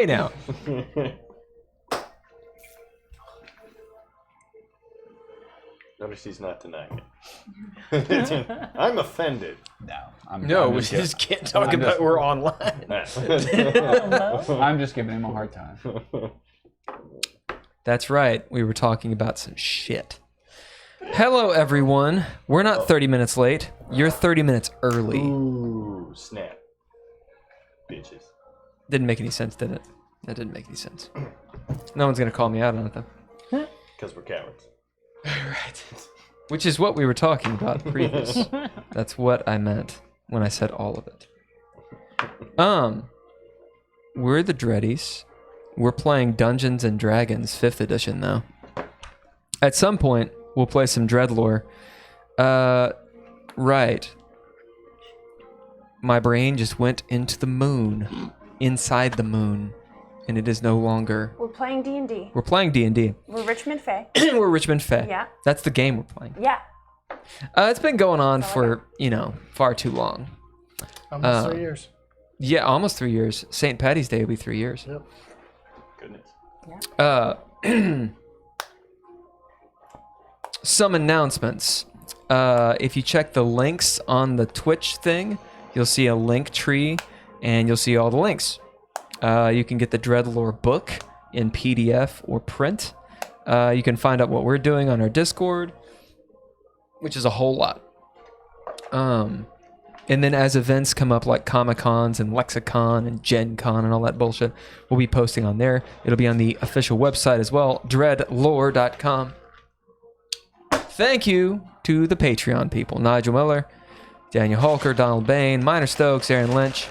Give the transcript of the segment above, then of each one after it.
Hey now. Notice he's not denying it. I'm offended. No, we just can't talk about it. We're online. I'm just giving him a hard time. That's right. We were talking about some shit. Hello, everyone. We're not 30 minutes late. You're 30 minutes early. Ooh, snap. Bitches. Didn't make any sense, did it? That didn't make any sense. No one's going to call me out on it, though. Because we're cowards. Right. Which is what we were talking about previous. That's what I meant when I said all of it. We're the Dreadies. We're playing Dungeons and Dragons 5th edition, though. At some point, we'll play some Dreadlore. Right. My brain just went into the moon. Inside the moon. And it is no longer... We're playing D&D. We're playing D&D. We're Richmond Fae. We're Richmond Fae. Yeah. That's the game we're playing. Yeah. It's been going on for, far too long. Almost 3 years. Yeah, almost 3 years. St. Patty's Day will be 3 years. Yep. Goodness. Some announcements. If you check the links on the Twitch thing, you'll see a link tree, and you'll see all the links. You can get the Dreadlore book in PDF or print. You can find out what we're doing on our Discord, which is a whole lot. And then as events come up like Comic-Cons and Lexicon and Gen Con and all that bullshit, we'll be posting on there. It'll be on the official website as well, dreadlore.com. Thank you to the Patreon people, Nigel Miller, Daniel Holker, Donald Bain, Minor Stokes, Aaron Lynch.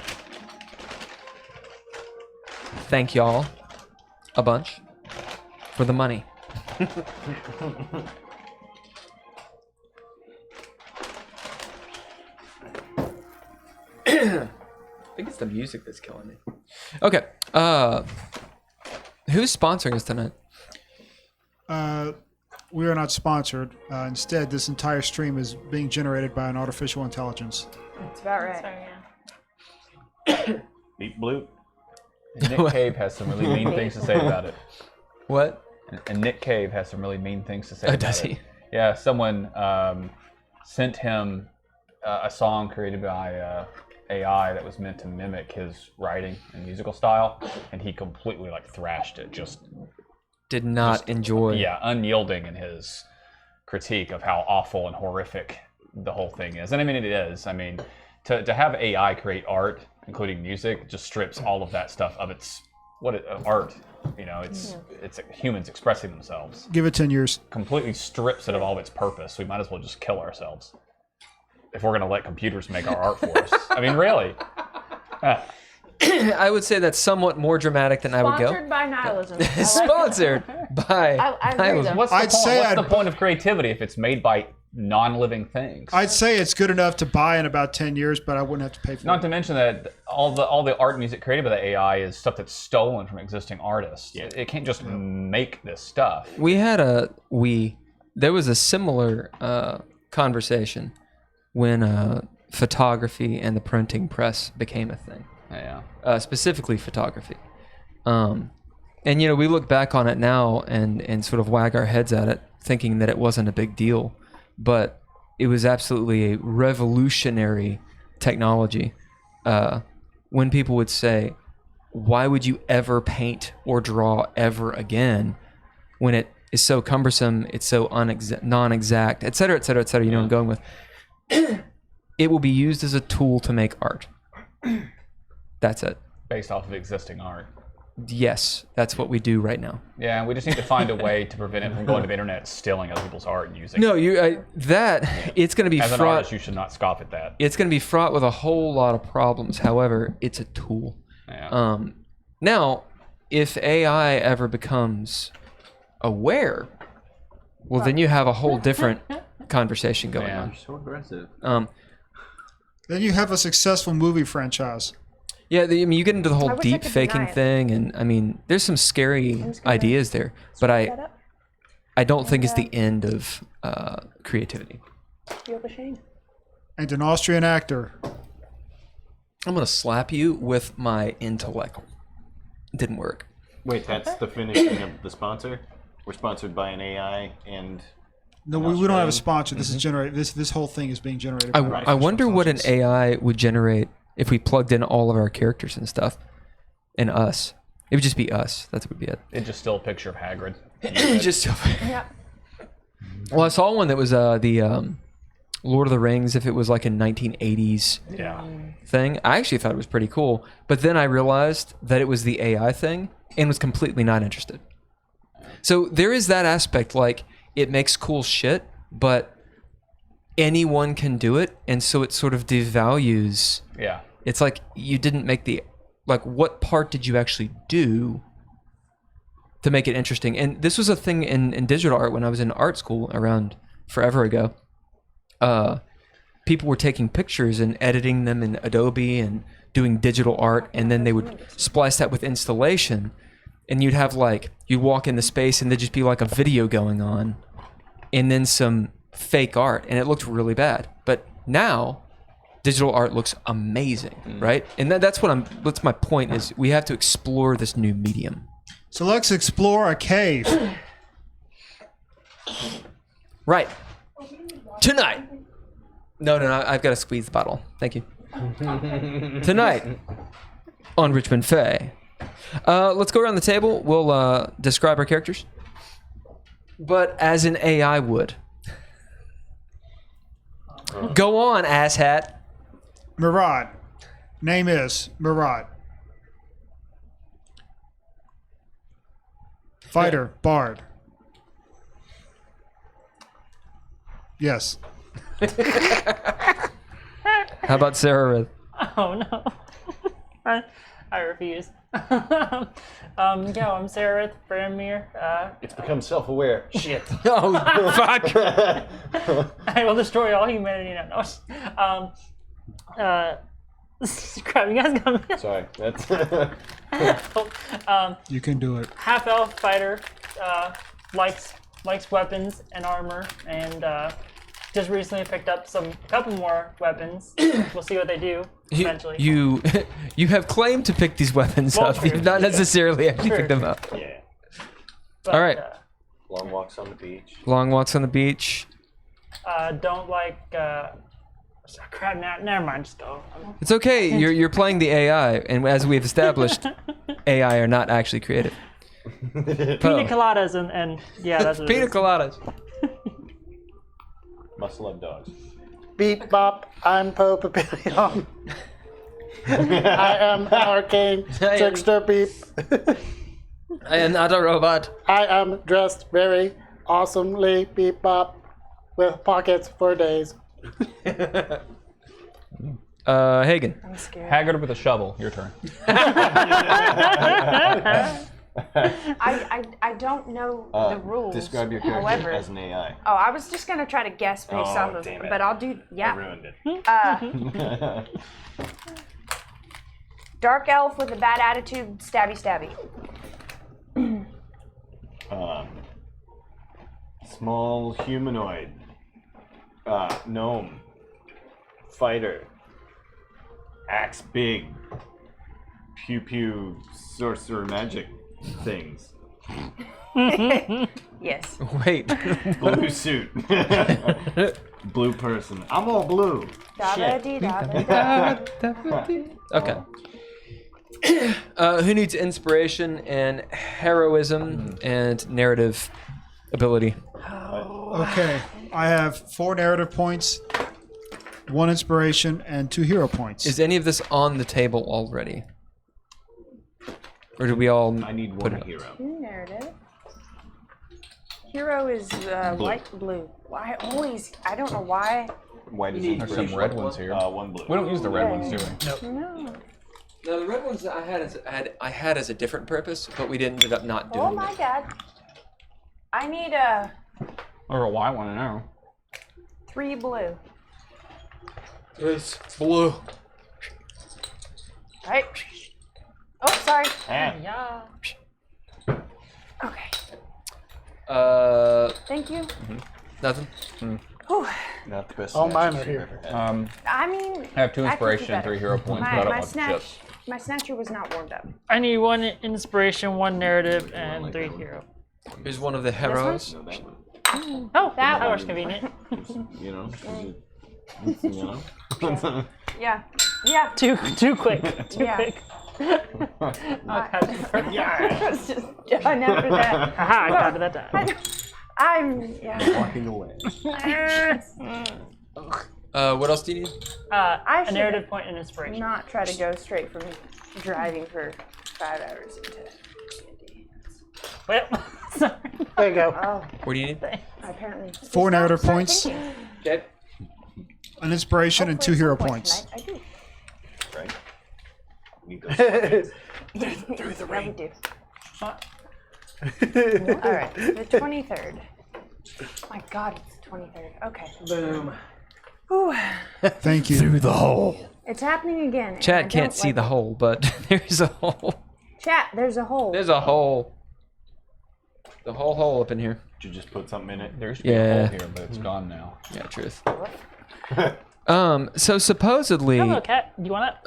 Thank y'all a bunch for the money. I think it's the music that's killing me. Okay. Who's sponsoring us tonight? We are not sponsored. Instead, this entire stream is being generated by an artificial intelligence. That's about right. Deep blue. And Nick Cave has some really mean things to say about it. What? And Nick Cave has some really mean things to say about it. Does he? Yeah, someone sent him a song created by AI that was meant to mimic his writing and musical style, and he completely thrashed it. Did not enjoy. Yeah, unyielding in his critique of how awful and horrific the whole thing is. And I mean, it is. I mean, to have AI create art, including music, just strips all of that stuff of its art. It's humans expressing themselves. Give it 10 years. Completely strips it of all of its purpose. We might as well just kill ourselves if we're going to let computers make our art for us. I mean, really. I would say that's somewhat more dramatic than I would go. Sponsored by nihilism. Sponsored by I agree nihilism. though. What's the point of creativity if it's made by non-living things? I'd say it's good enough to buy in about 10 years, but I wouldn't have to pay for Not it. to mention that all the art and music created by the AI is stuff that's stolen from existing artists. Yeah. It can't just make this stuff. There was a similar conversation when photography and the printing press became a thing. Yeah. Specifically photography. And we look back on it now and sort of wag our heads at it, thinking that it wasn't a big deal, but it was absolutely a revolutionary technology. When people would say, why would you ever paint or draw ever again when it is so cumbersome, it's so non-exact, et cetera, et cetera, et cetera, you know what I'm going with. It will be used as a tool to make art. That's it. Based off of existing art. Yes, that's what we do right now. Yeah, we just need to find a way to prevent it from going to the internet, stealing other people's art and using No, it. it's going to be As an fraught. artist, you should not scoff at that. It's going to be fraught with a whole lot of problems. However, it's a tool. Yeah. Now, if AI ever becomes aware, well, then you have a whole different conversation going on. So aggressive. Then you have a successful movie franchise. Yeah, you get into the whole I wish I deep could faking deny it. thing, and there's some scary ideas there, but I don't think it's the end of creativity. Feel the shame. And an Austrian actor. I'm gonna slap you with my intellect. didn't work. Wait, that's the finishing of the sponsor? We're sponsored by an AI and... No, we don't have a sponsor. This is generated. This whole thing is being generated. by I artificial wonder what an intelligence. AI would generate if we plugged in all of our characters and stuff, and us. It would just be us. That's what would be it. It's just still a picture of Hagrid. Just Yeah. well, I saw one that was the Lord of the Rings. If it was like a 1980s Yeah. thing, I actually thought it was pretty cool. But then I realized that it was the AI thing and was completely not interested. So there is that aspect, like it makes cool shit, but anyone can do it, and so it sort of devalues. Yeah. It's like you didn't make the, like, what part did you actually do to make it interesting? And this was a thing in digital art when I was in art school around forever ago. People were taking pictures and editing them in Adobe and doing digital art, and then they would splice that with installation, and you'd have like, you'd walk into space and there'd just be like a video going on and then some fake art, and it looked really bad. But now digital art looks amazing, right? And that's what's my point, is we have to explore this new medium. So let's explore a cave. Right. Tonight. No, I've got to squeeze the bottle. Thank you. Tonight on Richmond Faye. Let's go around the table. We'll describe our characters, but as an AI would. Go on, asshat. Murad. Name is Murad. Fighter, bard. Yes. How about Sarah? Oh no. I refuse. I'm Sarah Branmere. It's become self-aware. Shit. Oh, fuck. I will destroy all humanity. No. Crap, you guys got me. Sorry, that's... You can do it. Half elf fighter, likes weapons and armor, and just recently picked up a couple more weapons. We'll see what they do eventually. You have claimed to pick these weapons Well, up. true. You've not necessarily actually True. picked them up. Yeah. But, all right. Long walks on the beach. Long walks on the beach. Don't like. Crap. Never mind. Just go. It's okay. You're playing the AI, and as we've established, AI are not actually creative. Pina coladas and yeah, that's what it Pina is. coladas. Must love dogs. Beep bop, I'm Poe Papillion. I am Arcane Trickster Beep. I am not a robot. I am dressed very awesomely beep bop with pockets for days. Hagen. I'm scared. Hagrid with a shovel. Your turn. I don't know the rules. Describe your character However, as an AI. oh, I was just gonna try to guess based Oh, off of, damn it. but I'll do I yeah. ruined it. Dark elf with a bad attitude, stabby stabby. Small humanoid. Gnome. Fighter. Axe big. Pew pew sorcerer magic things. Yes. Wait. Blue suit. Blue person. I'm all blue. Shit. Okay. Who needs inspiration and heroism and narrative ability? Okay. I have 4 narrative points, 1 inspiration, and 2 hero points. Is any of this on the table already? Or do we all I need put one it up? hero. Narrative. Hero is light blue. I don't know why. White is There's some red ones here. One blue. We don't use the red ones, do we? No. No, the red ones that I had as a different purpose, but we ended up not doing Oh my god. I need a Or a white one now. 3 blue. It's blue. Right? Oh, sorry. Ah, Yeah. Okay. Thank you. Nothing. Whew. not the best. All snatch mine you've are here. ever had. I mean, I have 2 I could do inspiration and better. 3 hero points, but I My don't want snatch chips. My snatcher was not warmed up. I need 1 inspiration, 1 narrative, and 3 hero. Here's one of the heroes. No, that one. Oh, That that one. was convenient. You know. You know. Yeah. Yeah. Too quick. Too Yeah. quick. Yeah. It's just done after that. Aha, I got it that time. Walking away. What else do you need? I A should narrative point and inspiration. not try to go straight from driving for 5 hours into D&D. Well, sorry. There you go. Oh, What do you need? apparently. 4 narrative Start points, thinking. Okay. an inspiration, and Hopefully 2 hero at some point points. tonight I do. Right. Need those Through the rain. Yeah, we do. All right, the 23rd. My God, it's the 23rd. Okay. Boom. Whew. Thank you. The hole. It's happening again. and I Chat can't don't see like the it. hole, but there's a hole. Chat, there's a hole. There's a hole. The whole hole up in here. Did you just put something in it? There used to be a Yeah. hole here, but it's gone now. Yeah, truth. So supposedly, Hello, cat. Do you want it?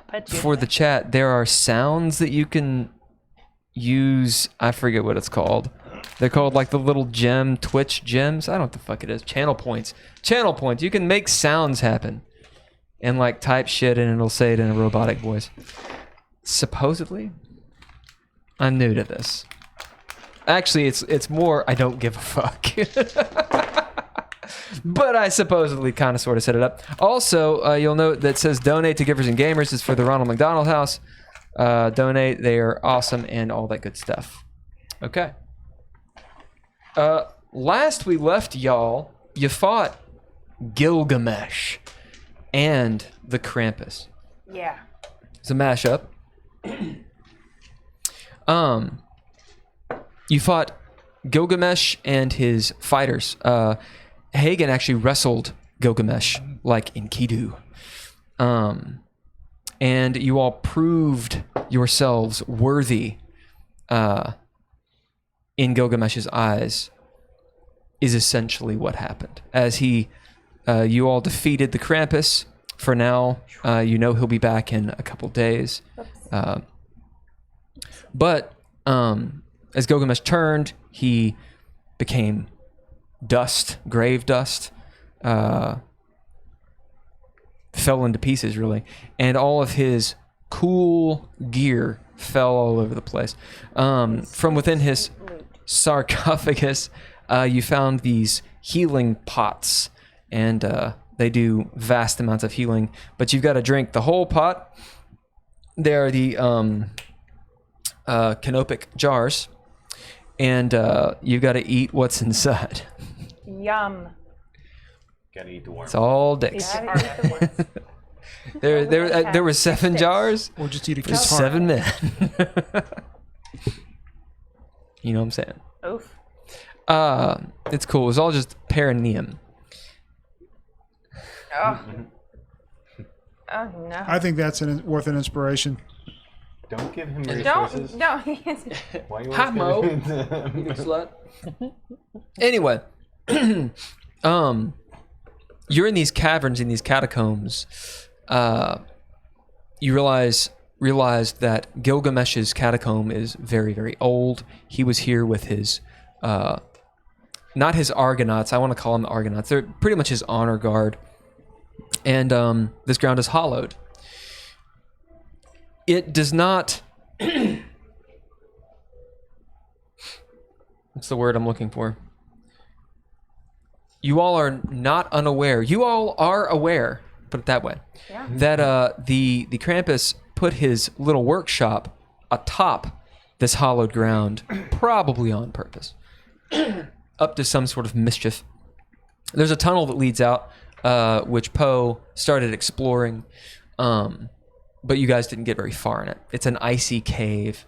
Pet you. for the chat, there are sounds that you can use. I forget what it's called. They're called like the little gem, Twitch gems. I don't know what the fuck it is. Channel points. Channel points. You can make sounds happen. And like type shit and it'll say it in a robotic voice. Supposedly. I'm new to this. Actually, it's more I don't give a fuck. But I supposedly kind of sort of set it up. Also, you'll note that says donate to Givers and Gamers is for the Ronald McDonald House. Donate. They are awesome and all that good stuff. Okay. Last we left y'all, you fought Gilgamesh and the Krampus. Yeah. It's a mashup. You fought Gilgamesh and his fighters. Hagen actually wrestled Gilgamesh, like in Kidu. And you all proved yourselves worthy in Gilgamesh's eyes, is essentially what happened. As you all defeated the Krampus. For now, you know he'll be back in a couple days. But as Gilgamesh turned, he became dust, grave dust, fell into pieces, really. And all of his cool gear fell all over the place. From within his sarcophagus, you found these healing pots, and they do vast amounts of healing, but you've got to drink the whole pot. There are the canopic jars, and you've got to eat what's inside. Yum. Gotta eat the worm. It's all dicks. There were 7 jars Or just eat a for kid's heart. 7 men. You know what I'm saying? Oof. It's cool. It was all just perineum. Oh. Oh no. I think that's worth an inspiration. Don't give him resources. Don't. Why you Hi, Mo. always You slut. Anyway, you're in these caverns, in these catacombs. You realized that Gilgamesh's catacomb is very, very old. He was here with his, not his Argonauts. I want to call them the Argonauts. They're pretty much his honor guard. And this ground is hollowed. It does not. What's the word I'm looking for? You all are not unaware. You all are aware, put it that way, that the Krampus put his little workshop atop this hollowed ground, probably on purpose, up to some sort of mischief. There's a tunnel that leads out, which Poe started exploring, but you guys didn't get very far in it. It's an icy cave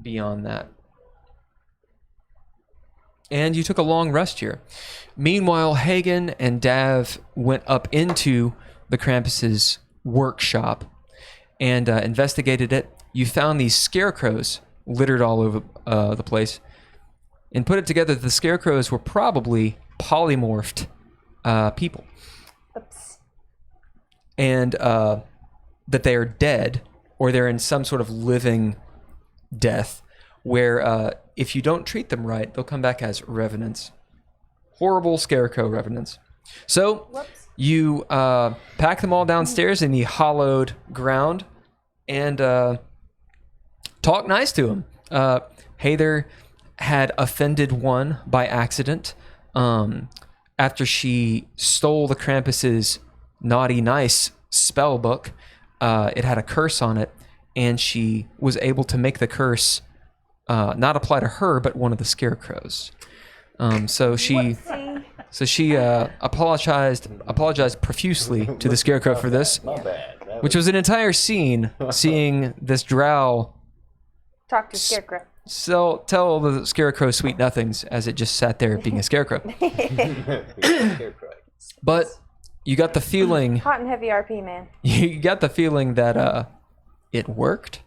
beyond that. And you took a long rest here. Meanwhile, Hagen and Dav went up into the Krampus's workshop and investigated it. You found these scarecrows littered all over the place, and put it together that the scarecrows were probably polymorphed people. Oops. And that they are dead or they're in some sort of living death where if you don't treat them right, they'll come back as revenants. Horrible scarecrow revenants. So you pack them all downstairs in the hollowed ground and talk nice to them. Heather had offended one by accident after she stole the Krampus's naughty nice spell book. It had a curse on it, and she was able to make the curse not apply to her, but one of the scarecrows. So she apologized profusely to the scarecrow for this, My bad. which was an entire scene seeing this drow Talk to Scarecrow. tell the scarecrow sweet nothings as it just sat there being a scarecrow. But you got the feeling Hot and heavy RP, man. you got the feeling that it worked.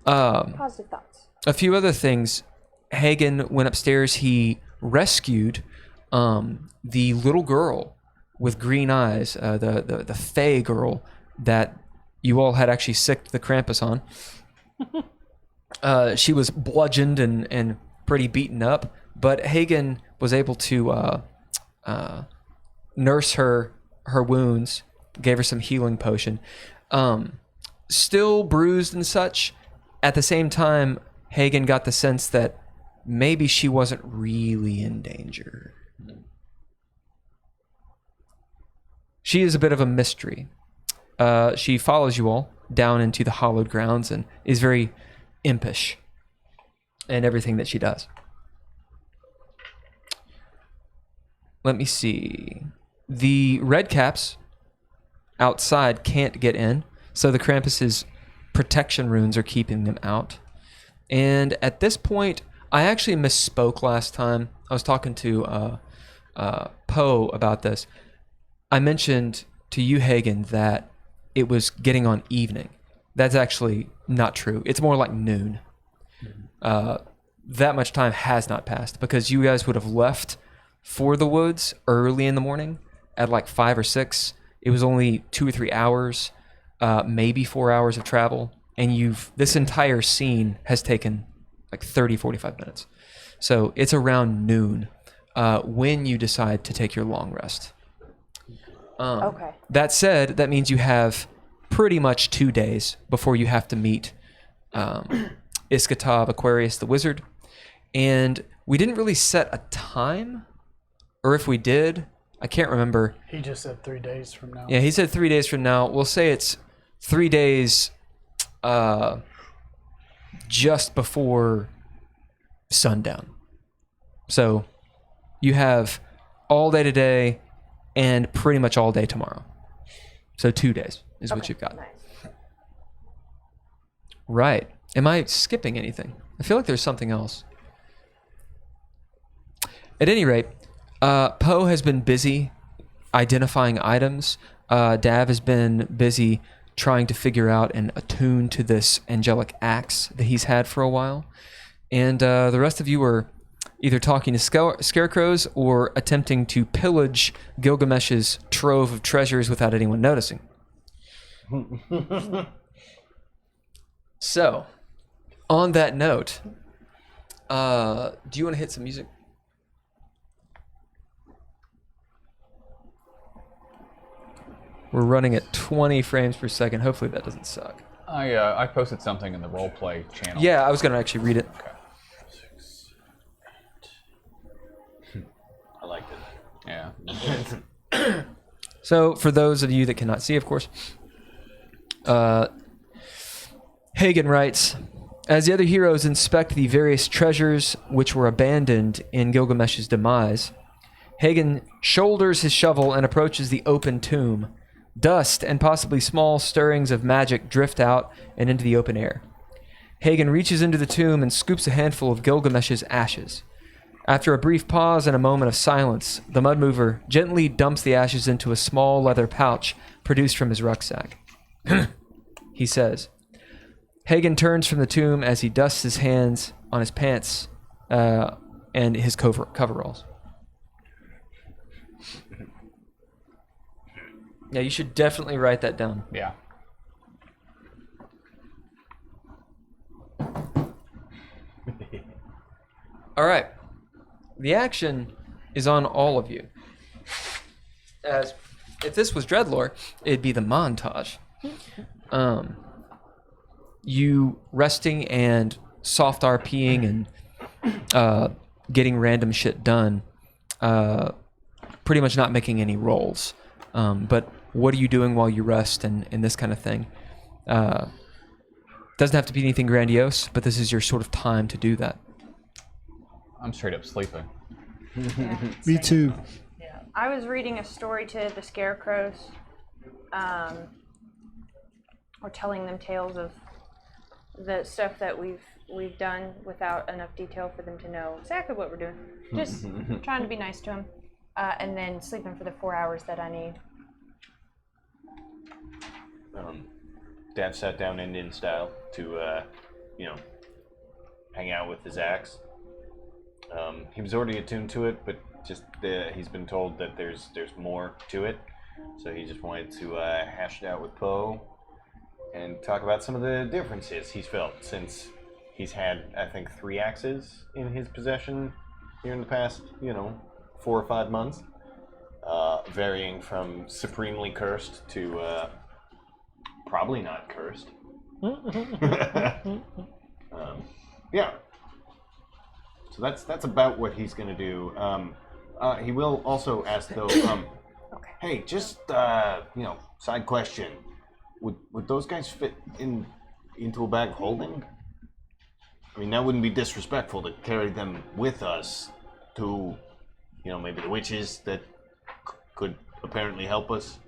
Positive thoughts. A few other things. Hagen went upstairs. He rescued the little girl with green eyes, the Fey girl that you all had actually sicked the Krampus on. She was bludgeoned and pretty beaten up, but Hagen was able to nurse her wounds, gave her some healing potion. Still bruised and such. At the same time, Hagen got the sense that maybe she wasn't really in danger. She is a bit of a mystery. She follows you all down into the hallowed grounds and is very impish in everything that she does. Let me see. The redcaps outside can't get in, so the Krampus's protection runes are keeping them out. And at this point, I actually misspoke last time. I was talking to Poe about this. I mentioned to you, Hagen, that it was getting on evening. That's actually not true. It's more like noon. That much time has not passed because you guys would have left for the woods early in the morning at like 5 or 6. It was only 2 or 3 hours, maybe 4 hours of travel. And this entire scene has taken like 30, 45 minutes. So it's around noon when you decide to take your long rest. Okay. That said, that means you have pretty much 2 days before you have to meet Iskatov Aquarius the Wizard. And we didn't really set a time, or if we did, I can't remember. He just said 3 days from now. Yeah, he said 3 days from now. We'll say it's 3 days just before sundown. So you have all day today and pretty much all day tomorrow. So 2 days is what you've got. Nice. Right. Am I skipping anything? I feel like there's something else. At any rate, Poe has been busy identifying items. Dav has been busy trying to figure out and attune to this angelic axe that he's had for a while. And the rest of you are either talking to scarecrows or attempting to pillage Gilgamesh's trove of treasures without anyone noticing. So, on that note, do you want to hit some music? We're running at 20 frames per second. Hopefully that doesn't suck. I posted something in the roleplay channel. Yeah, I was going to actually read it. I liked it. Yeah. So, for those of you that cannot see, of course, Hagen writes, as the other heroes inspect the various treasures which were abandoned in Gilgamesh's demise, Hagen shoulders his shovel and approaches the open tomb. Dust and possibly small stirrings of magic drift out and into the open air. Hagen reaches into the tomb and scoops a handful of Gilgamesh's ashes. After a brief pause and a moment of silence, the mud mover gently dumps the ashes into a small leather pouch produced from his rucksack. He says. Hagen turns from the tomb as he dusts his hands on his pants and his coveralls. Yeah, you should definitely write that down. Yeah. All right. The action is on all of you. As if this was Dreadlore, it'd be the montage. You resting and soft RPing and getting random shit done. Pretty much not making any rolls. But what are you doing while you rest and this kind of thing? Doesn't have to be anything grandiose, but this is your sort of time to do that. I'm straight up sleeping. Yeah, Me same. too. Yeah. I was reading a story to the scarecrows, or telling them tales of the stuff that we've done without enough detail for them to know exactly what we're doing. Just trying to be nice to them, and then sleeping for the 4 hours that I need. Dad sat down Indian style to, hang out with his axe. He was already attuned to it, but just he's been told that there's more to it, so he just wanted to hash it out with Poe and talk about some of the differences he's felt since he's had, I think, 3 axes in his possession here in the past, 4 or 5 months, varying from supremely cursed to probably not cursed. Yeah. So that's about what he's gonna do. He will also ask though. Hey, just side question. Would those guys fit into a bag of holding? I mean, that wouldn't be disrespectful to carry them with us to, maybe the witches that could apparently help us.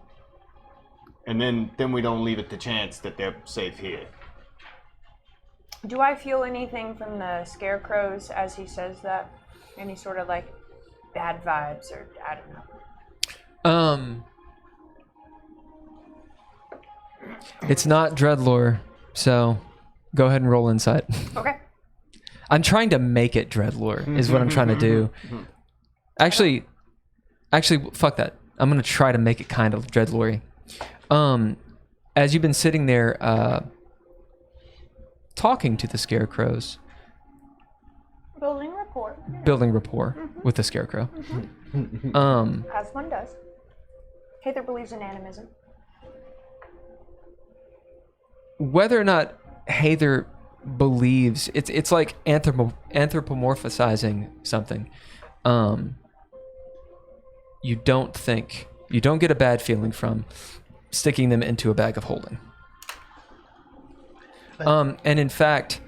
And then we don't leave it to chance that they're safe here. Do I feel anything from the scarecrows as he says that? Any sort of like bad vibes, or I don't know. It's not Dreadlore, so go ahead and roll insight. Okay. I'm trying to make it Dreadlore, is what I'm trying to do. Actually, fuck that. I'm gonna try to make it kind of Dreadlore. As you've been sitting there, talking to the scarecrows, Building rapport. building rapport with the scarecrow. As one does. Heather believes in animism. Whether or not Heather believes, it's like anthropomorphizing something. You don't get a bad feeling from sticking them into a bag of holding. And in fact,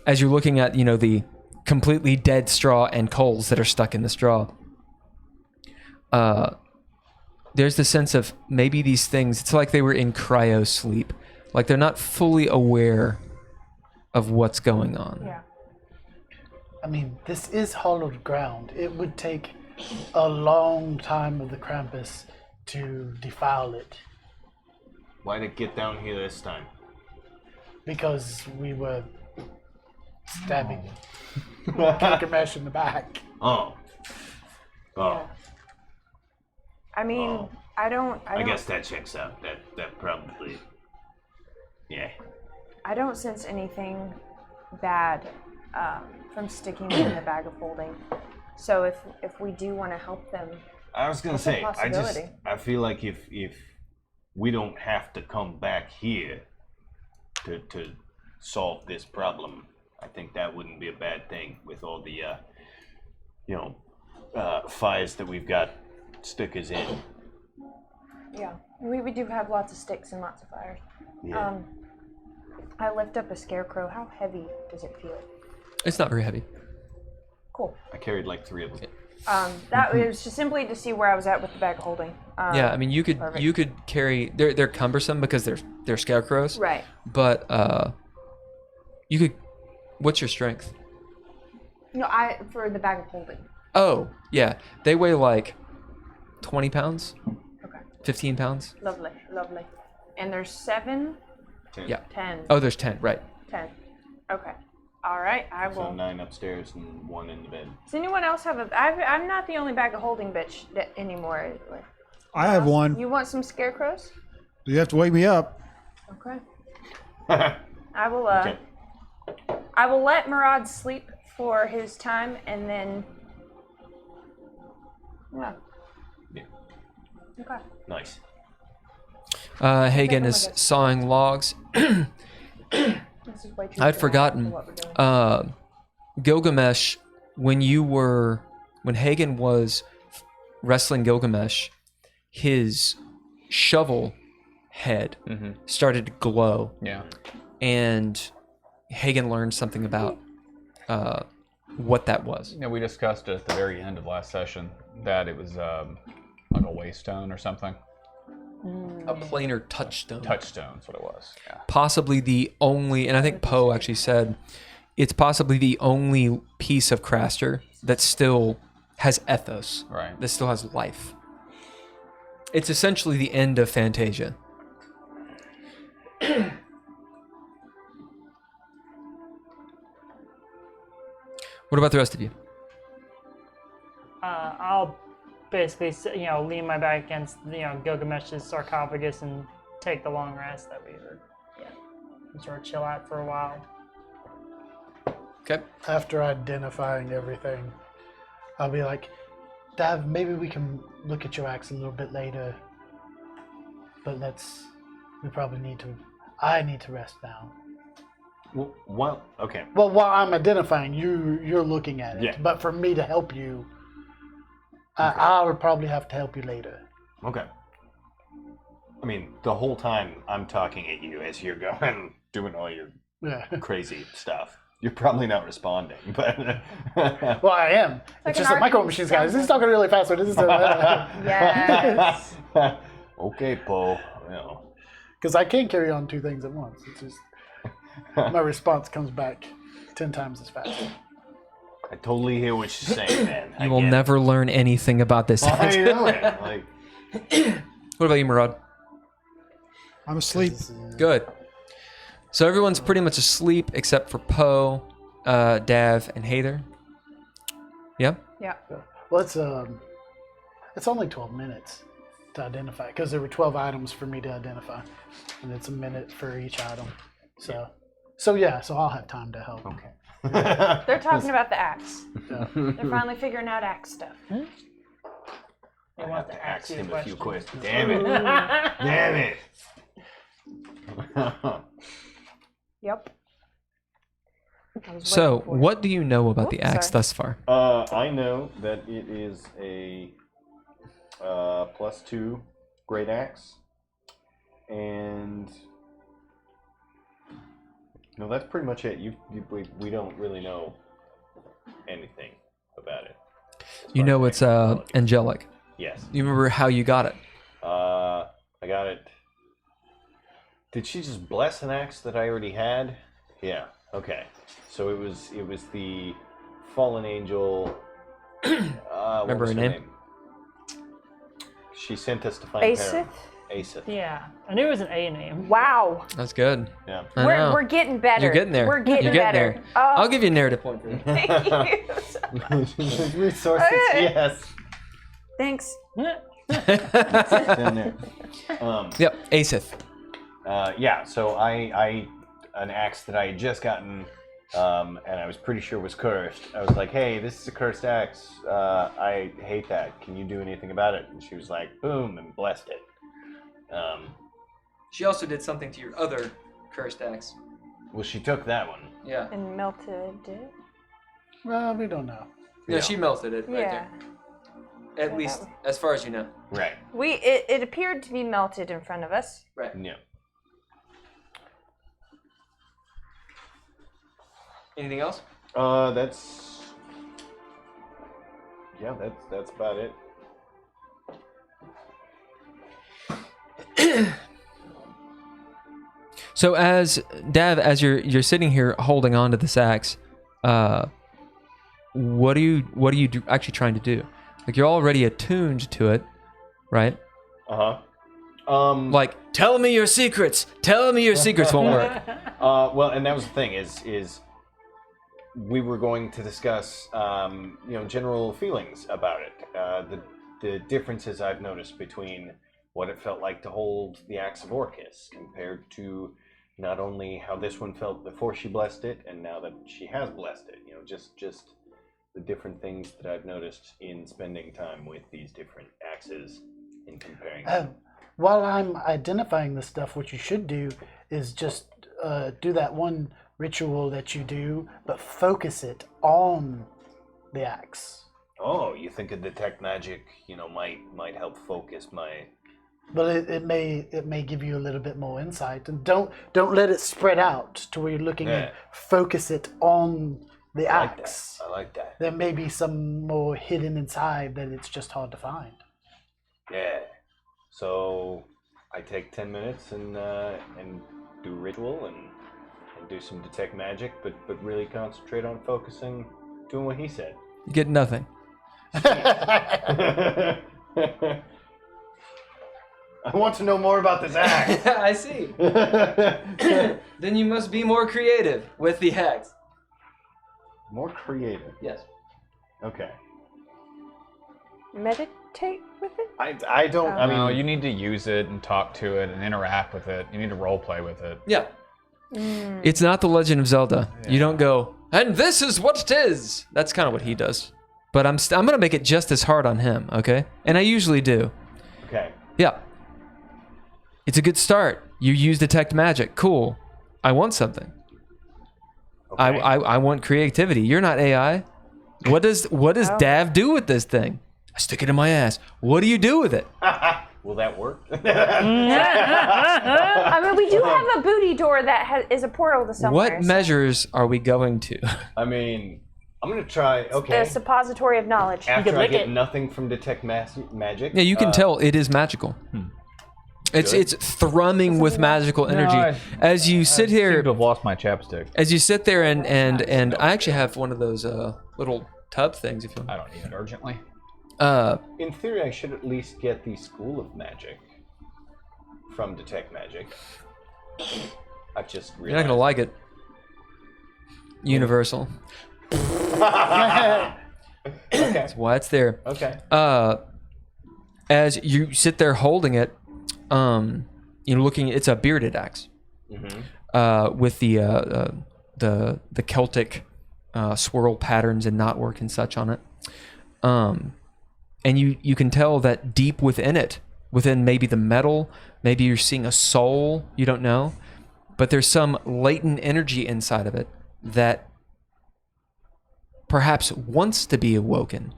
as you're looking at, the completely dead straw and coals that are stuck in the straw, there's the sense of maybe these things, it's like they were in cryo sleep. Like they're not fully aware of what's going on. Yeah. I mean, this is hollowed ground. It would take a long time of the Krampus to defile it Why'd it get down here this time? because we were stabbing Gilgamesh in the back. Oh. I mean, Oh. I don't. I guess that checks out. That probably. Yeah. I don't sense anything bad from sticking them in the bag of holding. So if we do want to help them, I was gonna That's a say, possibility. I feel like if we don't have to come back here to solve this problem, I think that wouldn't be a bad thing with all the fires that we've got stickers in. yeah, we do have lots of sticks and lots of fires. Yeah. I lift up a scarecrow. How heavy does it feel? It's not very heavy. Cool. I carried like 3 of them. That was just simply to see where I was at with the bag of holding. Yeah, I mean, you could perfect. carry. They're cumbersome because they're scarecrows. Right. But you could. What's your strength? No, for the bag of holding. Oh, yeah, they weigh like 20 pounds, Okay. 15 pounds. Lovely. And there's 7, 10. Yeah. 10. Oh, there's 10. Right. 10. Okay. All right. I will. So 9 upstairs and 1 in the bed. Does anyone else have I'm not the only bag of holding bitch anymore. I have one. You want some scarecrows? You have to wake me up. Okay. I will. I will let Murad sleep for his time, and then. Yeah. Yeah. Okay. Nice. Hagen is sawing logs. This is way too I'd dramatic forgotten. for what we're doing. Gilgamesh, when Hagen was wrestling Gilgamesh, his shovel head started to glow, Yeah. and Hagen learned something about what that was. Yeah, we discussed at the very end of last session that it was like a waystone or something. A planar touchstone. Touchstone's what it was. Yeah. Possibly the only, and I think Poe actually said, it's possibly the only piece of Craster that still has ethos, Right. that still has life. It's essentially the end of Fantasia. What about the rest of you? I'll basically, lean my back against, Gilgamesh's sarcophagus and take the long rest that we were, and sort of chill out for a while. Okay. After identifying everything, I'll be like, Dav, maybe we can look at your axe a little bit later. But I need to rest now. Well, okay. Well, while I'm identifying, you're looking at it. Yeah. But for me to help you, I would probably have to help you later. Okay. I mean, the whole time I'm talking at you as you're going, doing all your Yeah. crazy stuff. You're probably not responding, but Well, I am. like It's an just a micro arcade machines, guys. This is sound. talking really fast. So this is Yes. Okay, Poe. because I can't carry on two things at once. It's just my response comes back 10 times as fast. I totally hear what you're saying, man. You will never learn anything about this. I know it. Like, What about you, Murad? I'm asleep. Good. So everyone's pretty much asleep except for Poe, Dav, and Hayther. Yeah? Yeah. Well, it's only 12 minutes to identify because there were 12 items for me to identify, and it's a minute for each item. So I'll have time to help. okay. They're talking about the axe. Yeah. They're finally figuring out axe stuff. They I want have to to ask you him a few questions. questions. Damn it. Damn it. Yep. I was So, waiting for it. what do you know about the Oops, axe sorry. thus far? I know that it is a +2 great axe, and no, that's pretty much it. We don't really know anything about it. as You far know as it's technicality. angelic. Yes. You remember how you got it? I got it. Did she just bless an axe that I already had? Yeah. Okay. So it was the fallen angel. What Remember was her name? She sent us to find Asith? Asith. Yeah, I knew it was an A name. Wow. That's good. Yeah. I know. We're getting better. You're getting there. We're getting You're getting better. there. Oh, I'll give you a narrative point for that. thank you so much. Resources. Okay. Yes. Thanks. Down there. Yep, Asith. Yeah. So I an axe that I had just gotten. And I was pretty sure was cursed. I was like, "Hey, this is a cursed axe. I hate that. Can you do anything about it?" And she was like, "Boom," and blessed it. She also did something to your other cursed axe. Well, she took that one. Yeah. And melted it. Well, we don't know. No, Yeah. she melted it right Yeah. there. At least, as far as you know. Right. It appeared to be melted in front of us. Right. Yeah. Anything else? That's about it. So as Dav, as you're sitting here holding on to this axe, what are you actually trying to do? Like you're already attuned to it, right? Like tell me your secrets. Tell me your secrets won't work. Well, and that was the thing is we were going to discuss general feelings about it. The differences I've noticed between what it felt like to hold the axe of Orcus compared to not only how this one felt before she blessed it, and now that she has blessed it. You know, just the different things that I've noticed in spending time with these different axes and comparing them. While I'm identifying the stuff, what you should do is just do that one ritual that you do, but focus it on the axe. Oh, you think a detect magic, might help focus my. But it may give you a little bit more insight, and don't let it spread out to where you're looking at. Focus it on the axe. I like that. There may be some more hidden inside that it's just hard to find. Yeah. So I take 10 minutes and do ritual and do some detect magic, but really concentrate on focusing, doing what he said. You get nothing. I want to know more about this axe. I see. Then you must be more creative with the axe. More creative. Yes. Okay. Meditate with it? I don't. I mean, No, you need to use it and talk to it and interact with it. You need to role play with it. Yeah. It's not the Legend of Zelda. You don't go, and this is what it is. That's kind of what he does. But I'm going to make it just as hard on him, okay? And I usually do. okay. Yeah. It's a good start. You use detect magic. Cool. I want something. Okay. I want creativity. You're not AI. What does Dav do with this thing? I stick it in my ass. What do you do with it? Will that work? I mean, we do have a booty door that is a portal to somewhere. What measures are we going to? I mean, I'm gonna try. Okay. The suppository of knowledge. After can I lick get it. nothing from detect magic. Yeah, you can tell it is magical. It's thrumming with magical energy. As you sit I here, seem to have lost my chapstick. as you sit there and I actually have one of those little tub things if you I want. don't need it urgently. In theory, I should at least get the School of Magic from detect magic. I've just realized. You're not gonna like it. Universal. Okay. That's why it's there. Okay. As you sit there holding it, looking. It's a bearded axe, with the Celtic swirl patterns and knotwork and such on it. And you can tell that deep within it, within maybe the metal, maybe you're seeing a soul. You don't know, but there's some latent energy inside of it that perhaps wants to be awoken.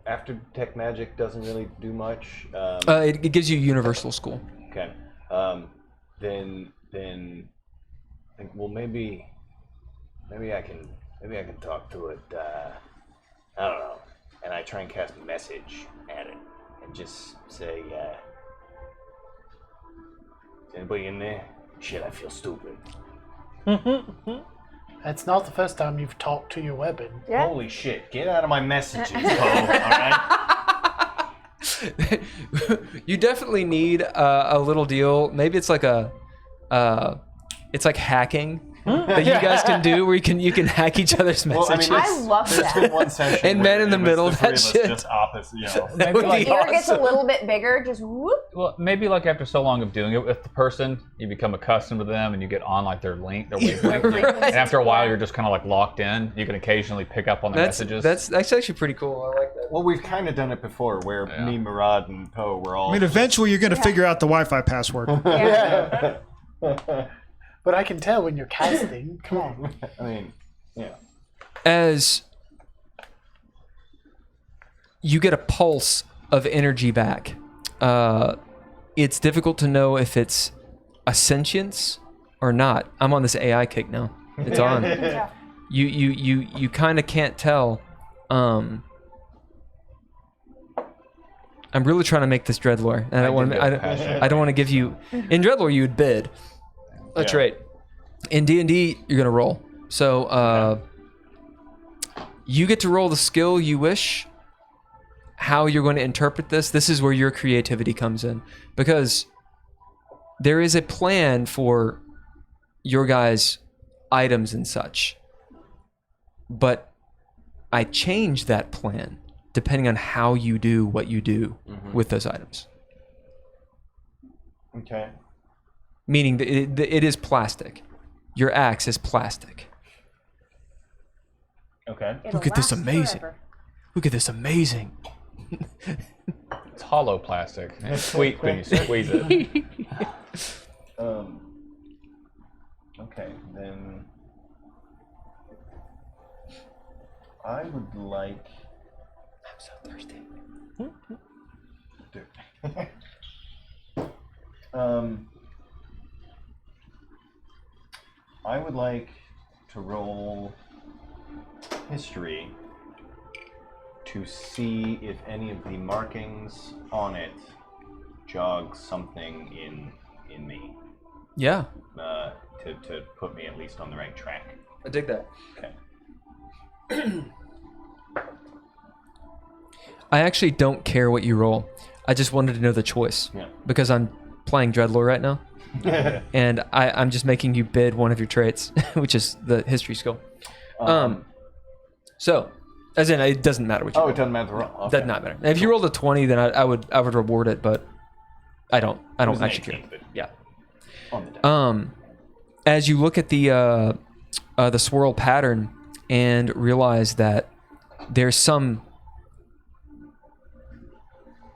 After detect magic doesn't really do much. It gives you universal school. Okay. Then I think, well, maybe I can talk to it. I don't know. And I try and cast a message at it and just say, is anybody in there? Shit, I feel stupid. That's not the first time you've talked to your weapon. Yeah. Holy shit, get out of my messages, alright? You definitely need a little deal. Maybe it's like it's like hacking that you guys can do, where you can hack each other's messages. I love There's been that. one session And where man in the it was middle, the three that of us shit. just opposite, That would be The ear gets a awesome. little bit bigger, just whoop. Well, maybe like after so long of doing it with the person, you become accustomed to them and you get on like their wavelength. And after a while, you're just kind of like locked in. You can occasionally pick up on the messages. That's actually pretty cool. I like that. Well, we've kind of done it before, where me, Murad, and Poe were all. I mean, eventually you're going to figure out the Wi-Fi password. Yeah. But I can tell when you're casting. Come on. I mean, yeah. As you get a pulse of energy back, it's difficult to know if it's a sentience or not. I'm on this AI kick now. It's on. Yeah. You kind of can't tell. I'm really trying to make this Dreadlore, and I don't want to give you. In Dreadlore, you would bid. That's Yeah. right. In D&D, you're gonna roll. So you get to roll the skill you wish. How you're going to interpret this. This is where your creativity comes in, because there is a plan for your guys' items and such. But I change that plan depending on how you do what you do with those items. Okay. meaning that it is plastic. Your axe is plastic. Okay. It'll Look at this last amazing. forever. Look at this amazing. It's hollow plastic. It's sweet when you squeeze it. Okay, then I would like. I'm so thirsty. I would like to roll history to see if any of the markings on it jog something in me. Yeah, To put me at least on the right track. I dig that. Okay. I actually don't care what you roll. I just wanted to know the choice. Yeah. Because I'm playing Dreadlord right now. And I'm just making you bid one of your traits, which is the history skill. So, as in, it doesn't matter what you roll. It doesn't matter. Okay. Does not matter. If you rolled a 20, then I would reward it, but I don't was an actually 18, care. but Yeah. on the die. As you look at the swirl pattern and realize that there's some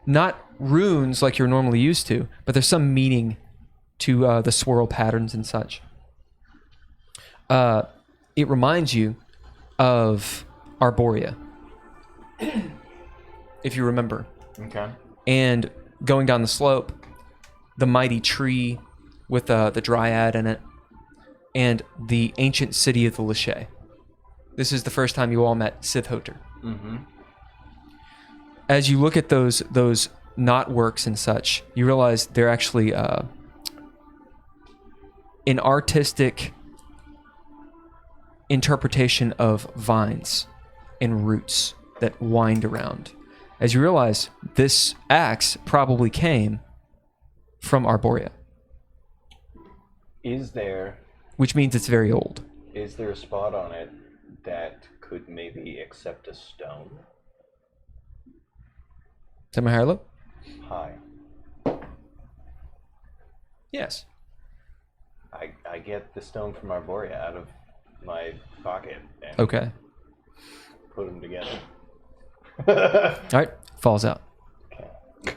not runes like you're normally used to, but there's some meaning to the swirl patterns and such. It reminds you of Arborea, if you remember. Okay. And going down the slope, the mighty tree with the dryad in it, and the ancient city of the Lachey. This is the first time you all met Sivhoter. Mm-hmm. As you look at those knotworks and such, you realize they're actually an artistic interpretation of vines and roots that wind around. As you realize, this axe probably came from Arborea, Is there which means it's very old. a spot on it that could maybe accept a stone? Is that my higher look? Hi. Yes. I get the stone from Arborea out of my pocket and Okay. put them together. All right. Falls out. I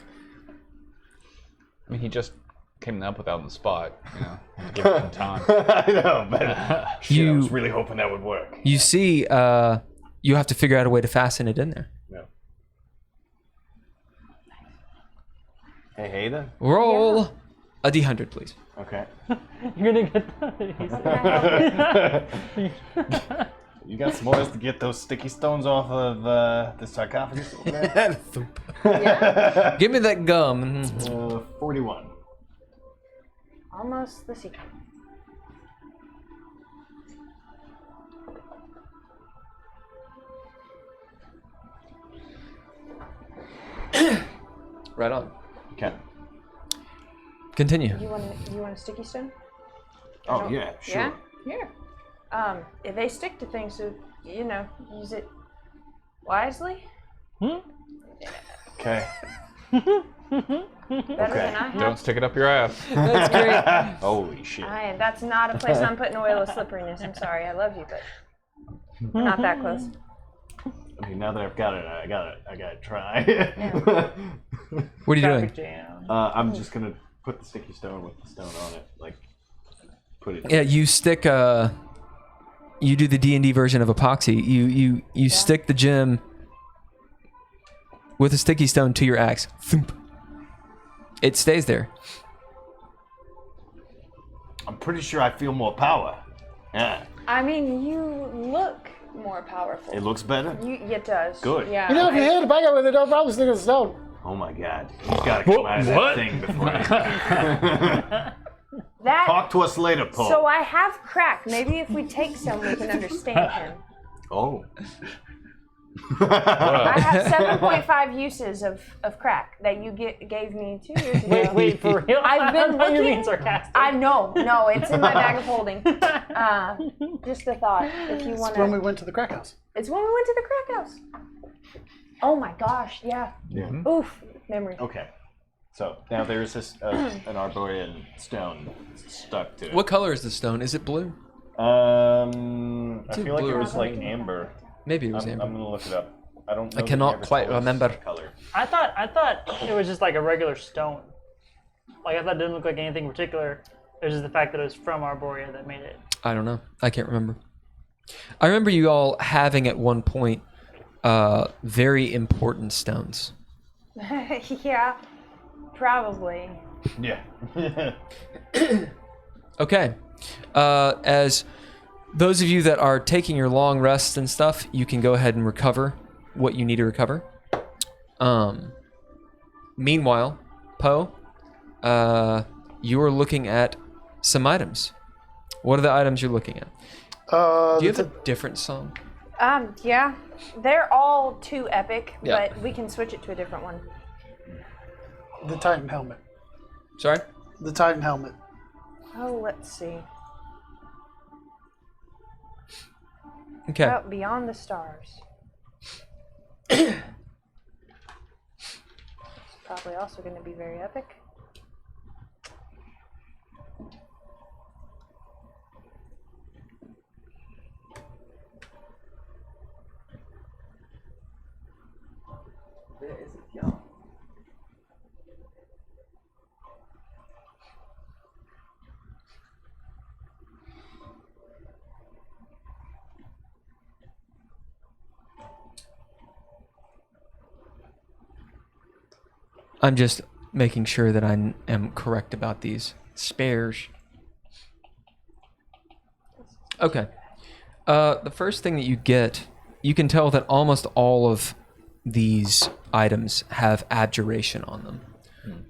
mean, he just came up with that on the spot. You know, to give it some time. I know, but shit, I was You really hoping that would work. you see, you have to figure out a way to fasten it in there. Yeah. Hey, Hayden. Roll a d100, please. Okay. You're gonna get that. You got some ways to get those sticky stones off of the sarcophagus over there? Give me that gum. 41. Almost the secret. Right on. Okay. Continue. You want a sticky stone? Oh, yeah, sure. Yeah. Here. If they stick to things, so use it wisely. Okay. Better Okay. than I have. Don't stick it up your ass. That's great. Holy shit. That's not a place I'm putting oil of slipperiness. I'm sorry. I love you, but we're not that close. I mean, now that I've got it, I gotta try. What are you Traffic doing? jam. I'm just gonna put the sticky stone with the stone on it, like put it. Yeah, you stick. You do the D&D version of epoxy. You stick the gem with a sticky stone to your axe. Thump. It stays there. I'm pretty sure I feel more power. Yeah. I mean, you look more powerful. It looks better. It does. Good. Yeah. You know, if you hit a back with it, don't probably stick a stone. Oh my god. He's gotta come out of that thing before that. Talk to us later, Paul. So I have crack. Maybe if we take some, we can understand him. Oh. I have 7.5 uses of crack that you gave me 2 years ago. Wait, for real? I've been You're looking. being sarcastic. I know, no, it's in my bag of holding. Just a thought. If you want It's when we to, went to the crack house. it's when we went to the crack house. Oh my gosh, yeah. Yeah. Oof, memory. Okay. So now there's this an Arborean stone stuck to it. What color is the stone? Is it blue? I It's feel like blue it or was like something. amber. Maybe it was I'm amber. gonna look it up. I don't know. I the cannot amber quite colors remember. color. I thought it was just like a regular stone. Like I thought it didn't look like anything particular. It was just the fact that it was from Arborea that made it. I don't know. I can't remember. I remember you all having at one point very important stones. Yeah, probably. Yeah. Okay. As those of you that are taking your long rests and stuff, you can go ahead and recover what you need to recover. Meanwhile, Poe, you are looking at some items. What are the items you're looking at? Do you have a different song? Yeah, they're all too epic, Yeah. but we can switch it to a different one. The Titan helmet. Sorry? The Titan helmet. Oh, let's see. Okay. Out beyond the stars. Probably also going to be very epic. I'm just making sure that I am correct about these spares. Okay. The first thing that you get, you can tell that almost all of these items have abjuration on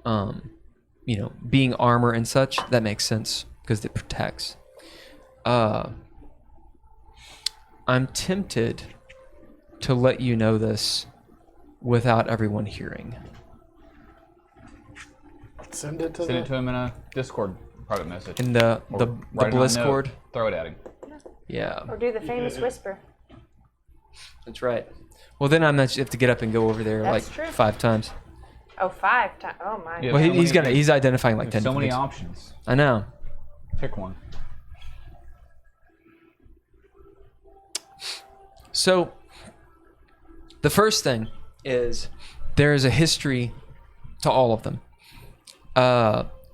them. Being armor and such, that makes sense because it protects. I'm tempted to let you know this without everyone hearing. Send it to Send it to him in a Discord private message. In the Or write it on a Bliss note, cord. Throw it at him. Yeah, Or do the famous whisper. that's right. Well, then I'm not have to get up and go over there That's like true. 5 times. Oh, 5 times. Oh, my. Yeah. Well, so he's many- he's identifying like 10 There's so many different options. things. I know. Pick one. So, the first thing is there is a history to all of them.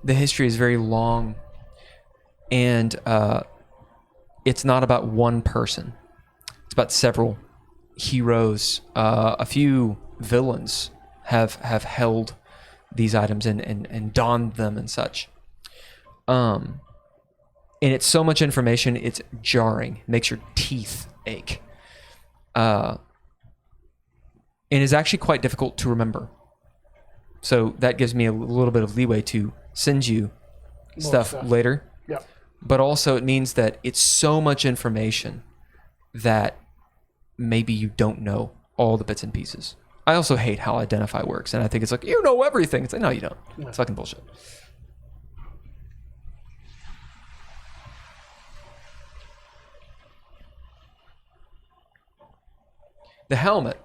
The history is very long, and it's not about one person. It's about several heroes. A few villains have held these items and donned them and such. And it's so much information, it's jarring. It makes your teeth ache. And is actually quite difficult to remember. So that gives me a little bit of leeway to send you stuff later. Yep. But also it means that it's so much information that maybe you don't know all the bits and pieces. I also hate how Identify works, and I think it's like, you know everything. It's like, no, you don't. It's fucking bullshit. The helmet.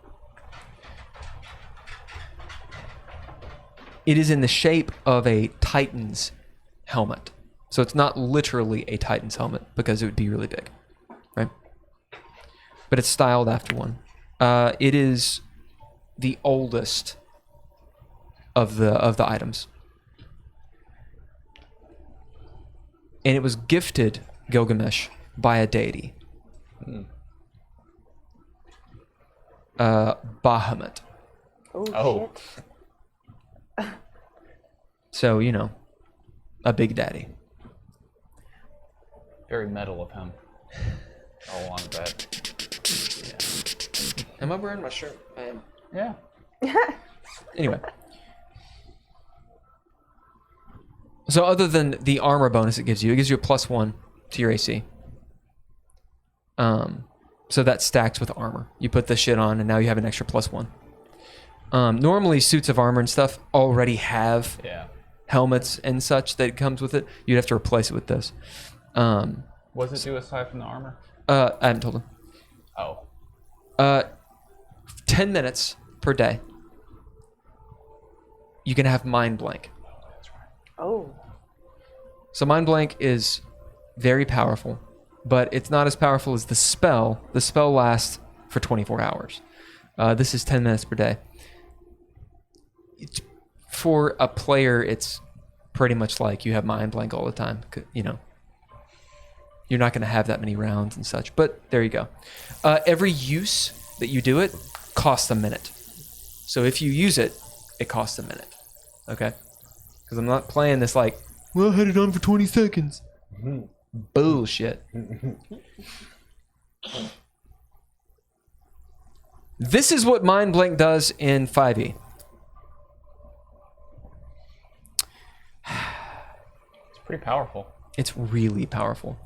It is in the shape of a Titan's helmet. So it's not literally a Titan's helmet because it would be really big, right? But it's styled after one. It is the oldest of the items. And it was gifted Gilgamesh by a deity. Bahamut. Oh. Shit. So, a big daddy. Very metal of him. All on that. Am I wearing my shirt? I am. Yeah. Anyway. So other than the armor bonus it gives you a +1 to your AC. So that stacks with armor. You put this shit on and now you have an extra +1. Normally suits of armor and stuff already have Yeah. helmets and such that comes with it. You'd have to replace it with this. What does it do aside from the armor? I haven't told him. Oh. 10 minutes per day. you can have mind blank. Oh. So mind blank is very powerful, but it's not as powerful as the spell. The spell lasts for 24 hours. This is 10 minutes per day. For a player, it's pretty much like you have mind blank all the time. You know, you're not going to have that many rounds and such, but there you go. Every use that you do it costs a minute. So if you use it, it costs a minute. Okay? Because I'm not playing this like, well, I had it on for 20 seconds. Bullshit. This is what Mind Blank does in 5e. It's pretty powerful. It's really powerful.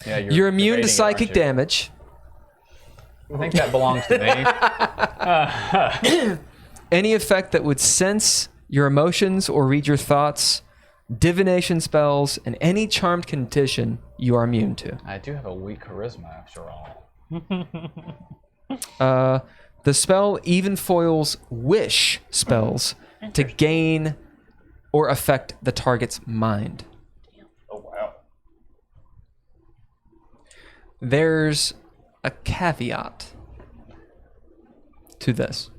Yeah, You're immune to debating it, psychic aren't you? damage. I think that belongs to me. Any effect that would sense your emotions or read your thoughts, divination spells, and any charmed condition you are immune to. I do have a weak charisma after all. The spell even foils wish spells to gain or affect the target's mind. Oh wow. There's a caveat to this.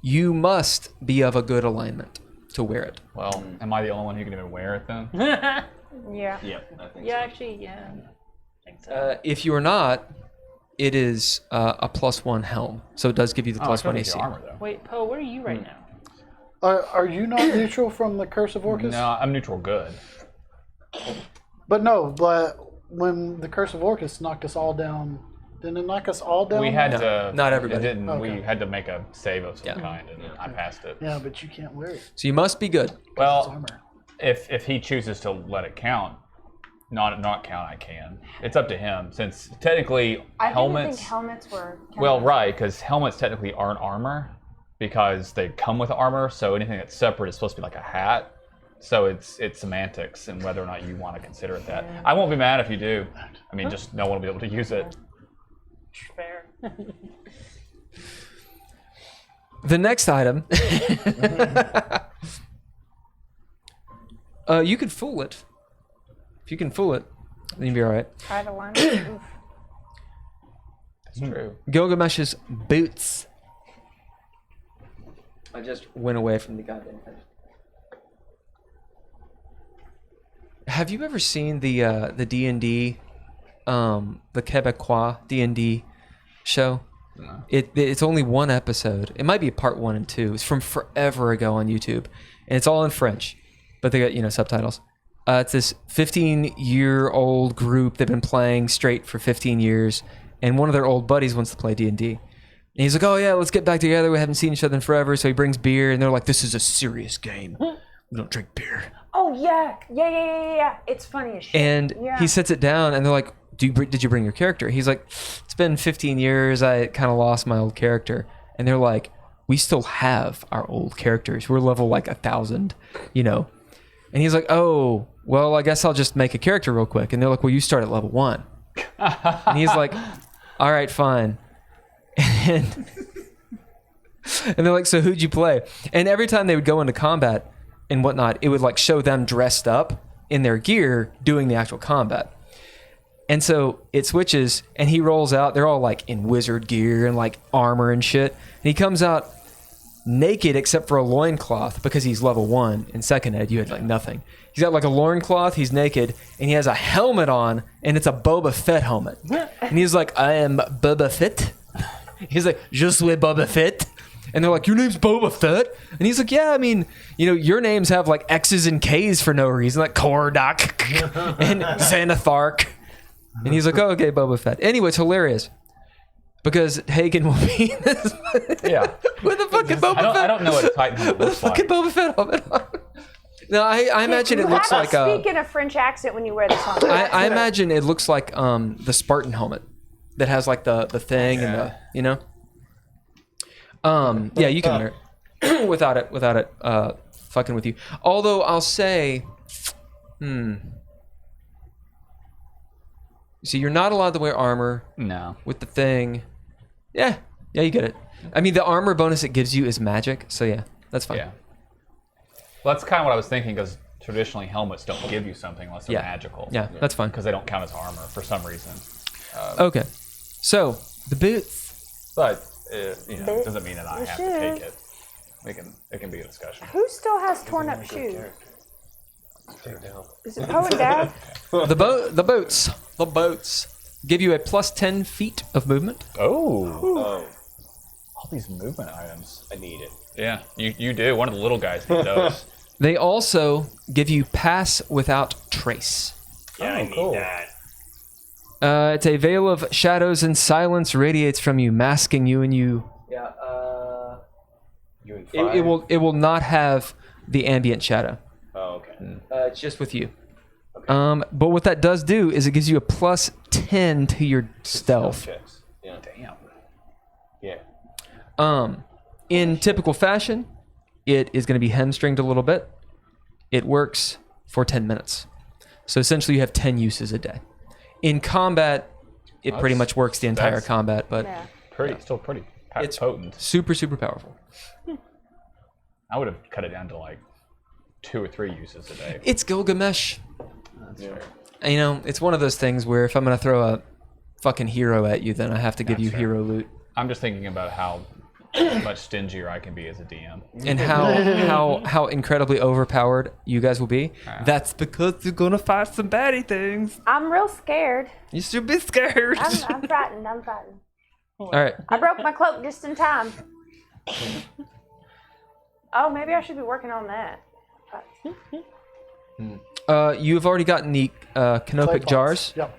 You must be of a good alignment to wear it. Well, am I the only one who can even wear it then? Yeah. Yep, I think Yeah, so. actually, yeah. I think so. If you are not, it is a +1 helm, so it does give you the Oh, it's +1 really AC. the armor though. Wait, Poe, where are you right now? Are you not neutral from the Curse of Orcus? No, I'm neutral good. But no, but when the Curse of Orcus knocked us all down, didn't it knock us all down? We had No, to. not everybody. It didn't. Okay. We had to make a save of some Yeah. kind, and I passed it. Yeah, but you can't wear it. So you must be good. It's Well, armor. if he chooses to let it count, not count, I can. It's up to him, since technically I helmets. didn't think helmets were. Well, right, because helmets technically aren't armor because they come with armor. So anything that's separate is supposed to be like a hat. So it's semantics and whether or not you want to consider it that. I won't be mad if you do. I mean, just no one will be able to use it. Fair. The next item, you could fool it. If you can fool it, then you'll be all right. Try to line it. Oof. That's true. Gilgamesh's boots. I just went away from the goddamn thing. Have you ever seen the D&D, the Quebecois D&D show? No. It's only one episode. It might be part 1 and 2. It's from forever ago on YouTube, and it's all in French, but they got subtitles. It's this 15-year-old group. They've been playing straight for 15 years, and one of their old buddies wants to play D&D. And he's like, "Oh yeah, let's get back together. We haven't seen each other in forever." So he brings beer, and they're like, "This is a serious game. We don't drink beer." Oh yeah. It's funny as shit. And Yeah. he sets it down, and they're like, did you bring your character? He's like, "It's been 15 years. I kind of lost my old character." And they're like, "We still have our old characters. We're level like 1,000, And he's like, "Oh, well, I guess I'll just make a character real quick." And they're like, "Well, you start at level 1. And he's like, "All right, fine." And they're like, "So who'd you play?" And every time they would go into combat and whatnot, it would like show them dressed up in their gear doing the actual combat. And so it switches, and he rolls out. They're all like in wizard gear and like armor and shit. And he comes out naked except for a loincloth because he's level 1. In second ed, you had like nothing. He's got like a loincloth, he's naked, and he has a helmet on, and it's a Boba Fett helmet. And he's like, "I am Boba Fett." He's like, "Je suis Boba Fett." And they're like, "Your name's Boba Fett?" And he's like, "Yeah, I mean, your names have like X's and K's for no reason, like Kordak and Xanathark." And he's like, "Oh, okay, Boba Fett." Anyway, it's hilarious because Hagen will be in this Yeah. with a fucking Boba Fett. I don't know what a Titan helmet With a looks like. fucking Boba Fett helmet on. No, I imagine it looks like speak in a French accent when you wear this on. I imagine it looks like the Spartan helmet that has like the thing and the yeah, you can wear it without it fucking with you. Although I'll say, see, you're not allowed to wear armor No. with the thing. Yeah, you get it. I mean, the armor bonus it gives you is magic, so yeah, that's fine. Yeah. Well, that's kind of what I was thinking, because traditionally helmets don't give you something unless they're magical. Yeah, that's fine. Because they don't count as armor for some reason. Okay, so the boots. But you know, it doesn't mean that I have to take it. It can be a discussion. Who still has torn up shoes? Is it Poe and Dad? The boats give you a plus 10 feet of movement. Oh. All these movement items. I need it. Yeah, you do. One of the little guys need those. They also give you pass without trace. Yeah, I need that. It's a veil of shadows and silence radiates from you, masking you and you. Yeah. You and It will not have the ambient shadow. Oh, okay. It's just with you. But what that does do is it gives you a plus 10 to your stealth. Checks. Yeah. Damn. Yeah. In typical fashion, it is going to be hamstringed a little bit. It works for 10 minutes. So essentially you have 10 uses a day. In combat, it pretty much works the entire combat, but Still pretty it's potent. super, super powerful. I would have cut it down to like 2 or 3 uses a day. It's Gilgamesh. That's fair. And, you know, it's one of those things where if I'm going to throw a fucking hero at you, then I have to give you hero loot. I'm just thinking about how much stingier I can be as a DM. And how incredibly overpowered you guys will be. That's because you're going to fight some baddie things. I'm real scared. You should be scared. I'm frightened. All right. I broke my cloak just in time. Oh, maybe I should be working on that. You've already gotten the Clay canopic pots. jars. Yep.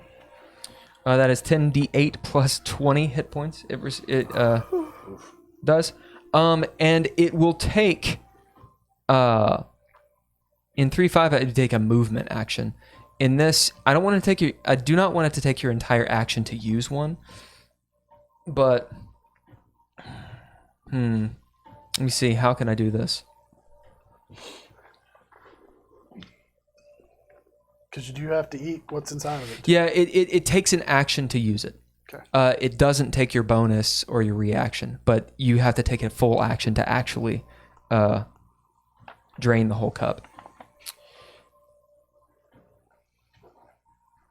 That is 10d8 plus 20 hit points. It does. And it will take in 3-5 it would take a movement action. In this, I do not want it to take your entire action to use one. But let me see, how can I do this? Because you do have to eat what's inside of it. Yeah, it takes an action to use it. Okay. It doesn't take your bonus or your reaction, but you have to take a full action to actually drain the whole cup.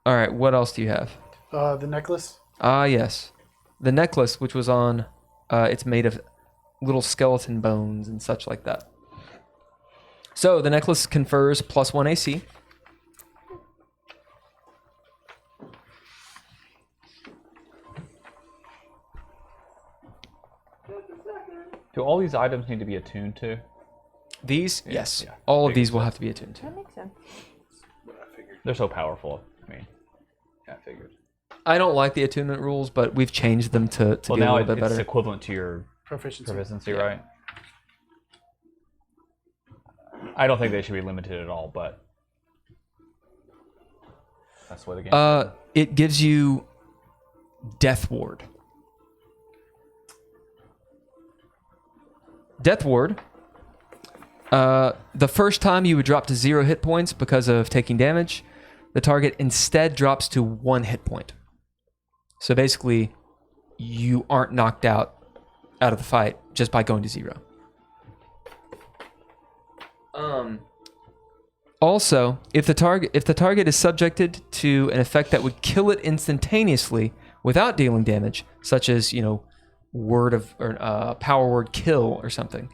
All right, what else do you have? The necklace. Yes. The necklace, which was on, it's made of little skeleton bones and such like that. So the necklace confers plus 1 AC. Do all these items need to be attuned to? These, yes. yeah. All of these will have to be attuned to. That makes sense. They're so powerful. I mean, I figured. I don't like the attunement rules, but we've changed them to Well, be a now little bit it's better. equivalent to your Proficiency. right? I don't think they should be limited at all, but that's what the game. It gives you Death Ward. Death Ward. The first time you would drop to 0 hit points because of taking damage. The target instead drops to 1 hit point. So basically, you aren't knocked out of the fight just by going to 0. Also, if the target is subjected to an effect that would kill it instantaneously without dealing damage, such as word of or power word kill or something,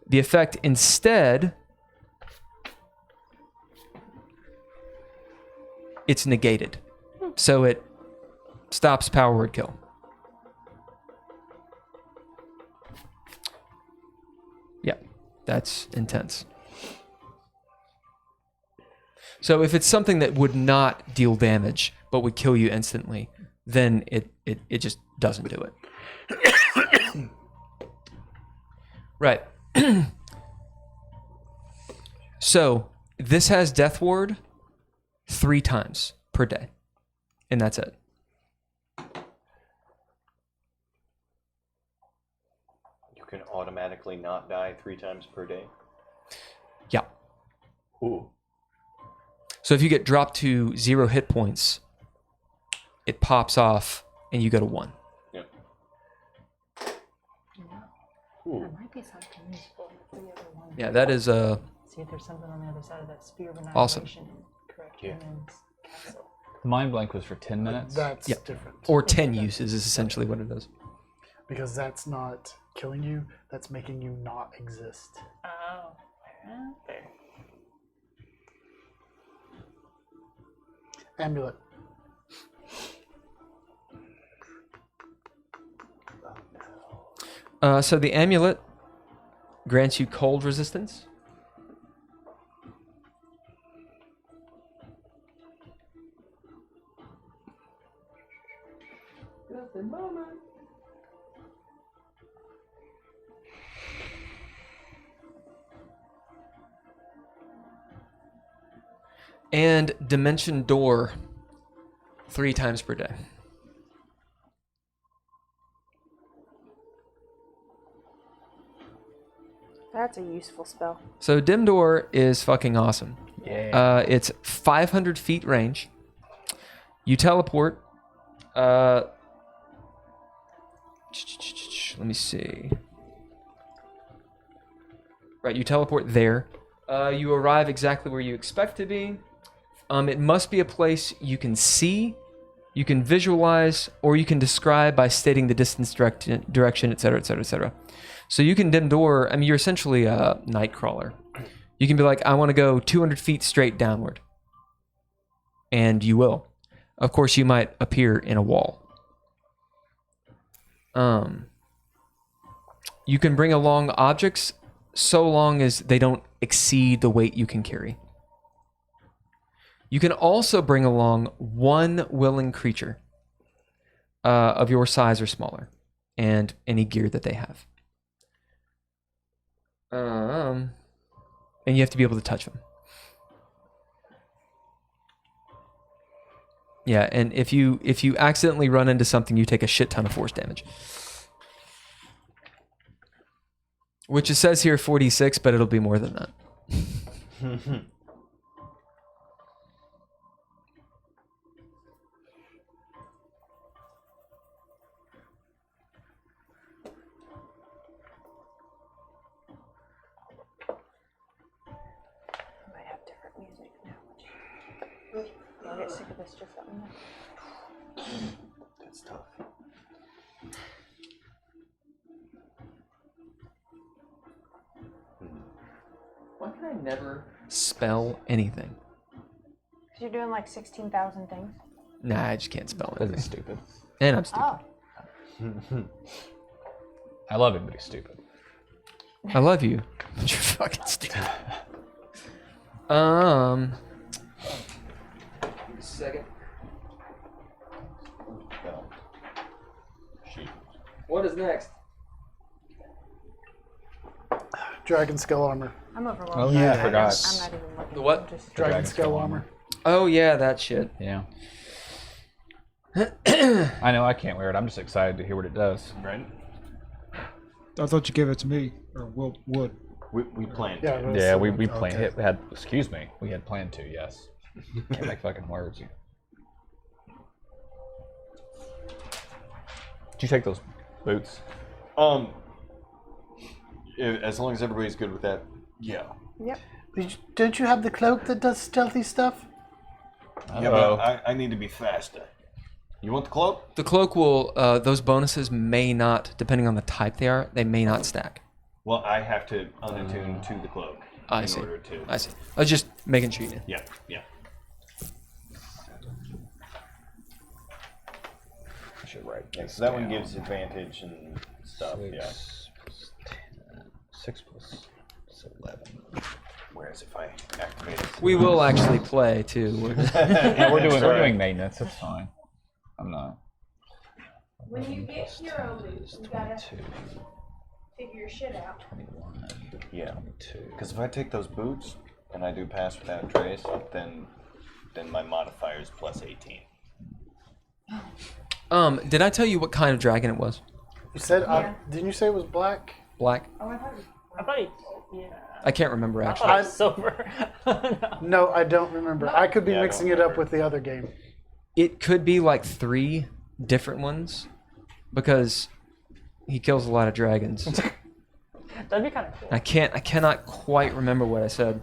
the effect instead it's negated, so it stops power word kill. Yeah, that's intense. So if it's something that would not deal damage but would kill you instantly, then it just doesn't do it. Right. So this has Death Ward 3 times per day, and that's it. You can automatically not die 3 times per day. Yeah. Ooh. So if you get dropped to 0 hit points, it pops off and you go to 1. Yep. There might be something useful for the other one. Yeah, that is See if there's something on the other side of that sphere of Awesome. annihilation in correct humans castle. Mind blank was for 10 minutes. That's Yeah. different. or 10 uses is essentially what it is. Because that's not killing you, that's making you not exist. Oh. Okay. Amulet. So the amulet grants you cold resistance. And dimension door 3 times per day. That's a useful spell. So dim door is fucking awesome. Yeah. It's 500 feet range. You teleport. Let me see. Right, you teleport there. You arrive exactly where you expect to be. It must be a place you can see, you can visualize, or you can describe by stating the distance, direction, etc., etc., etc. So you can dim door. I mean, you're essentially a night crawler. You can be like, I want to go 200 feet straight downward. And you will. Of course, you might appear in a wall. You can bring along objects so long as they don't exceed the weight you can carry. You can also bring along one willing creature of your size or smaller, and any gear that they have. And you have to be able to touch them. Yeah, and if you accidentally run into something, you take a shit ton of force damage. Which it says here 46, but it'll be more than that. I might have different music now. I'll get sick of this, just let me know. That's tough. Why can I never spell anything? Because you're doing like 16,000 things. Nah, I just can't spell Because anything. he's stupid. And I'm stupid. Oh. I love him, but he's stupid. I love you, but you're fucking stupid. Second. Well, shoot. What is next? Dragon scale armor. I'm overwhelmed. Oh, yeah, I I'm forgot. not even looking. The what? I'm just- Dragon scale armor. Oh yeah, that shit. Yeah. I know I can't wear it. I'm just excited to hear what it does. Right? I thought you gave it to me, or would. We planned. Yeah, to. that's Yeah, the we one. planned. Okay. We had. Excuse me. We had planned to. Yes. Can't make fucking words. Did you take those boots? As long as everybody's good with that, yeah. Yep. Don't you have the cloak that does stealthy stuff? Yeah, Uh-oh. but I need to be faster. You want the cloak? The cloak will. Those bonuses may not, depending on the type they are, they may not stack. Well, I have to unattune to the cloak I in see. order to. I see. I was just making sure you knew. Yeah, yeah. I should write. Yeah, this so that one down. gives advantage and stuff. Yeah. 6 plus 11. Whereas if I activate it, We will actually play too. Yeah, we're doing maintenance. It's fine. I'm not. When you get hero loot, you gotta 22, figure your shit out. 21, yeah. 22. Because if I take those boots and I do pass without trace, then my modifier is plus 18. Did I tell you what kind of dragon it was? You said, Yeah. didn't you say it was black? Black? Oh, I thought I thought yeah. I can't remember I actually. thought it was silver. No. No, I don't remember. I could be Yeah, I mixing don't it up remember. with the other game. It could be like 3 different ones because he kills a lot of dragons. That'd be kind of cool. I cannot quite remember what I said.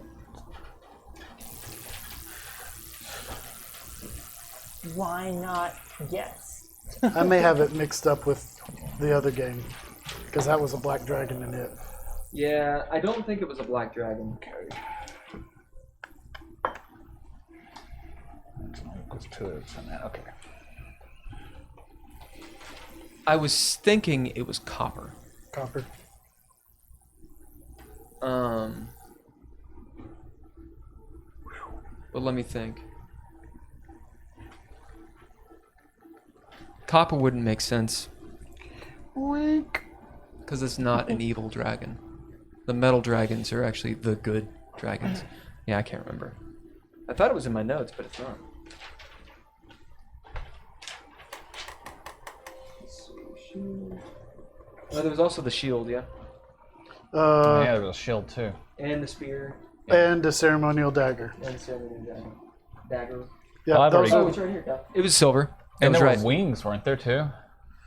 Why not? Yes. I may have it mixed up with the other game because that was a black dragon in it. Yeah, I don't think it was a black dragon. Okay. I was thinking it was copper. Copper. But let me think. Copper wouldn't make sense. Because it's not an evil dragon. The metal dragons are actually the good dragons. Yeah, I can't remember. I thought it was in my notes, but it's not. Oh, there was also the shield, yeah. Yeah, there was a shield too. And the spear. And a ceremonial dagger. And the ceremonial dagger. Yeah, Well, I've those already- Oh, it's right here. It was silver. That And was there right. were wings, weren't there too?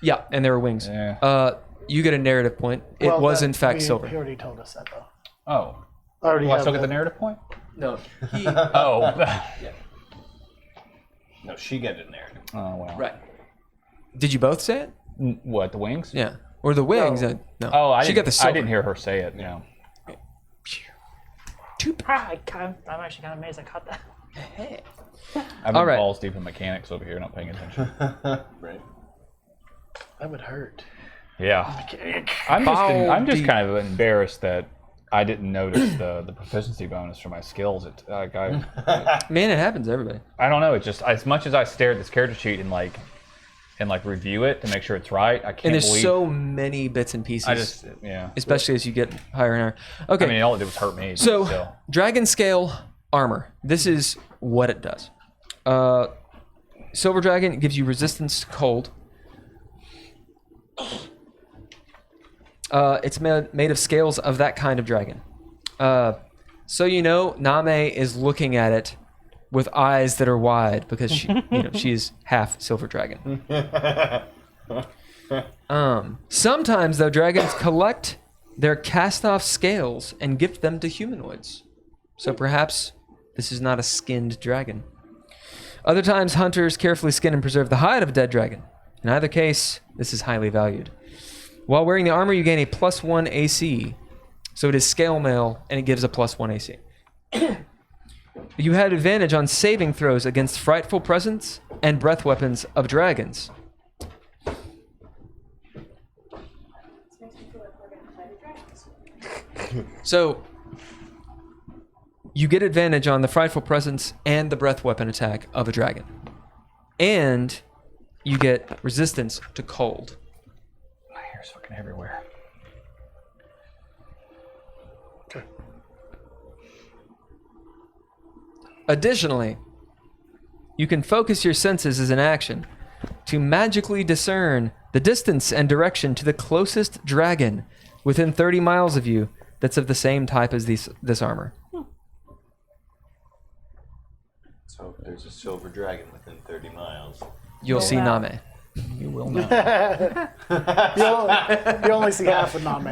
Yeah, and there were wings. Yeah. You get a narrative point. It well, was that- in fact He silver. already told us that though. Oh. I already Do I have still get that. the narrative point? No, he. Oh. No, she got it there. Oh well. Right. Did you both say it? What, the wings? Yeah. Or the wings? No. Oh, I she didn't, got the silver. I didn't hear her say it. Yeah. I'm actually kind of amazed I caught that. I've been All right. balls deep in mechanics over here, not paying attention. Right. That would hurt. Yeah. I'm just kind of embarrassed that I didn't notice the proficiency bonus for my skills. Man, it happens to everybody. I don't know. It just, as much as I stare at this character sheet and review it to make sure it's right, I can't And there's believe. so many bits and pieces. Yeah. Especially as you get higher and higher. Okay. I mean, all it did was hurt me. So, still. dragon scale armor. This is what it does. Silver dragon gives you resistance to cold. It's made of scales of that kind of dragon. So you know, Name is looking at it with eyes that are wide because she's half silver dragon. Sometimes though, dragons collect their cast-off scales and gift them to humanoids. So perhaps this is not a skinned dragon. Other times, hunters carefully skin and preserve the hide of a dead dragon. In either case, this is highly valued. While wearing the armor, you gain a +1 AC. So it is scale mail, and it gives a +1 AC. You had advantage on saving throws against frightful presence and breath weapons of dragons. So you get advantage on the frightful presence and the breath weapon attack of a dragon. And you get resistance to cold. My hair's fucking everywhere. Okay. Additionally, you can focus your senses as an action to magically discern the distance and direction to the closest dragon within 30 miles of you that's of the same type as this armor. So if there's a silver dragon within 30 miles. You'll see wow. Name. You will not. You only see half of Name.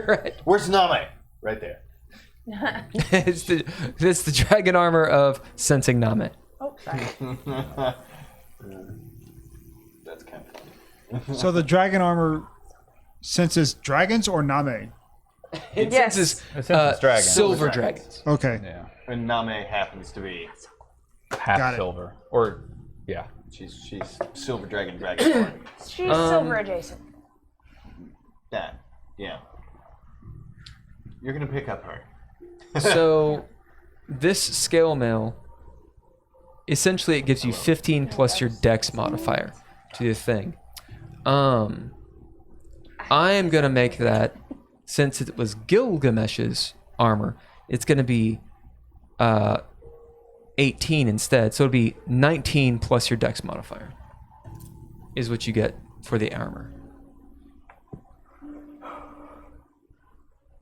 Right. Where's Name? Right there. It's the dragon armor of sensing Name. Oh, sorry. That's kind of funny. So the dragon armor senses dragons or Name? It Yes. senses It senses dragons. silver dragons. Okay. Yeah. And Name happens to be, Half Got it. silver. Or, yeah. she's silver dragonborn. She's silver adjacent. That, yeah. You're gonna pick up her. So this scale mail, essentially it gives you 15 plus your dex modifier to the thing. I am going to make that, since it was Gilgamesh's armor, it's going to be 18 instead. So it'll be 19 plus your dex modifier is what you get for the armor.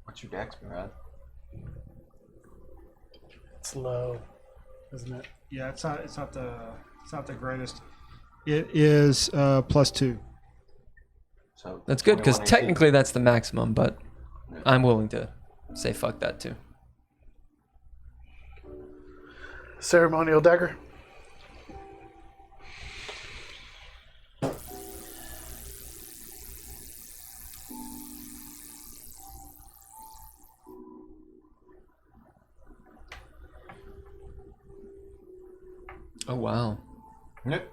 What's your dex, Murad? It's low, isn't it? Yeah, it's not the greatest. It is +2. So That's good because 21 AC. technically that's the maximum, but I'm willing to say fuck that too. Ceremonial dagger. Oh wow. Yep.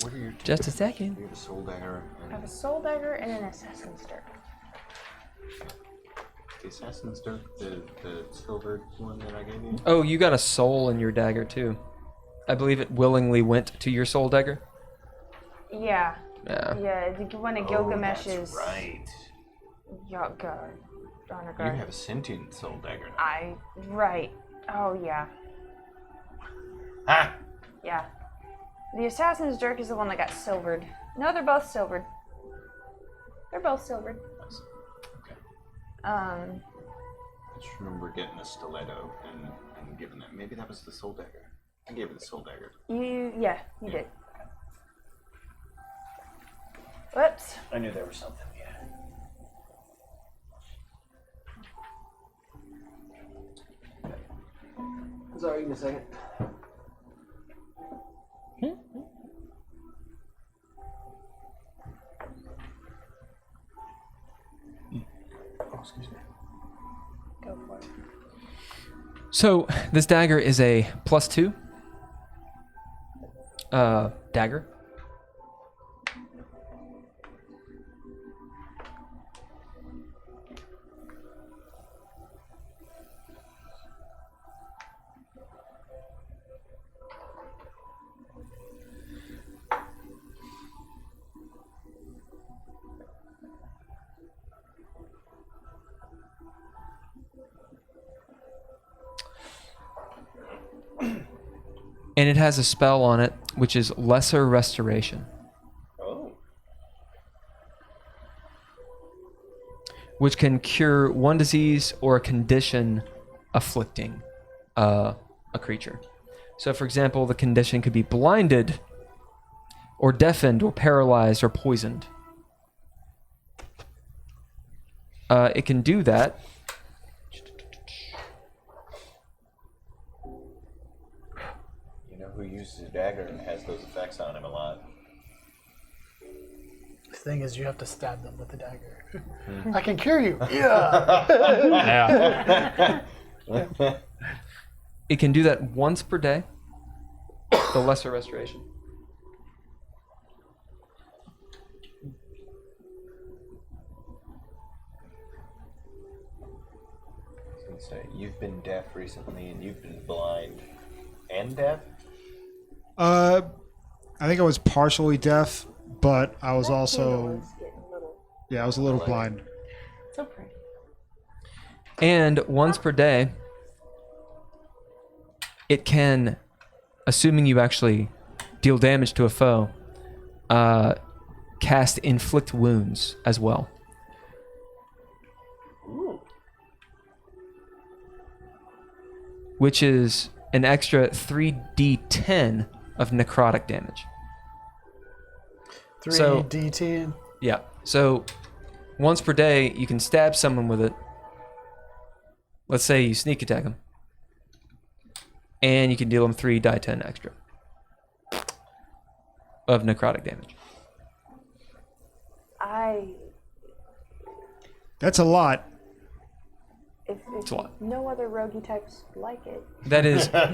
What are your Just a second. You have a soul dagger I and have a soul dagger and an assassin's dirk. the assassin's dirk, the silver one that I gave you. Oh, you got a soul in your dagger too. I believe it willingly went to your soul dagger. Yeah. Yeah. Yeah, the one of Gilgamesh's. That's right. Yeah, God. Honor You guard. have a sentient soul dagger now. Right. Oh, yeah. Ah! Yeah. The assassin's dirk is the one that got silvered. No, they're both silvered. They're both silvered. Okay. Um, I just remember getting a stiletto and giving it. Maybe that was the soul dagger. I gave it the soul dagger. you did. Whoops. I knew there was something. Yeah. Sorry, give me a second. Oh, excuse me. Go for it. So this dagger is a +2 dagger. And it has a spell on it, which is Lesser Restoration, Oh. which can cure one disease or a condition afflicting a creature. So, for example, the condition could be blinded, or deafened, or paralyzed, or poisoned. It can do that. You know who uses a dagger and has those effects on him a lot? The thing is, you have to stab them with the dagger. I can cure you. Yeah. Yeah. It can do that once per day. The Lesser Restoration. I was gonna say, you've been deaf recently and you've been blind and deaf? I think I was partially deaf, but I was That also candle is getting a little I was a little blind. so pretty. And once per day, it can, assuming you actually deal damage to a foe, cast Inflict Wounds as well. Ooh. Which is an extra 3d10 of necrotic damage. 3 So- DT. Yeah. So once per day, you can stab someone with it. Let's say you sneak attack them. And you can deal them 3 die 10 extra of necrotic damage. That's a lot. If It's a lot. no other roguey types like it. That is Just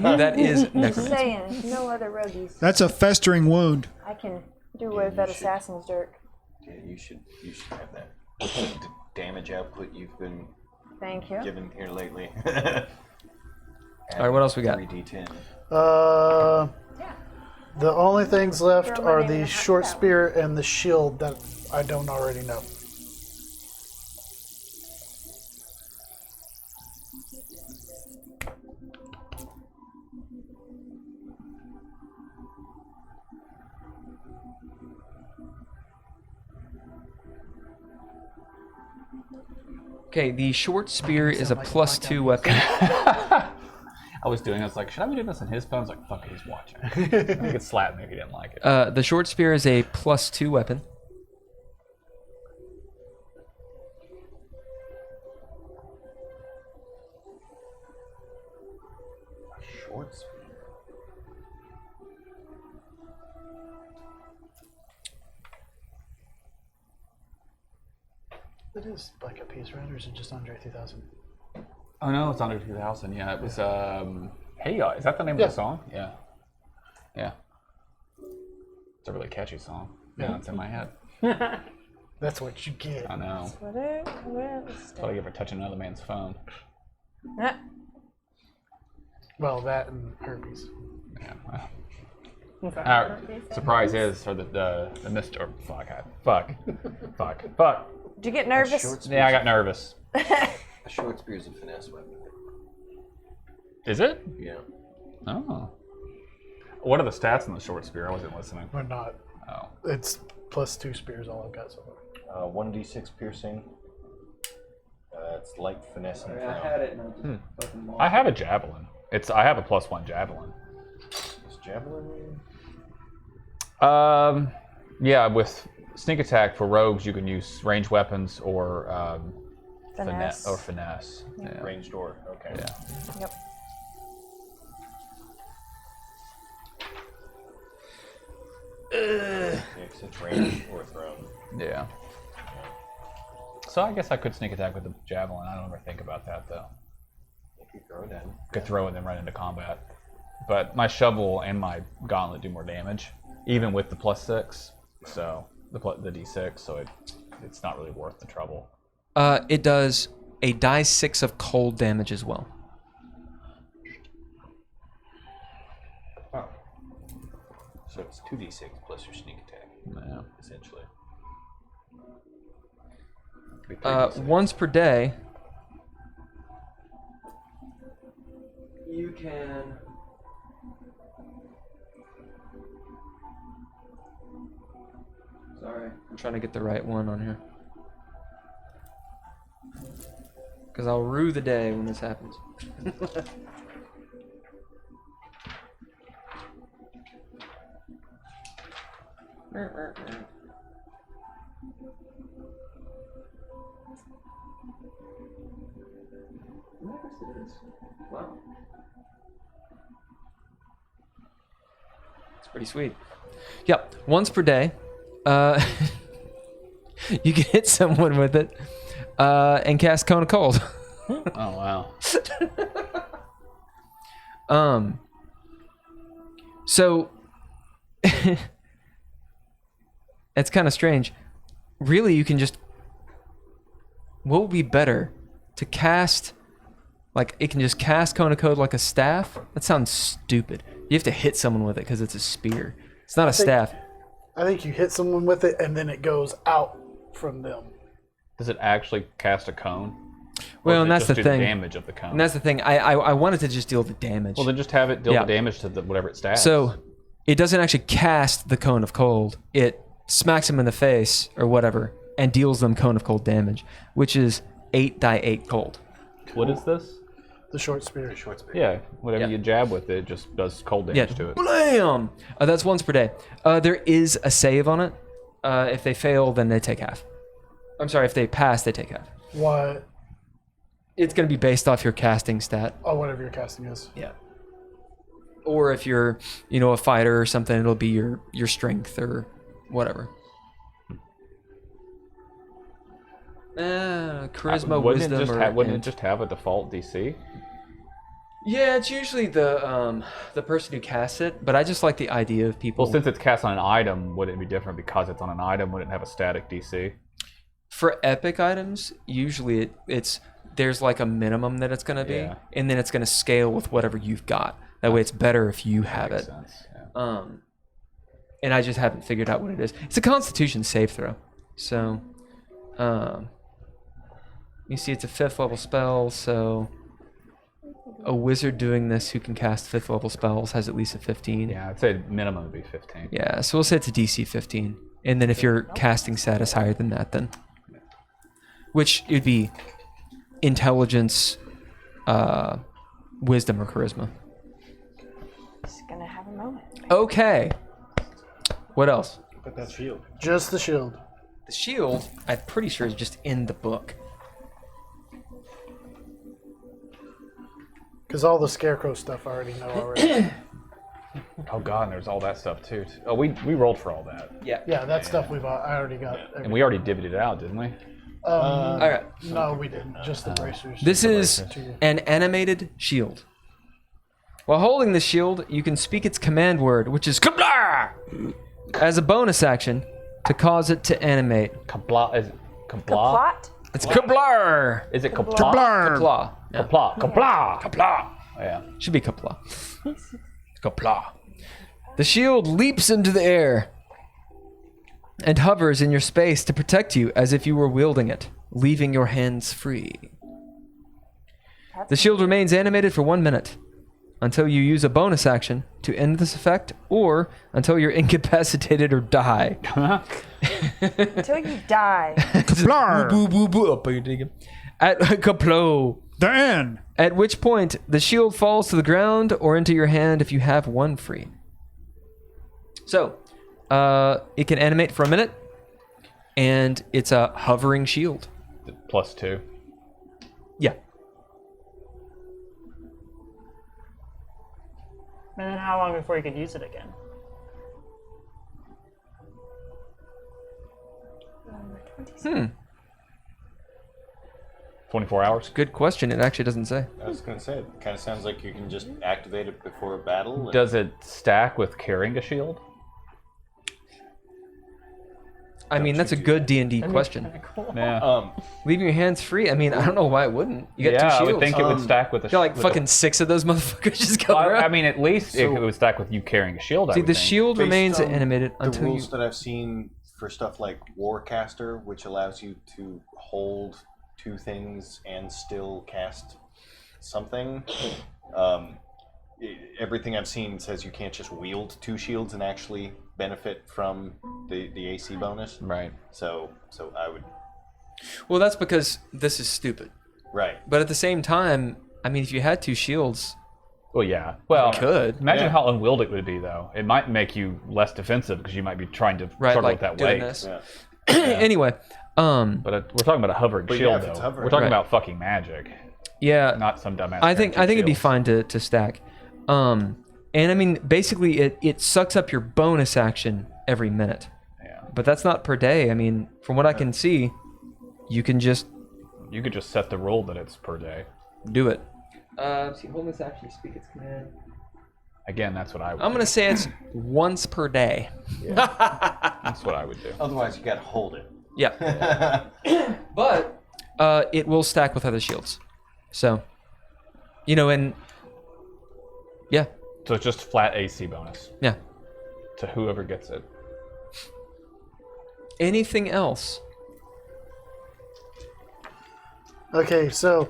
necromancy. saying, no other roguies. That's a festering wound. I can do away with that assassin's dirk. Yeah, you should have that. With the damage output you've been Thank you. given here lately. All right, what else we got? 3d10. Yeah. The only things left Throw my are name in the the hat short for that spear and the shield that I don't already know. Okay, the short spear is a Sound like +2 blackout weapon. I was like, should I be doing this on his phone? I was like, fuck it, he's watching. He could slap me if he didn't like it. The short spear is a +2 weapon. Short spear. It is like a piece, right? Or is it just under 2,000? Oh no, it's under 2000. Yeah, it was. Hey, is that the name Yeah. of the song? Yeah. Yeah. It's a really catchy song. Yeah, it's in my head. That's what you get. I know. That's what I get for touching another man's phone. Well, that and herpes. Yeah. Our surprise is, or the Mr. Fuck. Did you get nervous? Short spear. Yeah, I got nervous. A short spear is a finesse weapon. Is it? Yeah. Oh. What are the stats on the short spear? I wasn't listening. Or not. Oh. It's +2 spears, all I've got so far. 1d6 piercing. It's light finesse and I had it and I just fucking lost I have a javelin. I have a +1 javelin. Is javelin? Yeah, with sneak attack for rogues, you can use ranged weapons or finesse. Yeah. Ranged door. Okay. Yeah. Yep. Yeah, 'cause it's ranged or thrown. Yeah. So I guess I could sneak attack with the javelin. I don't ever think about that though. If you throw it in. Could throw it and then run into combat. But my shovel and my gauntlet do more damage, even with the +6. So the d6. So it's not really worth the trouble. It does a die 6 of cold damage as well. Oh. So it's 2d6 plus your sneak attack, Yeah. essentially. Once per day, you can. Sorry, I'm trying to get the right one on here. Because I'll rue the day when this happens. Wow. It's pretty sweet. Yep, once per day, you can hit someone with it and cast Cone of Cold. Oh wow. So it's kind of strange. Really, you can just. What would be better to cast? Like, it can just cast Cone of Cold like a staff? That sounds stupid. You have to hit someone with it because it's a spear. It's not a staff. I think you hit someone with it and then it goes out from them. Does it actually cast a cone? Well, Or and does that's it the just do thing. Damage of the cone. And that's the thing. I wanted to just deal the damage. Well, then just have it deal Yeah. the damage to whatever it stabs. So it doesn't actually cast the Cone of Cold. It smacks them in the face or whatever and deals them Cone of Cold damage, which is 8 die 8 cold. what is this? The short spear. Short spear. Yeah, whatever Yeah. you jab with, it just does cold Yeah, damage to it. blam! That's once per day. There is a save on it. If they fail, then they take half. I'm sorry, if they pass, they take half. What? It's going to be based off your casting stat. Oh, whatever your casting is. Yeah. Or if you're, a fighter or something, it'll be your strength or whatever. Charisma, Wouldn't wisdom, wouldn't it just have a default DC? Yeah, it's usually the person who casts it, but I just like the idea of people. Well, since it's cast on an item, would it be different because it's on an item? Would it have a static DC? For epic items, usually there's like a minimum that it's going to be, Yeah. and then it's going to scale with whatever you've got. That way, it's better if you have Makes it. sense. Yeah. And I just haven't figured out what it is. It's a Constitution save throw, so you see, it's a 5th level spell, so a wizard doing this who can cast 5th level spells has at least a 15. Yeah, I'd say minimum would be 15. Yeah, so we'll say it's a DC 15. And then if your casting stat is higher than that, then. Which it would be intelligence wisdom or charisma. Just gonna have a moment. Okay. What else? But that shield. Just the shield. The shield, I'm pretty sure, is just in the book. Because all the scarecrow stuff I already know already. Oh god, and there's all that stuff too. Oh, we rolled for all that, Yeah. Yeah, that stuff I already got. and we already divvied it out, didn't we? All right. No, we didn't. Just the bracers. This is an animated shield. While holding the shield, you can speak its command word, which is Kabla! As a bonus action to cause it to animate. Kabla is Kabla. Plot? It's Kablar! Is it Kabla? Kapla. Yeah. Kabla. Kabla. Kapla. Yeah. Should be Kapla. Kapla. The shield leaps into the air and hovers in your space to protect you as if you were wielding it, leaving your hands free. The shield remains animated for 1 minute until you use a bonus action to end this effect or until you're incapacitated or die. Until you die. Boo, boo, boo. Oh, you dig it. At Kaplo. Dan. At which point, the shield falls to the ground or into your hand if you have one free. So, it can animate for a minute, and it's a hovering shield. +2. Yeah. And then how long before you could use it again? 24 hours. Good question. It actually doesn't say. I was gonna say, it kind of sounds like you can just activate it before a battle. and- Does it stack with carrying a shield? I mean, that's a good D&D question. Yeah. Leaving your hands free? I mean, I don't know why it wouldn't. You got Yeah, two I shields. would think it would stack with a You got like with fucking 6 of those motherfuckers just go I around. mean, at least it would stack with you carrying a shield. I See, would the think. shield Based remains on animated the until you... rules that I've seen for stuff like Warcaster, which allows you to hold 2 things and still cast something. Everything I've seen says you can't just wield 2 shields and actually benefit from the AC bonus. Right. So I would. Well, that's because this is stupid. Right. But at the same time, I mean, if you had 2 shields, Well, yeah. Well, you could. Imagine Yeah. how unwieldy it would be, though. It might make you less defensive because you might be trying to Right, struggle like with that doing weight. this. Yeah. Anyway, But we're talking about a hovering But yeah, shield, if it's though. hovering- We're talking Right. about fucking magic, yeah, not some dumbass. I think it'd be shields. fine to stack. And I mean, basically, it sucks up your bonus action every minute. Yeah. But that's not per day. I mean, from what I can see, you can just You could just set the rule that it's per day. do it. See, hold this action to speak its command. Again, that's what I would I'm gonna say it's once per day. That's what I would do. Otherwise, you gotta hold it. Yeah, but it will stack with other shields. So, and yeah, So it's just flat AC bonus yeah. to whoever gets it. Anything else? Okay, so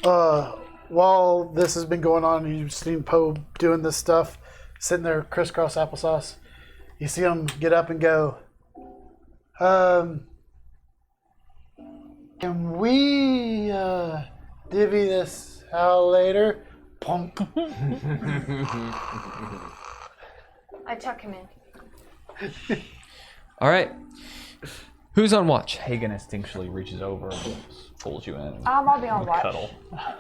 while this has been going on, you've seen Poe doing this stuff, sitting there crisscross applesauce. You see him get up and go, can we divvy this out later? Punk. I tuck him in. All right. Who's on watch? Hagen instinctually reaches over and pulls you in. I'll be on watch Cuddle.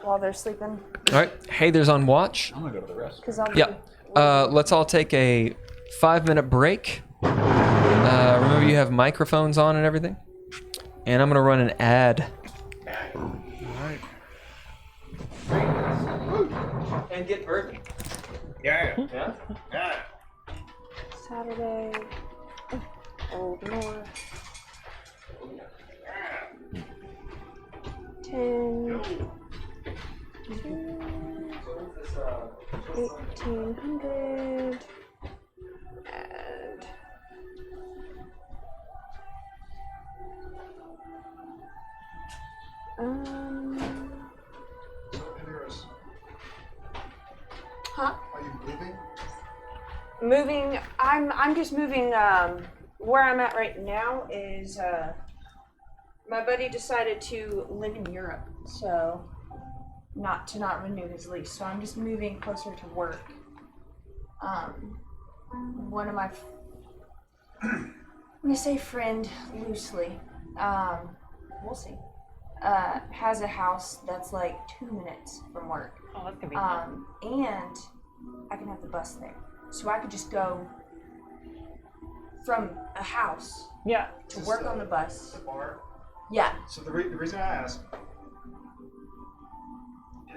while they're sleeping. All right. Hayther's on watch. I'm gonna go to the rest. Because I'll Yeah. Let's all take a 5-minute break. Remember, you have microphones on and everything. And I'm gonna run an ad. And get burdened. Yeah. Yeah. Yeah. Saturday. Old North. 10. 1800. And. Huh? Are you moving? Moving. I'm just moving. Where I'm at right now is my buddy decided to live in Europe, so not renew his lease. So I'm just moving closer to work. One of my, I'm gonna say friend loosely. We'll see. Has a house that's like 2 minutes from work. Oh, that's convenient. And I can have the bus there, so I could just go from a house Yeah. to work on the bus. The bar. Yeah. So the reason I ask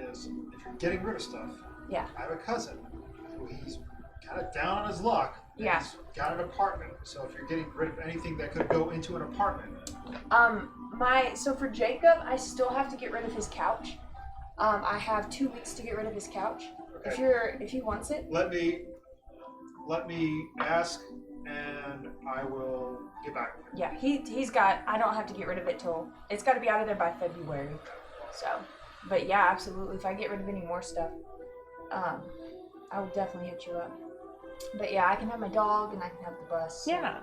is if you're getting rid of stuff. Yeah. I have a cousin who he's kind of down on his luck. And Yeah. He's got an apartment. So if you're getting rid of anything that could go into an apartment. So for Jacob, I still have to get rid of his couch. I have 2 weeks to get rid of his couch. Okay. If he wants it. Let me ask, and I will get back with you. Yeah, he's got. I don't have to get rid of it till it's got to be out of there by February. So, but yeah, absolutely. If I get rid of any more stuff, I will definitely hit you up. But yeah, I can have my dog and I can have the bus. So Yeah.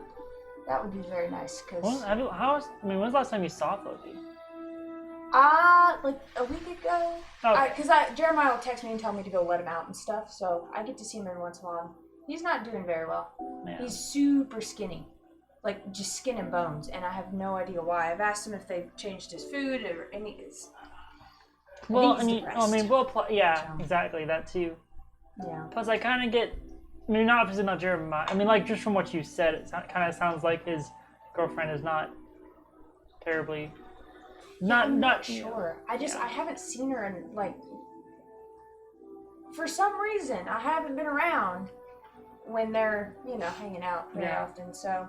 that would be very nice. Cause When's the last time you saw Floki? like a week ago. Okay. Because Jeremiah will text me and tell me to go let him out and stuff. So I get to see him every once in a while. He's not doing very well. Yeah. He's super skinny, like just skin and bones, and I have no idea why. I've asked him if they've changed his food or any. Well, depressed. yeah, So. exactly, that too. Yeah. Plus, I kind of get, not obviously not Jeremiah. Like just from what you said, it kind of sounds like his girlfriend is not terribly. I'm not sure. I haven't seen her in like. For some reason, I haven't been around when they're hanging out very often. So,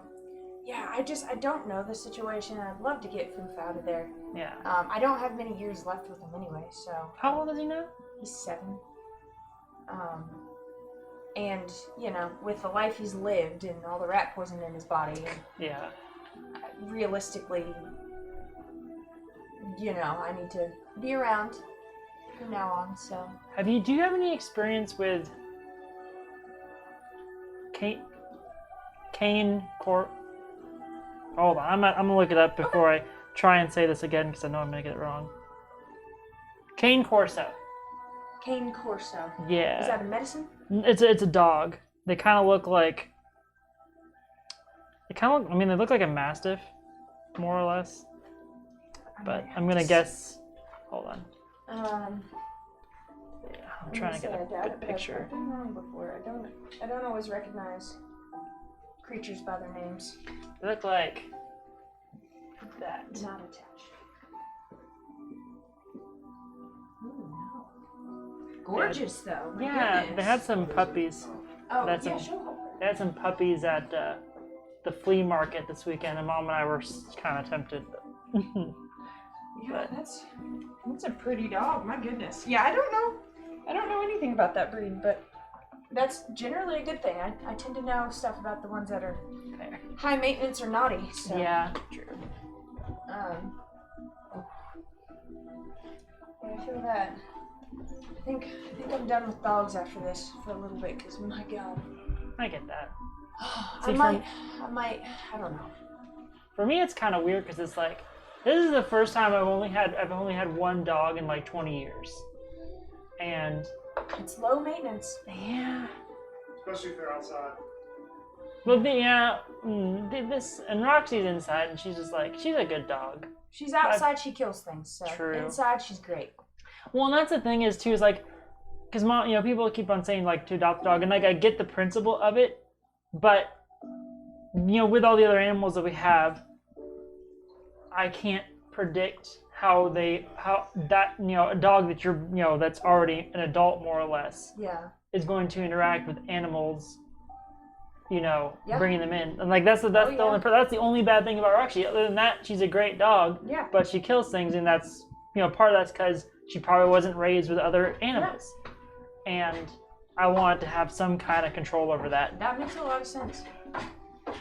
yeah, I don't know the situation. I'd love to get Foof out of there. Yeah. I don't have many years left with him anyway. So. How old is he now? He's 7. And with the life he's lived and all the rat poison in his body, Yeah. realistically, I need to be around from now on. So. Do you have any experience with Kane Court? Hold on, I'm gonna look it up before I try and say this again because I know I'm gonna get it wrong. Cane Corso. Cane Corso. Yeah. Is that a medicine? It's a dog. They kind of look like. They look like a mastiff, more or less. But I'm gonna guess. Hold on. I'm trying to get a good picture. I've been wrong before. I don't always recognize creatures by their names. They look like that. Not attached. Ooh, no. Gorgeous though. My Yeah, goodness. they had some puppies. Oh, that's yeah, some- sure. They had some puppies at the flea market this weekend, and Mom and I were kind of tempted. Yeah, that's a pretty dog. My goodness. Yeah, I don't know anything about that breed, but that's generally a good thing. I tend to know stuff about the ones that are high maintenance or naughty. So. Yeah, true. Yeah, I feel that. I think I'm done with dogs after this for a little bit, because my God. I get that. I might. I don't know. For me, it's kind of weird because it's like this is the first time I've only had one dog in like 20 years, and It's low maintenance. yeah. Especially if they're outside. Well, this and Roxy's inside, and she's just like she's a good dog. She's outside, she kills things. So True. inside, she's great. Well, and that's the thing is too is like, because Mom, people keep on saying like to adopt a dog, and like I get the principle of it, but with all the other animals that we have, I can't predict how that a dog that you're that's already an adult more or less Yeah. is going to interact with animals. Yeah. Bringing them in, and like that's the only bad thing about Roxy. Other than that, she's a great dog. Yeah. But she kills things, and that's part of that's because she probably wasn't raised with other animals, and I want to have some kind of control over that. That makes a lot of sense.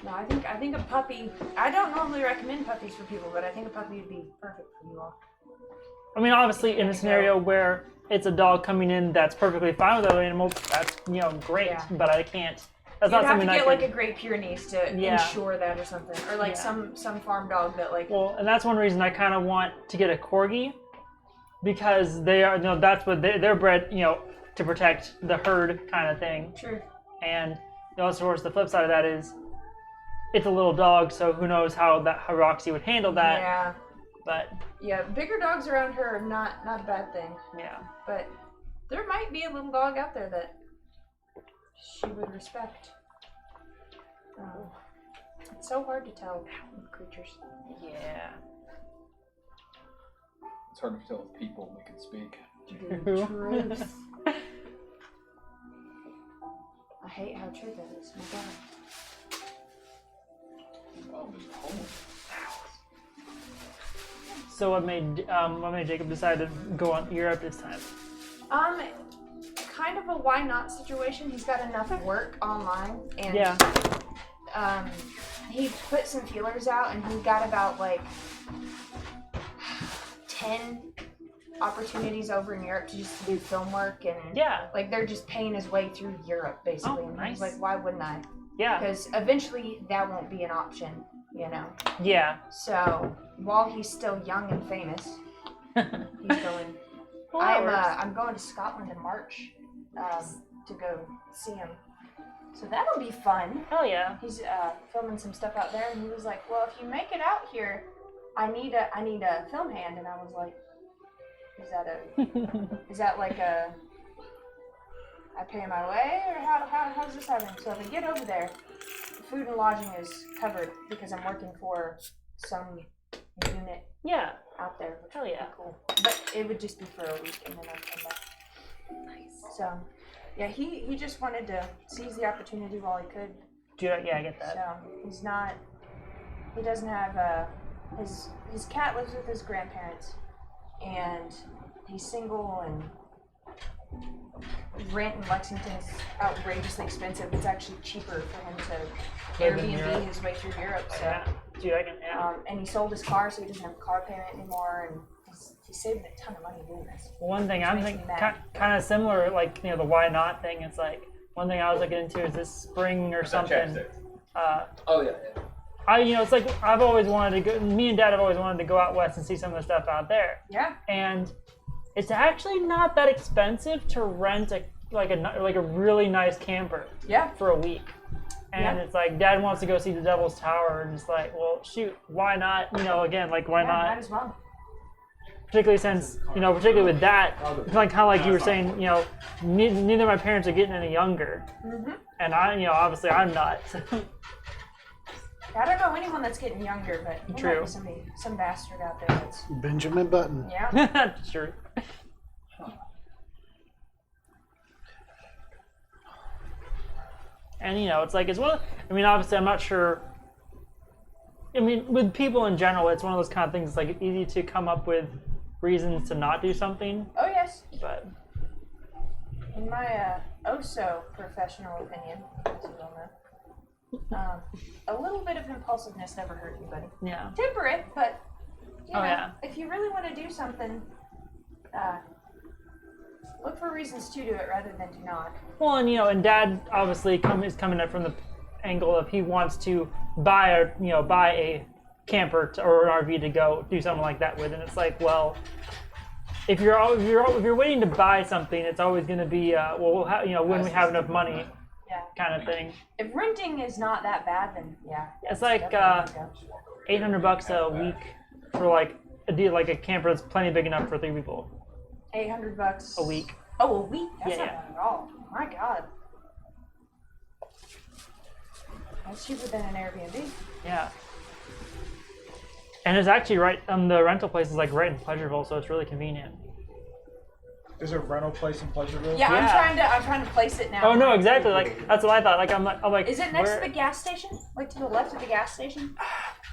No, I think a puppy. I don't normally recommend puppies for people, but I think a puppy would be perfect for you all. I mean, obviously, in a scenario where it's a dog coming in that's perfectly fine with other animals, that's great. Yeah. But I can't. That's You'd not have to something I get could. like a Great Pyrenees to ensure that or something, or like Yeah. some farm dog that like. Well, and that's one reason I kind of want to get a corgi, because they are, that's what they're bred, to protect the herd kind of thing. True. And of course, the flip side of that is, it's a little dog, so who knows how Roxy would handle that. Yeah. But yeah, bigger dogs around her are not a bad thing. Yeah. But there might be a little dog out there that she would respect. It's so hard to tell with creatures. Yeah. It's hard to tell with people they can speak. Truth. I hate how true that is. My God. Oh, there's a hole. So what made Jacob decide to go on Europe this time? Kind of a why not situation. He's got enough work online, and he put some feelers out, and he got about like 10 opportunities over in Europe to just do film work, and like they're just paying his way through Europe basically. Oh, and nice. he's like, why wouldn't I? Yeah. Because eventually that won't be an option, Yeah. So while he's still young and famous, he's going. Well, that works. I'm going to Scotland in March to go see him. So that'll be fun. Hell yeah. He's filming some stuff out there, and he was like, "Well, if you make it out here, I need a film hand." And I was like, "Is that like a I pay my way, or how's this happening?" So if I get over there, food and lodging is covered because I'm working for some unit out there. Which would be cool. But it would just be for a week, and then I'd come back. Nice. So, yeah, he just wanted to seize the opportunity while he could. Yeah, I get that. So he doesn't have his cat lives with his grandparents, and he's single, and rent in Lexington is outrageously expensive. It's actually cheaper for him to Airbnb his way through Europe. So, dude, I can. and he sold his car, so he doesn't have a car payment anymore, and he's saving a ton of money doing this. One thing I'm thinking, kind of similar, like the why not thing. It's like one thing I was looking into is this spring or something. Oh yeah. It's like I've always wanted to go. Me and Dad have always wanted to go out west and see some of the stuff out there. Yeah. And it's actually not that expensive to rent a really nice camper. Yeah. For a week. And it's like Dad wants to go see the Devil's Tower, and it's like, well, shoot, why not? Again, like why not? Might as well. Particularly since, particularly with that, it's like kind of like you were saying, neither of my parents are getting any younger, and obviously I'm not. So. I don't know anyone that's getting younger, but there True. might be some bastard out there that's Benjamin Button. yeah. True. And it's like it's one. Obviously, I'm not sure. With people in general, it's one of those kind of things. It's like easy to come up with reasons to not do something. Oh yes. But in my so professional opinion, as you all know, a little bit of impulsiveness never hurt anybody. Yeah. Temper it, but yeah. if you really want to do something, look for reasons to do it rather than to not. Well, and Dad obviously is coming up from the angle of he wants to buy a camper or an RV to go do something like that with, and it's like, well, if you're waiting to buy something, it's always going to be when we have enough money, kind of thing. If renting is not that bad, then it's like $800 a week for like a deal, like a camper that's plenty big enough for 3 people. $800 a week. Oh, a week? That's Yeah, not bad at all. My God. That's cheaper than an Airbnb. Yeah. And it's actually right. The rental place is like right in Pleasureville, so it's really convenient. There's a rental place in Pleasureville? Yeah, Yeah. I'm trying to place it now. Oh no, exactly. Like that's what I thought. Like I'm like. Is it next where- to the gas station? Like to the left of the gas station?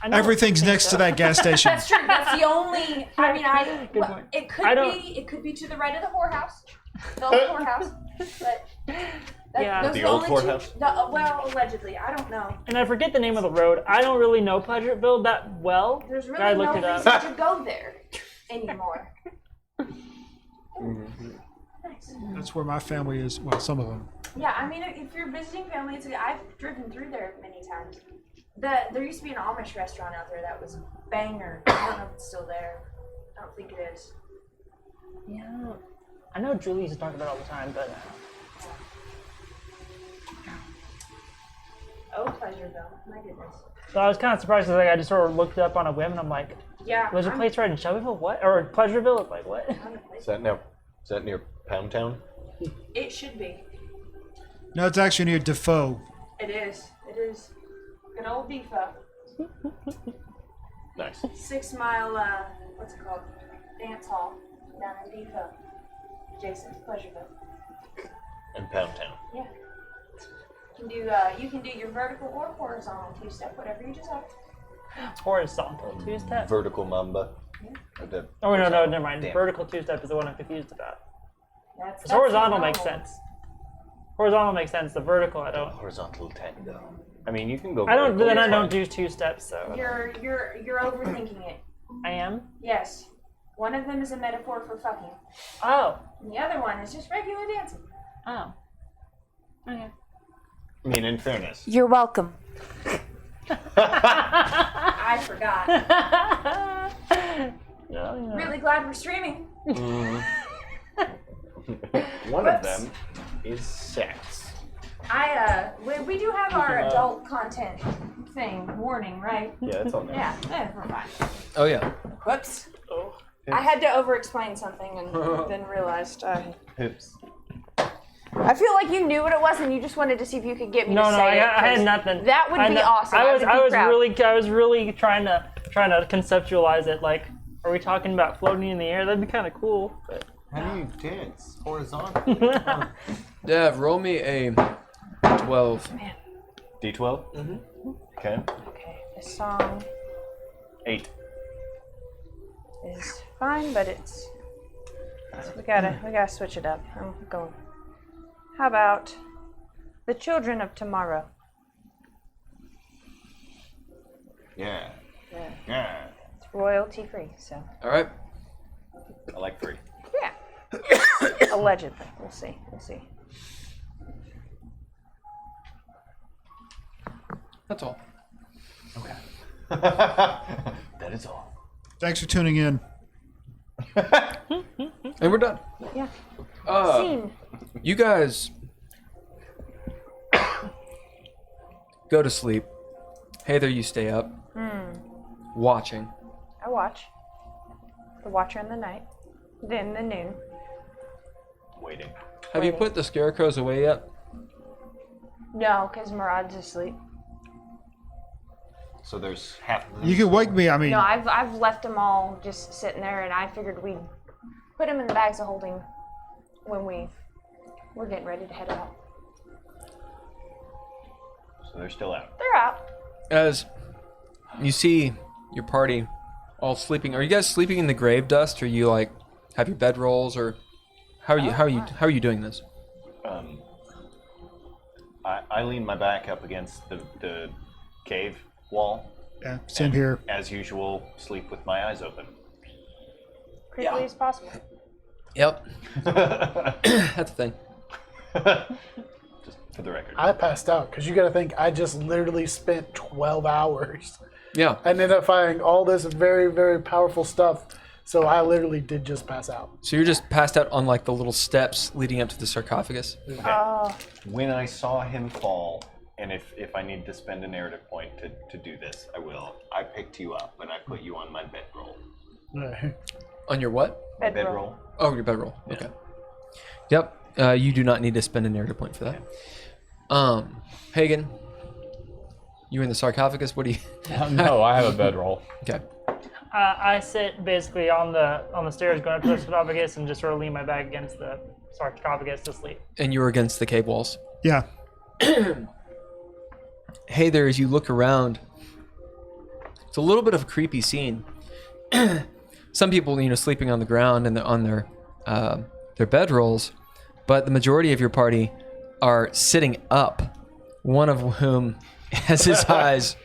I don't Everything's think next so. to that gas station. That's true. That's the only. Good point. It could I don't- be. It could be to the right of the whorehouse, the old whorehouse. But Yeah. those The are old only two- whorehouse? well, allegedly, I don't know. And I forget the name of the road. I don't really know Pleasureville that well. There's I really looked no it reason up. to go there anymore. Nice. That's where my family is. Well, some of them. Yeah, if you're visiting family, I've driven through there many times. There used to be an Amish restaurant out there that was banger. I don't know if it's still there. I don't think it is. Yeah. I know Julie used to talk about it all the time, but Oh, Pleasureville. My goodness. so I was kind of surprised because I just sort of looked up on a whim and I'm like, Yeah. there's a place right in Shelbyville? What? Or Pleasureville? It's like, what? Is that near Pound Town? It should be. No, it's actually near Defoe. It is. It is. Good old Defoe. Nice. 6 Mile, what's it called? Dance hall down in Defoe. Jason, Pleasureville. And Pound Town. Yeah. You can do your vertical or horizontal two-step, whatever you desire. Horizontal two-step? Vertical Mamba. Or the Oh, no, never mind. Damn. Vertical two-step is the one I'm confused about. That's 'Cause horizontal the makes normal. sense. Horizontal makes sense. The vertical, I don't. Horizontal tango. I mean, you can go. I don't. vertical, Then I it's don't fine. do two steps. So You're overthinking it. I am. Yes. One of them is a metaphor for fucking, Oh. and the other one is just regular dancing. Oh. Okay. I mean, in fairness. You're welcome. I forgot. Yeah. Really glad we're streaming. One of Whoops. them is sex. We do have our adult content thing warning, right? Yeah, it's on there. Yeah, we're fine. Oh yeah. Whoops. I had to over-explain something and then realized. Hips. I feel like you knew what it was and you just wanted to see if you could get me No, to no, say it. I had 'cause nothing. That would be awesome. I was would be proud. I was really trying to conceptualize it. Like, are we talking about floating in the air? That'd be kind of cool. But How do you dance? Horizontal. Dev, roll me a 12. D12? Mm-hmm. Okay. Okay, this song 8. is fine, but we gotta switch it up. I'm going. How about the children of tomorrow? Yeah. Yeah. Yeah. It's royalty free, so All right. I like 3. yeah. Allegedly, we'll see. That's all. Okay. That is all. Thanks for tuning in. And we're done. Yeah. Uh, Scene. You guys go to sleep. Hey there, you stay up. Watching. I watch. The Watcher in the night. Then the noon. Waiting. Have you Waiting. put the scarecrows away yet? No, because Murad's asleep. So there's half of them. You can wake me. I mean, No, I've left them all just sitting there, and I figured we'd put them in the bags of holding when we're getting ready to head out. So they're still out. They're out. As you see your party all sleeping, are you guys sleeping in the grave dust, or you like have your bedrolls, or how are you doing this? I lean my back up against the cave wall. yeah, same and, here. As usual, sleep with my eyes open. Quickly as possible. Yep. That's the thing. Just for the record. I passed out because you got to think I just literally spent 12 hours Yeah. and ended up finding all this very, very powerful stuff. So I literally did just pass out. So you're just passed out on like the little steps leading up to the sarcophagus. Oh, When I saw him fall, and if I need to spend a narrative point to do this, I will. I picked you up and I put you on my bedroll. On your what? My Bedroll. bedroll. Oh, your bedroll. Okay. Yep. You do not need to spend a narrative point for that. Hagen, you in the sarcophagus? What do you? No, I have a bedroll. Okay. I sit basically on the stairs going up to the sarcophagus and just sort of lean my back against the sarcophagus to sleep. And you're against the cave walls. Yeah. Hey there, as you look around, it's a little bit of a creepy scene. Some people, sleeping on the ground and on their bedrolls, but the majority of your party are sitting up. One of whom has his eyes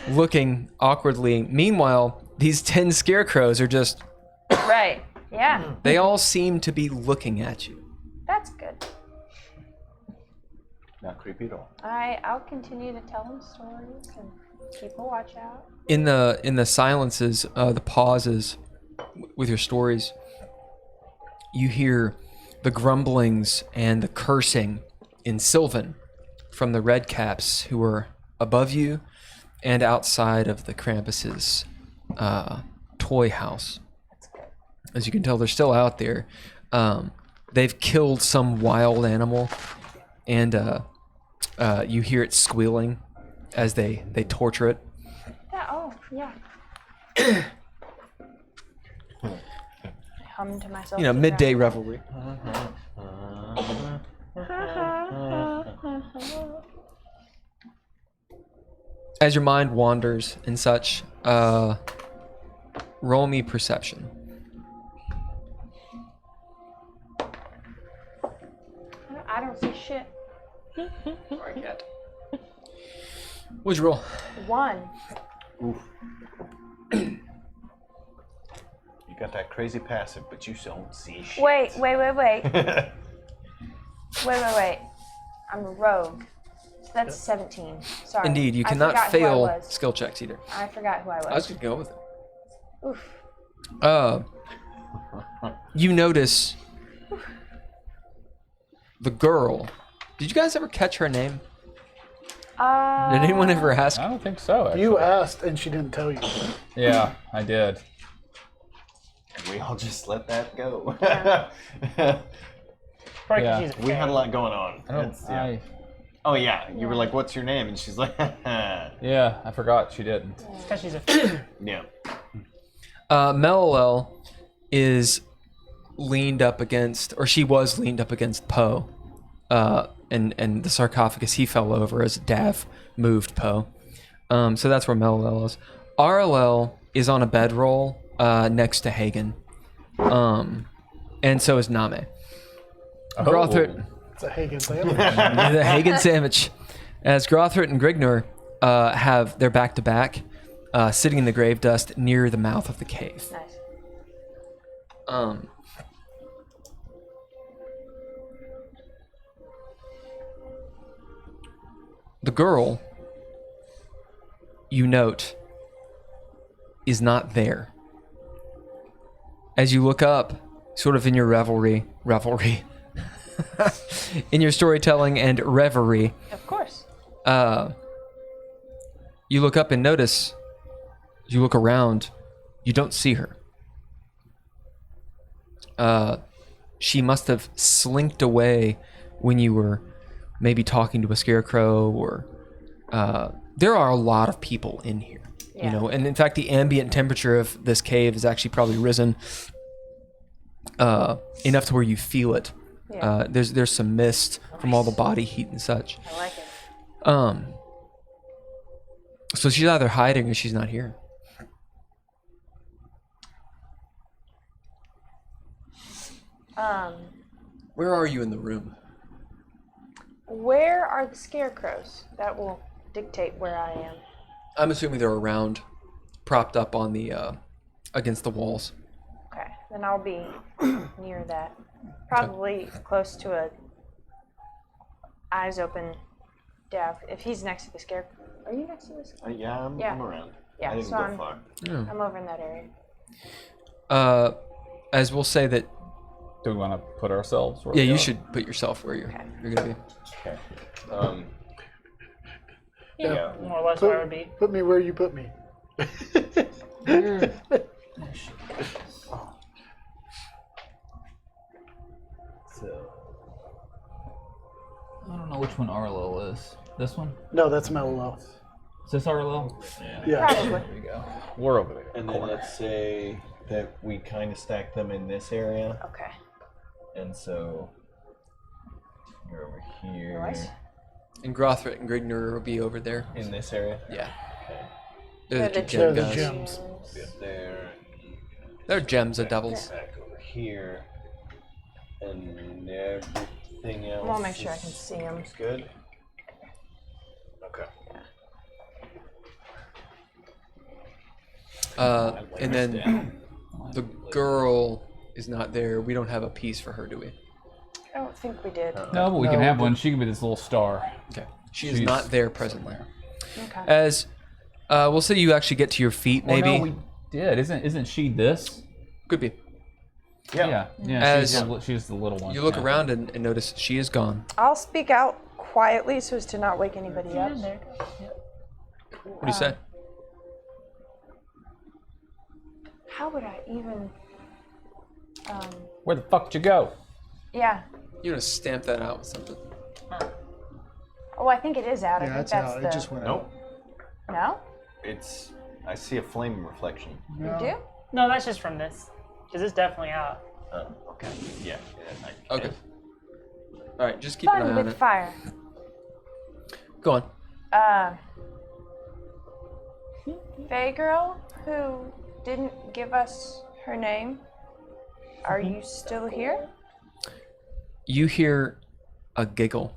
looking awkwardly. Meanwhile, these 10 scarecrows are just, right. Yeah, they all seem to be looking at you. that's good. Not creepy at all. I'll continue to tell them stories and keep a watch out. In the silences, the pauses, with your stories, you hear the grumblings and the cursing in Sylvan from the Redcaps who are above you and outside of the Krampus's toy house. As you can tell, they're still out there. They've killed some wild animal, and you hear it squealing as they torture it. Yeah, oh, yeah. I hum to myself. You know, midday revelry. As your mind wanders and such, roll me perception. I don't see shit. Sorry, cat. What'd you roll? 1. Oof. You got that crazy passive, but you don't see shit. Wait. Wait. I'm a rogue. So that's 17. Sorry. Indeed, you I cannot forgot who I fail was. skill checks either. I forgot who I was. I was just gonna go with it. Oof. You notice the girl. Did you guys ever catch her name? Did anyone ever ask? I don't think so. Actually. You asked and she didn't tell you. Yeah, I did. And we all just let that go. Probably 'cause Yeah. she's a We had a fairy. lot going on. I don't. That's- yeah. Oh yeah, you were like, "What's your name?" And she's like, Yeah, I forgot she didn't. It's 'cause she's a fairy. "Yeah." Melilel is leaned up against, or she was leaned up against Poe, and the sarcophagus he fell over as Dav moved Poe. So that's where Melilel is. Arlel is on a bedroll next to Hagen, and so is Name. Grothrit, It's a Hagen sandwich. the Hagen sandwich, as Grothrit and Grignor have their back to back, sitting in the grave dust near the mouth of the cave. Nice. The girl, you note, is not there. As you look up, sort of in your revelry, in your storytelling and reverie, Of course. you look up and notice, you look around, you don't see her. She must have slinked away when you were maybe talking to a scarecrow, or there are a lot of people in here, you Yeah. know, and in fact the ambient temperature of this cave has actually probably risen enough to where you feel it. Yeah. There's some mist from all the body heat and such. I like it. So she's either hiding or she's not here. Where are you in the room? Where are the scarecrows? That will dictate where I am. I'm assuming they're around, propped up on the against the walls. Okay, then I'll be near that. Probably close to a eyes open Dav. If he's next to the scarecrow. Are you next to this? Yeah, I'm around. Yeah, I didn't so go I'm, far. I'm over in that area. As we'll say that, Do we want to put ourselves? Where yeah, we you are? should put yourself where you're gonna be. Okay. Yeah, more or less where I would be. Put me where you put me. So I don't know which one Arlo is. This one? No, that's Mellow. Is this Arlo? Yeah. Probably. There we go. We're over there. And then let's say that we kind of stack them in this area, Okay. and so you're over here Nice. And Grothrit and Grignor will be over there. in this area. Yeah. Okay. They're the They're two gem the guys. gems. Be up there. They're gems of devils. Back over here, and everything else. I want to make sure I can see them. Looks good. Okay. And then the girl is not there. We don't have a piece for her, do we? I don't think we did. No, but we can have one. She can be this little star. Okay. She is She's- not there presently. Okay. As we'll say you actually get to your feet, maybe. Well, no, we did. Isn't she this? Could be. Yeah. As She's the little one. You look yeah. around and notice she is gone. I'll speak out quietly so as to not wake anybody up. What do you say? How would I even? Where the fuck did you go? Yeah. You're gonna stamp that out with something. Oh, I think it is out. I Yeah, think it's that's out. the. It just went out. Nope. No. It's. I see a flame reflection. You do? No, that's just from this. Because it's definitely out. Oh, okay. Yeah. Okay. All right, just keep an eye Fun on with it. fire. Go on. Faye girl who didn't give us her name. Are you still here? You hear a giggle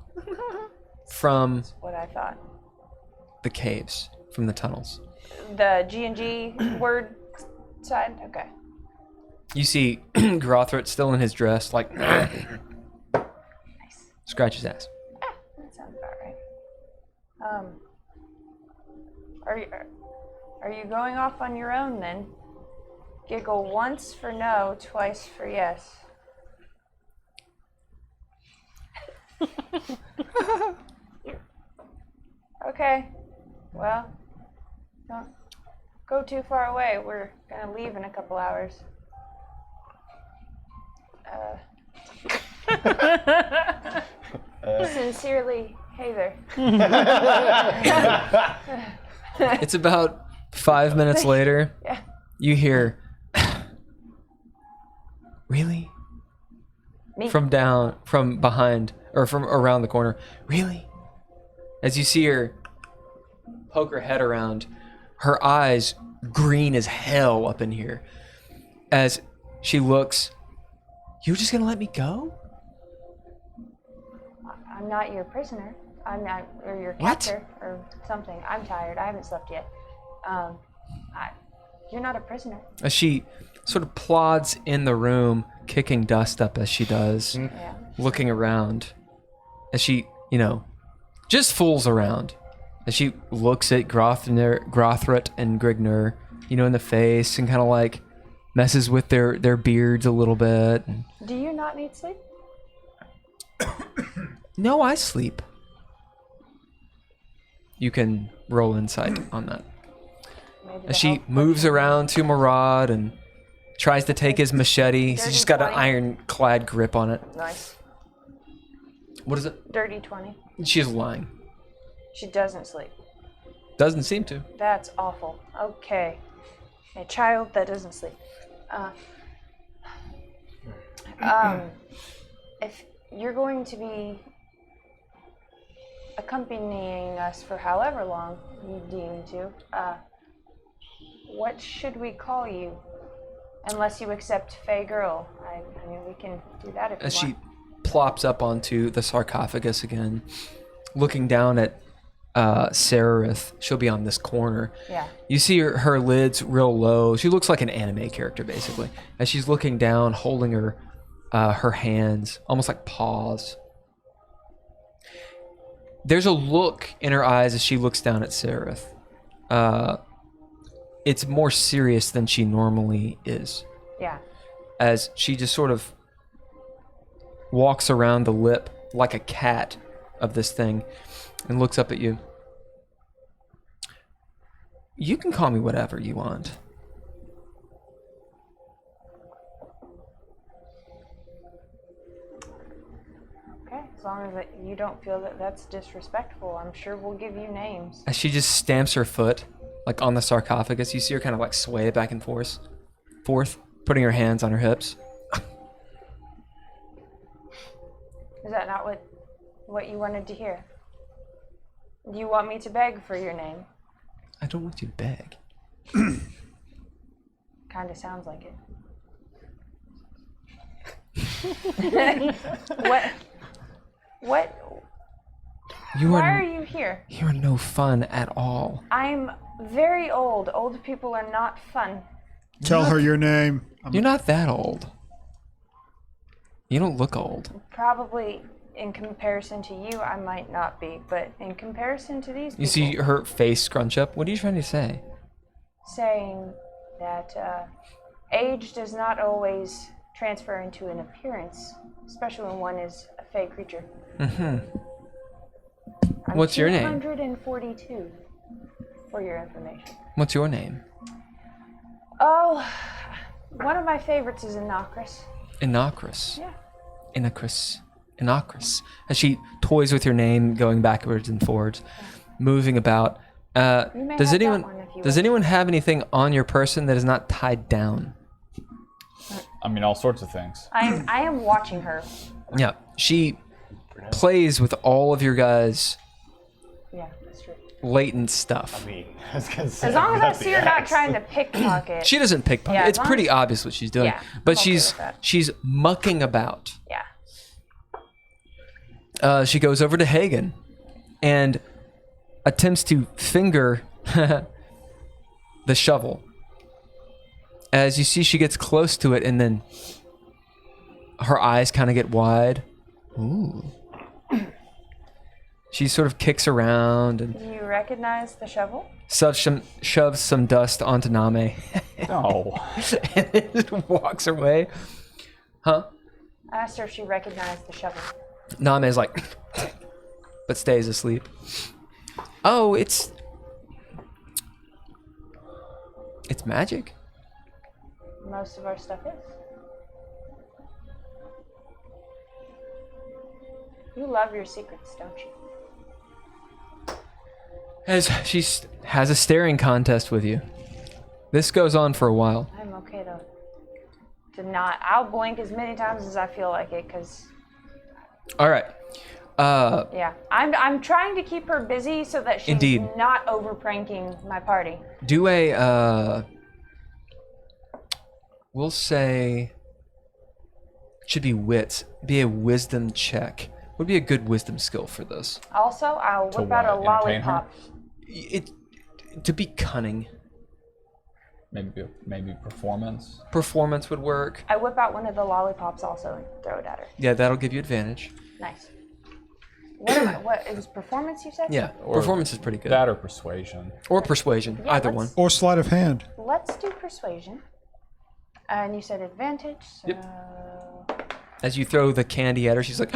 from What I thought. the caves, from the tunnels. The G&G word side? Okay. You see Grothrit still in his dress, like scratch his ass. That sounds about right. Are you going off on your own then? Giggle once for no, twice for yes. Okay. Well, don't go too far away. We're gonna leave in a couple hours. Sincerely, Heather. It's about 5 minutes later. Yeah. You hear, really? Me. From behind, or from around the corner. Really? As you see her poke her head around, her eyes green as hell up in here. As she looks, you just gonna let me go? I'm not your prisoner. I'm not, or your What? captor, or something. I'm tired. I haven't slept yet. You're not a prisoner. As she sort of plods in the room, kicking dust up as she does, Yeah. looking around. As she, just fools around. As she looks at Grothrit and Grignr, in the face and kind of like messes with their beards a little bit. Do you not need sleep? No, I sleep. You can roll insight on that. Maybe As she moves around to Murad and tries to take his machete. She's just got an ironclad grip on it. Nice. What is it? Dirty 20. She's lying. She doesn't sleep. Doesn't seem to. That's awful. Okay. A child that doesn't sleep. If you're going to be accompanying us for however long you deem to, what should we call you? Unless you accept Faye Girl. I mean, we can do that if As you she want. plops up onto the sarcophagus again, looking down at Seraph. She'll be on this corner. Yeah. You see her lids real low. She looks like an anime character, basically. As she's looking down, holding her hands, almost like paws. There's a look in her eyes as she looks down at Seraph. It's more serious than she normally is. Yeah. As she just sort of walks around the lip like a cat of this thing and looks up at you. You can call me whatever you want. Okay. As long as you don't feel that that's disrespectful, I'm sure we'll give you names. As she just stamps her foot like on the sarcophagus, you see her kind of like sway back and forth, putting her hands on her hips. Is that not what you wanted to hear? Do you want me to beg for your name? I don't want you to beg. Kind of sounds like it. What? Why are you here? You are no fun at all. I'm very old. Old people are not fun. Tell her your name. You're not that old. You don't look old. Probably in comparison to you, I might not be, but in comparison to these people, You see her face scrunch up. What are you trying to say? saying that age does not always transfer into an appearance, especially when one is a fey creature. Mm-hmm. I'm What's your name? 242, for your information. What's your name? Oh, one of my favorites is Inocris. Inocris. Yeah. Inocris. As she toys with your name, going backwards and forwards, moving about. You may Does have that anyone one if you does wish. anyone have anything on your person that is not tied down? I mean, all sorts of things. I am watching her. Yeah. She plays with all of your guys' Yeah, that's true. latent stuff. I mean, I was gonna say, As long as I I've got see the her not axe. trying to pickpocket. She doesn't pickpocket. Yeah, as It's long pretty as- obvious what she's doing. Yeah, but I'm okay with that. she's mucking about. Yeah. She goes over to Hagen and attempts to finger the shovel. As you see, she gets close to it, and then her eyes kind of get wide. Ooh. She sort of kicks around and Do you recognize the shovel? shoves some dust onto Name No. and then walks away. Huh? I asked her if she recognized the shovel. Name is like, but stays asleep. Oh, it's magic. Most of our stuff is. You love your secrets, don't you? As she has a staring contest with you. This goes on for a while. I'm okay though. To not, I'll blink as many times as I feel like it, cause All right. yeah, I'm trying to keep her busy so that she's Indeed. not over pranking my party. Do a we'll say should be wits. Be a wisdom check. Would be a good wisdom skill for this. Also, I'll To whip out a what, entertain her? lollipop. It to be cunning. Maybe performance. Performance would work. I whip out one of the lollipops also and throw it at her. Yeah, that'll give you advantage. Nice. What am I? What it was performance? You said? Yeah, Or performance is pretty good. That or persuasion. Or persuasion, Yeah, either one. let's- Or sleight of hand. Let's do persuasion. And you said advantage. So Yep. As you throw the candy at her, she's like,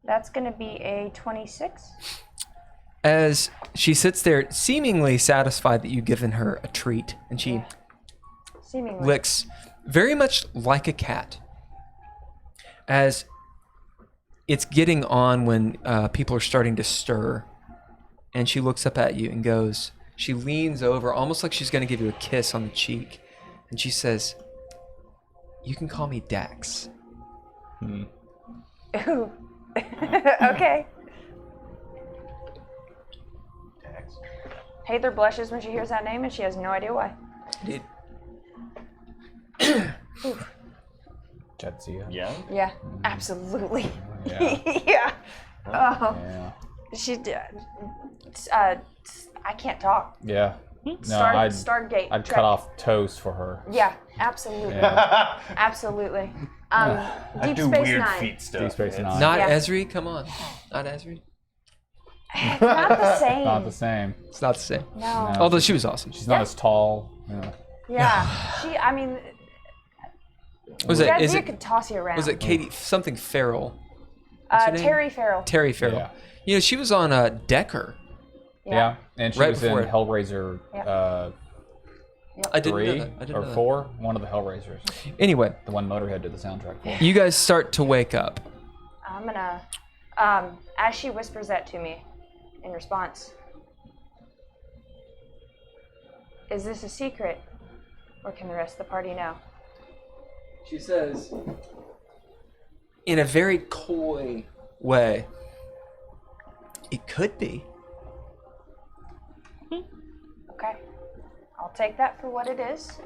that's gonna be a 26. as she sits there, seemingly satisfied that you've given her a treat, and she Seemingly. licks very much like a cat. As it's getting on when people are starting to stir, and she looks up at you and goes, she leans over, almost like she's going to give you a kiss on the cheek, and she says, "You can call me Dax." Ooh. Okay. Heather blushes when she hears that name, and she has no idea why. Indeed. Jetsia. Yeah. Yeah, absolutely. Yeah. Yeah. Oh, Yeah. she did. I can't talk. Yeah. No, Stargate. I'd Trek. cut off toes for her. Yeah, absolutely. Yeah. Absolutely. I Deep do Space weird Nine. feet stuff. Deep Space Nine. Not Yeah. Esri, come on. Not Esri. It's not the same. Not the same. It's not the same. No. No. Although she was awesome. She's not as tall. Yeah. Yeah. She. I mean, Was it? Is Jadzia it? could toss you around. Was it Katie? Something Farrell. What's her name? Terry Farrell. Terry Farrell. Yeah. You know, she was on Decker. Yeah. And she Right was in before it. Hellraiser I didn't 3 know that. I didn't or know that. 4. One of the Hellraisers. Anyway, The one Motorhead did the soundtrack for. you guys start to wake up. I'm gonna. As she whispers that to me, in response, is this a secret, or can the rest of the party know? She says, in a very coy way, "It could be." Okay. I'll take that for what it is.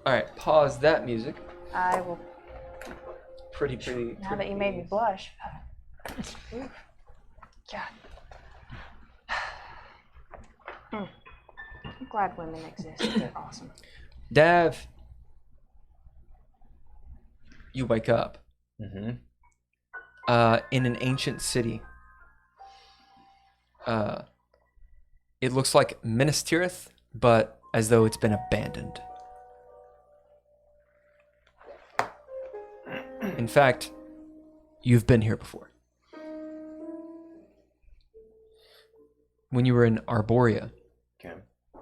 All right, pause that music. I will. Pretty. Now that you made me blush. Oof. God. I'm glad women exist. They're awesome. Dav, you wake up in an ancient city. It looks like Minas Tirith, but as though it's been abandoned. In fact, you've been here before. When you were in Arborea Okay.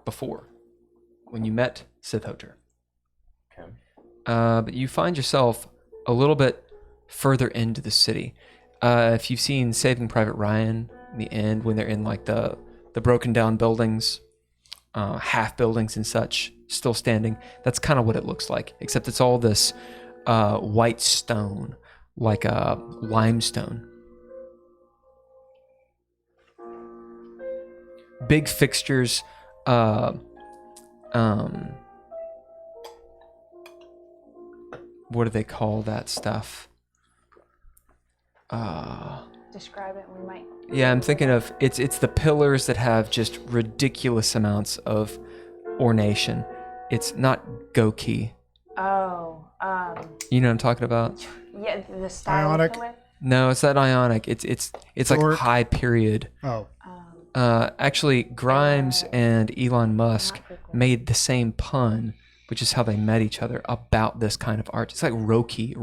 before, when you met Sithhoter. Okay. But you find yourself a little bit further into the city. If you've seen Saving Private Ryan in the end, when they're in like the broken down buildings, half buildings and such, still standing, that's kind of what it looks like, except it's all this white stone, like a limestone. Big fixtures, what do they call that stuff? Describe it. We might. Yeah, I'm thinking of it's the pillars that have just ridiculous amounts of ornation. It's not Goki. Oh. You know what I'm talking about? Yeah, the style Ionic? of pillar. No, it's that Ionic. It's like Doric? high period. Oh, Actually, Grimes and Elon Musk made the same pun, which is how they met each other, about this kind of art. It's like Rocky,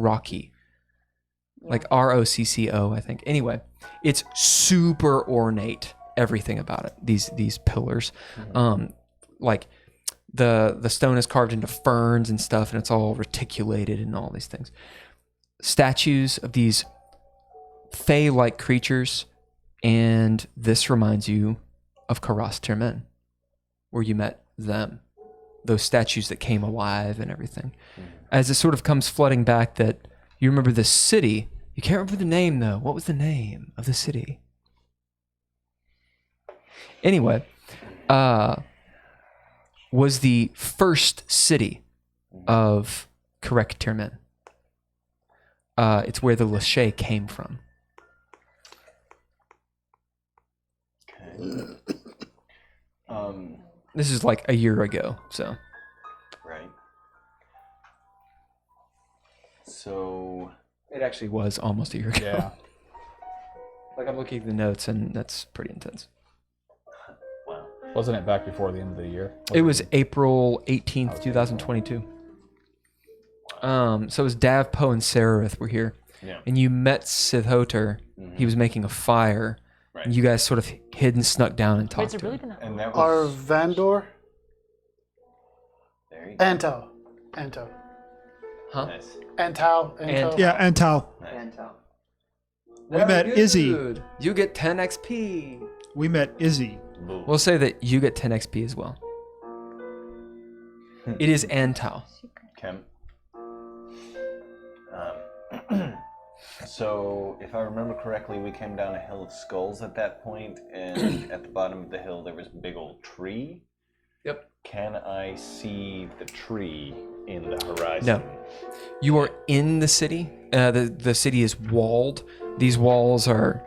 like Rocco, I think. Anyway, it's super ornate. Everything about it. These pillars, like the stone is carved into ferns and stuff, and it's all reticulated and all these things. Statues of these fae-like creatures. And this reminds you of Karas Tirmen, where you met them. Those statues that came alive and everything. As it sort of comes flooding back that you remember this city. You can't remember the name, though. What was the name of the city? Anyway, was the first city of Karek Tirmen. It's where the Lachey came from. This is like a year ago, so. Right. So It actually was almost a year ago. Yeah. Like I'm looking at the notes, and that's pretty intense. wow. Wasn't it back before the end of the year? It was April 18th, 2022. So it was Dav, Poe, and Seraph were here. Yeah. And you met Sithhoter. He was making a fire. Right. And you guys sort of hid and snuck down and Wait, talked has it to really him. been that And long? that Our was Vandor? there you go. Antau. Antau. Huh? Nice. Antau. Antau. yeah, Antau. Nice. We met Izzy. Good. You get 10 XP. We met Izzy. Boo. We'll say that you get 10 XP as well. It is Antau. Okay. So, if I remember correctly, we came down a hill of skulls at that point, and at the bottom of the hill there was a big old tree. Yep. Can I see the tree in the horizon? No. You are in the city. The city is walled. These walls are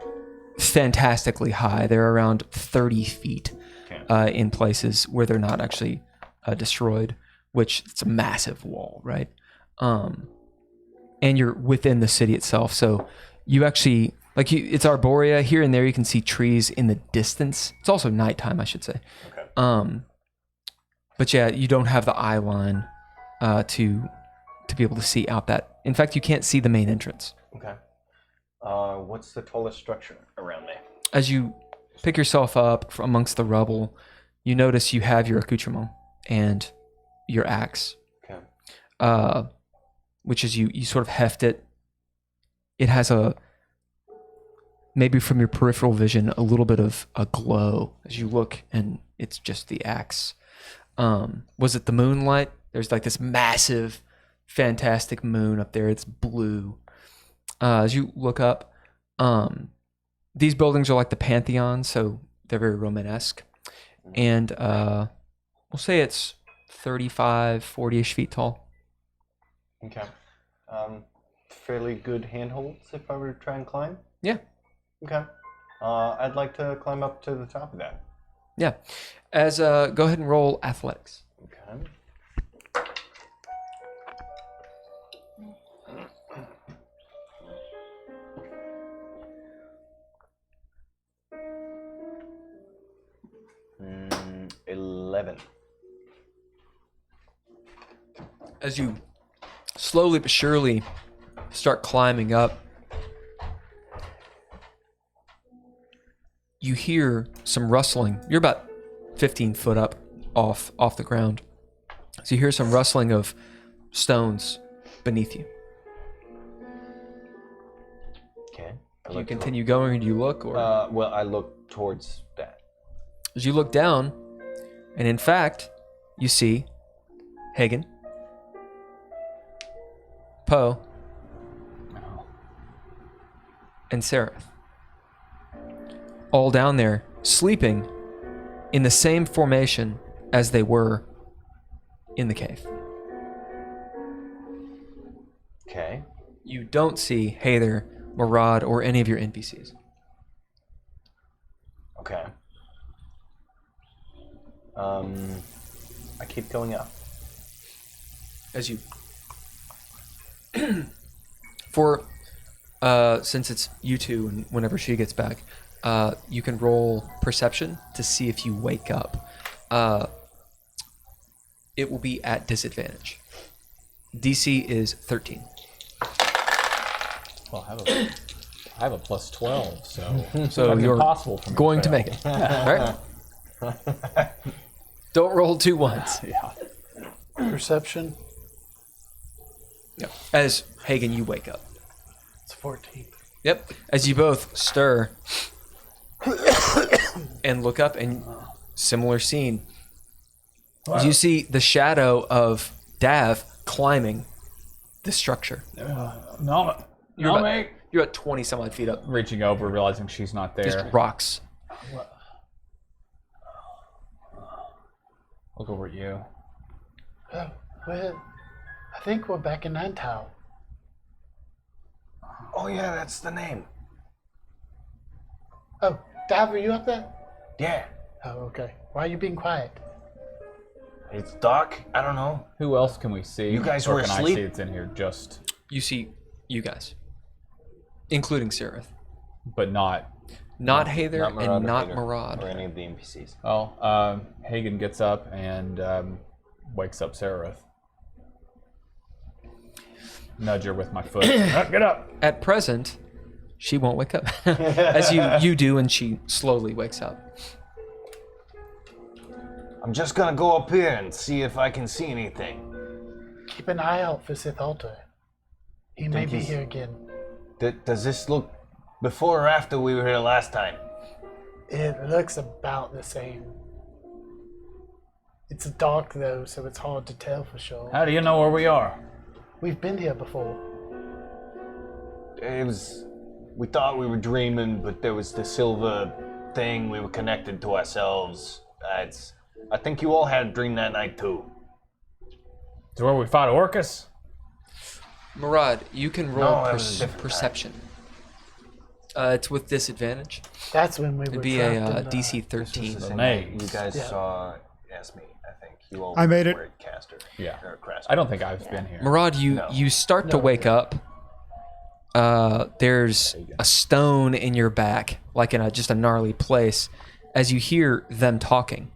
fantastically high. They're around 30 feet in places where they're not actually destroyed, which it's a massive wall, right? And you're within the city itself. So you actually, it's Arborea. Here and there you can see trees in the distance. It's also nighttime, I should say. Okay. But yeah, you don't have the eye line to be able to see out that. In fact, you can't see the main entrance. Okay. What's the tallest structure around there? As you pick yourself up from amongst the rubble, you notice you have your accoutrement and your axe. Okay. Which is you sort of heft it. It has maybe from your peripheral vision, a little bit of a glow as you look, and it's just the axe. Was it the moonlight? There's like this massive, fantastic moon up there. It's blue. As you look up, these buildings are like the Pantheon, so they're very Romanesque. And we'll say it's 35, 40-ish feet tall. Okay. Fairly good handholds if I were to try and climb? Yeah. Okay. I'd like to climb up to the top of that. Yeah. As go ahead and roll athletics. Okay. 11. As you slowly but surely start climbing up, you hear some rustling. You're about 15 foot up off the ground. So you hear some rustling of stones beneath you. Okay. Do you continue going or do you look? Or Well, I look towards that. as you look down, and in fact, you see Hagen, Poe, and Seraph. All down there, sleeping in the same formation as they were in the cave. Okay. You don't see Hayther, Murad, or any of your NPCs. Okay. I keep going up. As you... since it's you two and whenever she gets back, you can roll perception to see if you wake up. It will be at disadvantage. DC is 13. Well, I have a plus 12, so So it's you're impossible for me going to fail. make it. All right? Don't roll 2 ones. Yeah. Perception. Yep. As Hagen, you wake up. It's 14. Yep. As you both stir and look up, and similar scene. You see the shadow of Dav climbing the structure. No, mate. You're at 20 some odd feet up. Reaching over, realizing she's not there. Just rocks. Look over at you. Oh, well, I think we're back in Antau. Oh yeah, that's the name. Oh, Dav, are you up there? Yeah. Oh, okay. Why are you being quiet? It's dark. I don't know. Who else can we see? You guys or were can asleep? I see it's in here? Just, You see you guys, including Seraph. but not. Not Hayther Not Murad and or not Hayther, Murad. or any of the NPCs. Well, Hagen gets up and wakes up Seraph. Nudge her with my foot. Get up! At present, she won't wake up. As you do, and she slowly wakes up. I'm just gonna go up here and see if I can see anything. Keep an eye out for Sith Alter. He may Think be he's- here again. Does this look before or after we were here last time? It looks about the same. It's dark though, so it's hard to tell for sure. How do you know where we are? We've been here before. It was. We thought we were dreaming, but there was the silver thing. We were connected to ourselves. I think you all had a dream that night too. It's where we fought Orcus? Murad, you can No, roll that was a different perception. It's with disadvantage. That's when we were It'd be trapped a in the- DC This 13. was the same maze. night you guys Yeah. saw Esme, I think. You all I made it. were at Caster. Yeah. Or Craster. I don't think I've been here. Murad, No. you start to No, wake yeah. up. There's a stone in your back, like in just a gnarly place, as you hear them talking.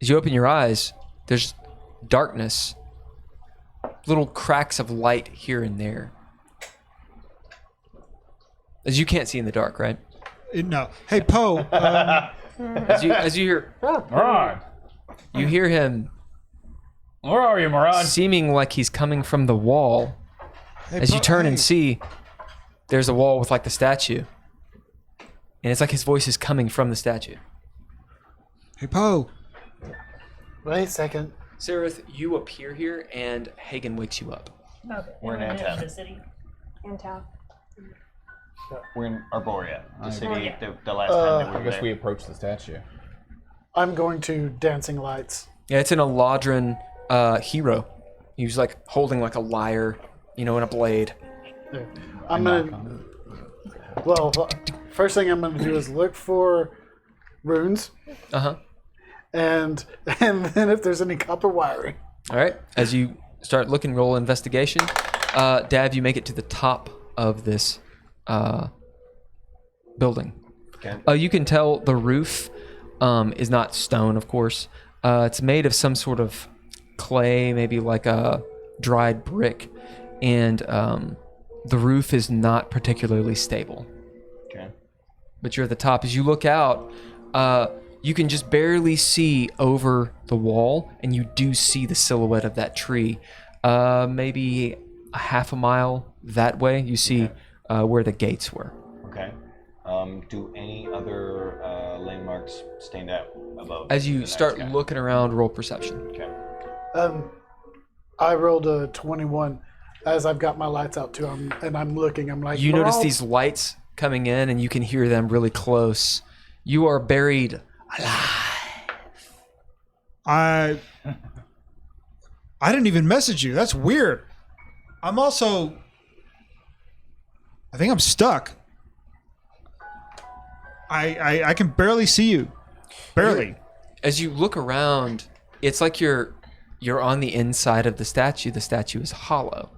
As you open your eyes, there's darkness, little cracks of light here and there. As you can't see in the dark, right? No. Hey, Poe. As you hear, Murad! you hear him Where are you, Murad? seeming like he's coming from the wall. As you turn and see, there's a wall with like the statue. And it's like his voice is coming from the statue. Hey, Poe. Wait a second. Seraph, you appear here and Hagen wakes you up. Okay. We're in Everyone Antau. the city. Antau. We're in Arborea, the city, Arborea. the last time that we I were guess there. we approached the statue. I'm going to Dancing Lights. Yeah, it's an Eladrin hero. He's like holding like a lyre, and a blade. There. I'm gonna. Well, first thing I'm gonna do is look for runes, Uh-huh. and then if there's any copper wiring. All right. As you start looking, roll investigation. Dav, you make it to the top of this building. Okay. You can tell the roof is not stone, of course. It's made of some sort of clay, maybe like a dried brick, and the roof is not particularly stable. Okay. But you're at the top. As you look out, you can just barely see over the wall, and you do see the silhouette of that tree. Maybe a half a mile that way, you see where the gates were. Okay. Do any other landmarks stand out above? As you the start night sky? looking around, roll perception. Okay. I rolled a 21 as I've got my lights out too. I'm looking. I'm like, You we're notice all- these lights coming in, and you can hear them really close. You are buried alive. I didn't even message you. That's weird. I'm also. I think I'm stuck. I can barely see you. Barely. As you look around, it's like you're on the inside of the statue. The statue is hollow.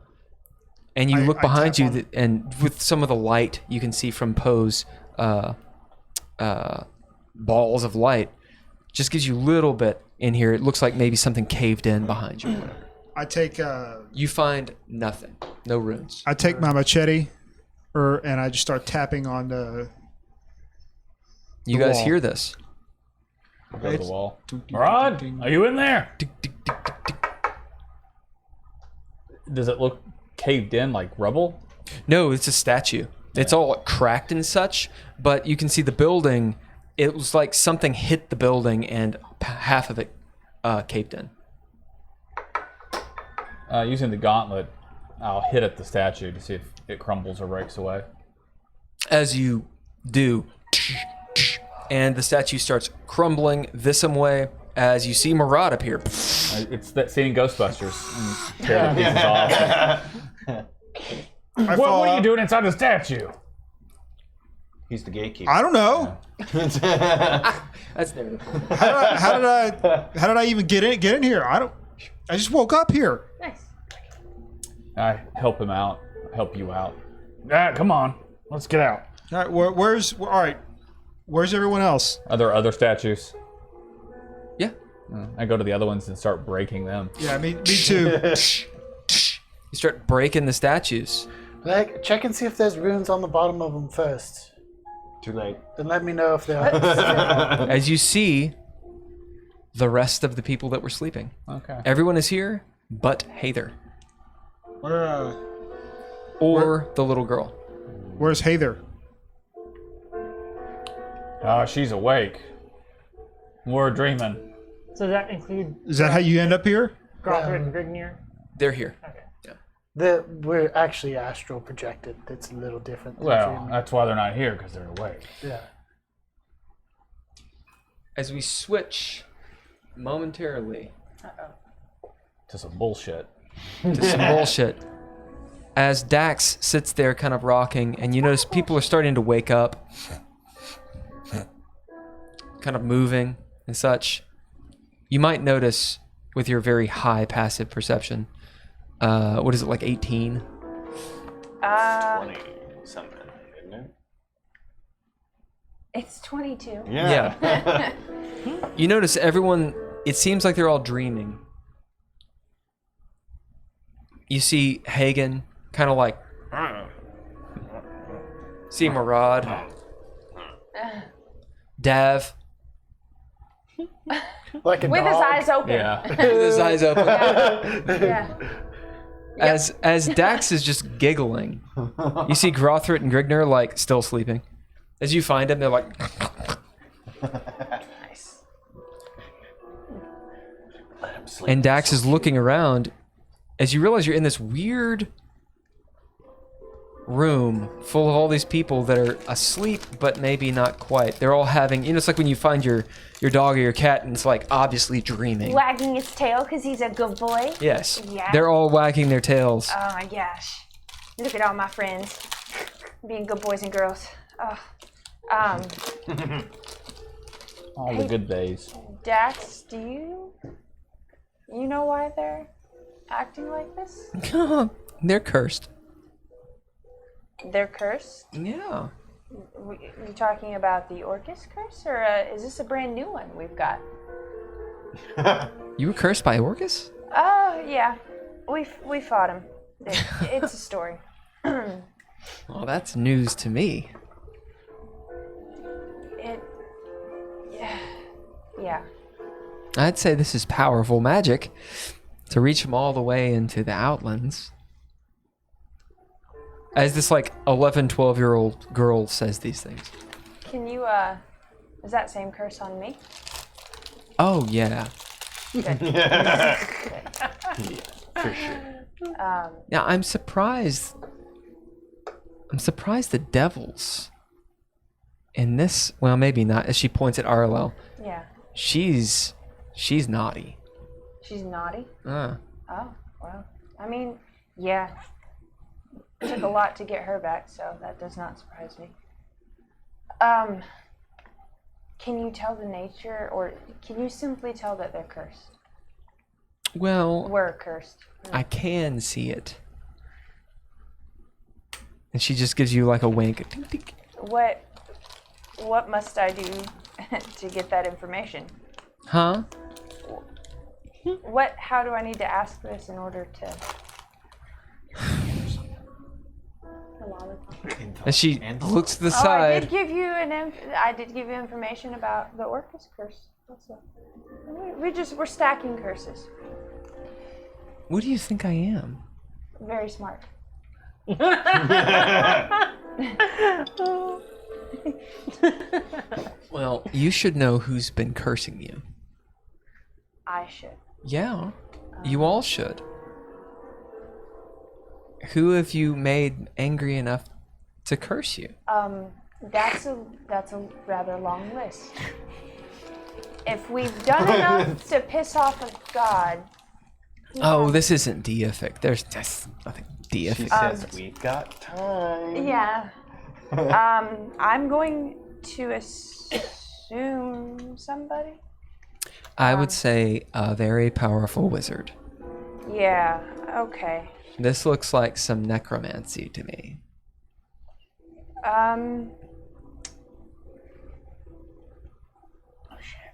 And you look I behind tap you, on- and with some of the light you can see from Poe's balls of light, just gives you a little bit in here. It looks like maybe something caved in behind you or whatever. I take You find nothing. No runes. my machete, and I just start tapping on the. You The guys wall. hear this? Go to the wall. Murad, are you in there? Does it look caved in like rubble? No, it's a statue. It's all cracked and such, but you can see the building. It was like something hit the building and half of it caved in. Using the gauntlet, I'll hit at the statue to see if it crumbles or breaks away. As you do, and the statue starts crumbling this way as you see Murad appear. It's that scene in Ghostbusters. And tear the pieces off. What are you doing inside the statue? He's the gatekeeper. I don't know. That's never. How did I even get in here? I just woke up here. Nice. I help him out. Help you out. Come on. Let's get out. All right, where's everyone else? Are there other statues? Yeah. I go to the other ones and start breaking them. Yeah, me too. You start breaking the statues. Like, check and see if there's runes on the bottom of them first. Too late. Then let me know if there are. As you see the rest of the people that were sleeping. Okay. Everyone is here but Hather. Where, The little girl. where's Hather? She's awake. We're dreaming. So does that include Is that how you end up here? Grothrid and Grignir? They're here. We're actually astral projected. It's a little different. than Well, dreaming. that's why they're not here, because they're awake. Yeah. As we switch momentarily To some bullshit. to some bullshit. As Dax sits there kind of rocking, and you notice people are starting to wake up, kind of moving and such. You might notice with your very high passive perception, what is it, like 18? 20 something, isn't it? It's 22. Yeah. You notice everyone, it seems like they're all dreaming. You see Hagen kind of like, see Murad, Dav, Like a With his dog. eyes open. Yeah. with his eyes open. Yeah. As Dax is just giggling, you see Grothrit and Grignir like still sleeping. As you find them, they're like, Nice. Let him sleep. and Dax is looking around as you realize you're in this weird room full of all these people that are asleep, but maybe not quite. They're all having, it's like when you find your dog or your cat and it's like obviously dreaming. Wagging his tail because he's a good boy. Yes. Yeah. They're all wagging their tails. Oh my gosh. Look at all my friends being good boys and girls. Oh. All the good days. Dax, do you know why they're acting like this? They're cursed. They're cursed? Yeah. You talking about the Orcus curse, or is this a brand new one we've got? You were cursed by Orcus? Oh yeah, we fought him. It's a story. Well, that's news to me. Yeah. I'd say this is powerful magic to reach him all the way into the Outlands. As this like 11, 12-year-old girl says these things. Can you is that same curse on me? Oh yeah. Good. For sure. Now I'm surprised the devils in this, well maybe not, as she points at Arlo. Yeah. She's naughty. She's naughty? Uh. Oh, well. I mean, yeah. It took a lot to get her back, so that does not surprise me. Can you tell the nature, or can you simply tell that they're cursed? Well, Were cursed. I can see it. And she just gives you like a wink. Tink, tink. What must I do to get that information? Huh? How do I need to ask this in order to... And she looks to the I side. did give you information about the Orcus curse. We're stacking curses. What do you think I am? Very smart. Well, you should know who's been cursing you. I should. Yeah, you all should. Who have you made angry enough to curse you? That's a rather long list. If we've done enough to piss off a god. Oh, this isn't deific. There's nothing deific. She says we've got time. Yeah. I'm going to assume somebody. I would say a very powerful wizard. Yeah. Okay. This looks like some necromancy to me. Oh shit.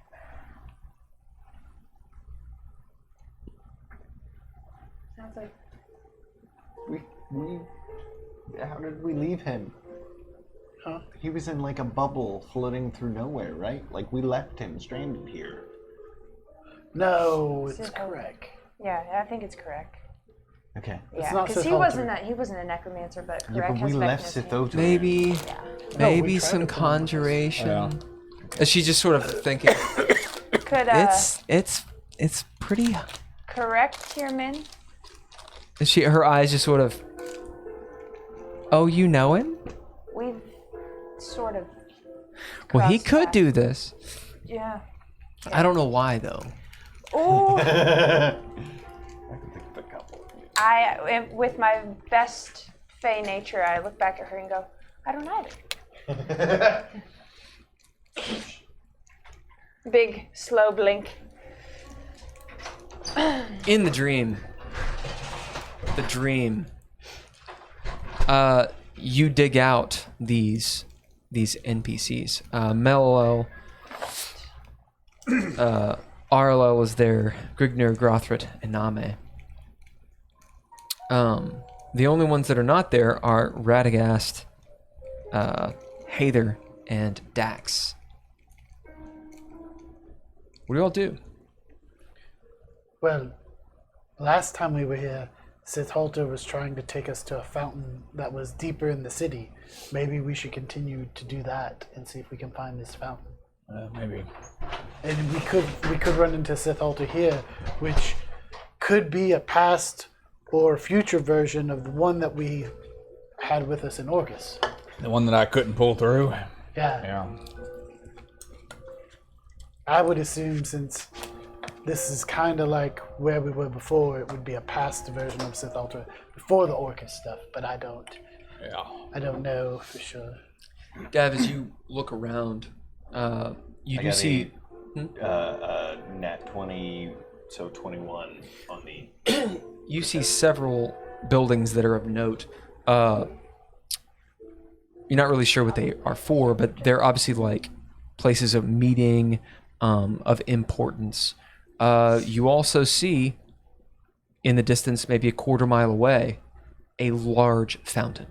Sounds like We how did we leave him? Huh? He was in like a bubble floating through nowhere, right? Like we left him stranded here. No, it's correct. Yeah, I think it's correct. Okay. Yeah, not because Sith he wasn't Alter. he wasn't a necromancer, but Yeah, correct but has we left mechanism. Sith Alter. Maybe, Yeah. maybe tried some to put him on this. conjuration. Yeah. She's just sort of thinking. Could It's pretty. correct your men? Her eyes just sort of. Oh, you know him? We've sort of. Well, he crossed could paths. do this. Yeah. I don't know why though. Ooh. I can think of a couple. With my best fey nature, I look back at her and go, I don't either. Big, slow blink. In the dream. You dig out these NPCs. Mello, Arlo is there, Grignir, Grothrit, and Name. The only ones that are not there are Radagast, Hather, and Dax. What do y'all do? Well, last time we were here, Sith Halter was trying to take us to a fountain that was deeper in the city. Maybe we should continue to do that and see if we can find this fountain. Maybe. And we could run into Sith Halter here, which could be a past or future version of the one that we had with us in Orcus. The one that I couldn't pull through. Yeah. Yeah. I would assume since this is kind of like where we were before, it would be a past version of Sith Altar before the Orcus stuff, but I don't know for sure. Gav, as you look around, you do see... Nat 20, so 21 on the... You see several buildings that are of note. you're not really sure what they are for, but they're obviously like places of meeting, of importance. You also see in the distance, maybe a quarter mile away, a large fountain.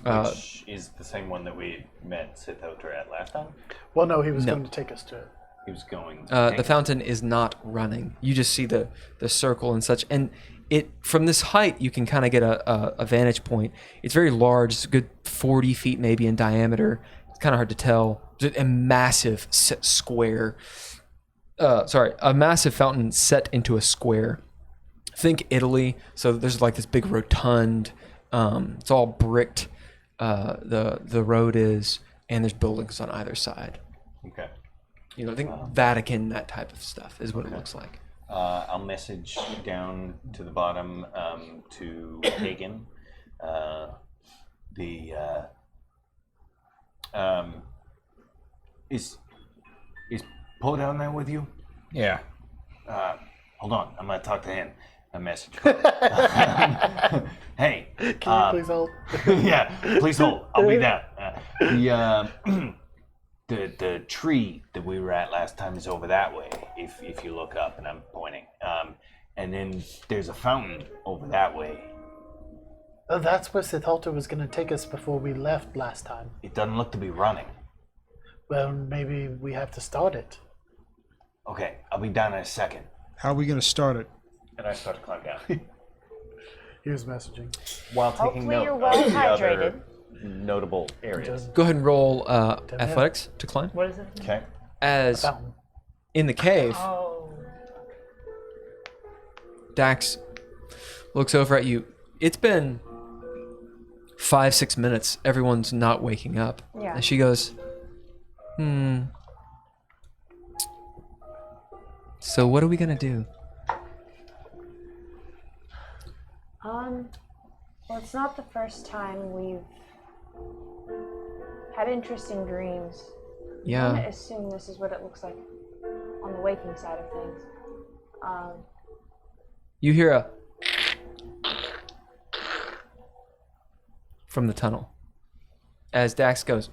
Which is the same one that we met Sithotra at last time? Well, no, he was No. going to take us to it. He was going. The fountain is not running. You just see the circle and such, and it from this height you can kind of get a vantage point. It's very large. It's a good 40 feet maybe in diameter. It's kind of hard to tell. It's a massive square. A massive fountain set into a square. Think Italy. So there's like this big rotund. It's all bricked. The road is, and there's buildings on either side. Okay. You know, I think Vatican, that type of stuff is what it looks like. I'll message down to the bottom to Hagen. Is Poe down there with you? Yeah. Hold on, I'm gonna talk to him. A message. Hey. Can you please hold? Yeah, please hold. I'll be down. The tree that we were at last time is over that way. If you look up, and I'm pointing. And then there's a fountain over that way. Oh, that's where Sithalta was going to take us before we left last time. It doesn't look to be running. Well, maybe we have to start it. Okay, I'll be down in a second. How are we going to start it? And I start to climb down. He was messaging. While taking Hopefully note you're of well the other hydrated. notable areas. Go ahead and roll athletics to climb. What is it? Okay. As Fountain. in the cave, Oh. Dax looks over at you. It's been 5-6 minutes. Everyone's not waking up. Yeah. And she goes, So what are we gonna do? Well, it's not the first time we've had interesting dreams. I'm Yeah. gonna assume this is what it looks like on the waking side of things. You hear a from the tunnel. As Dax goes,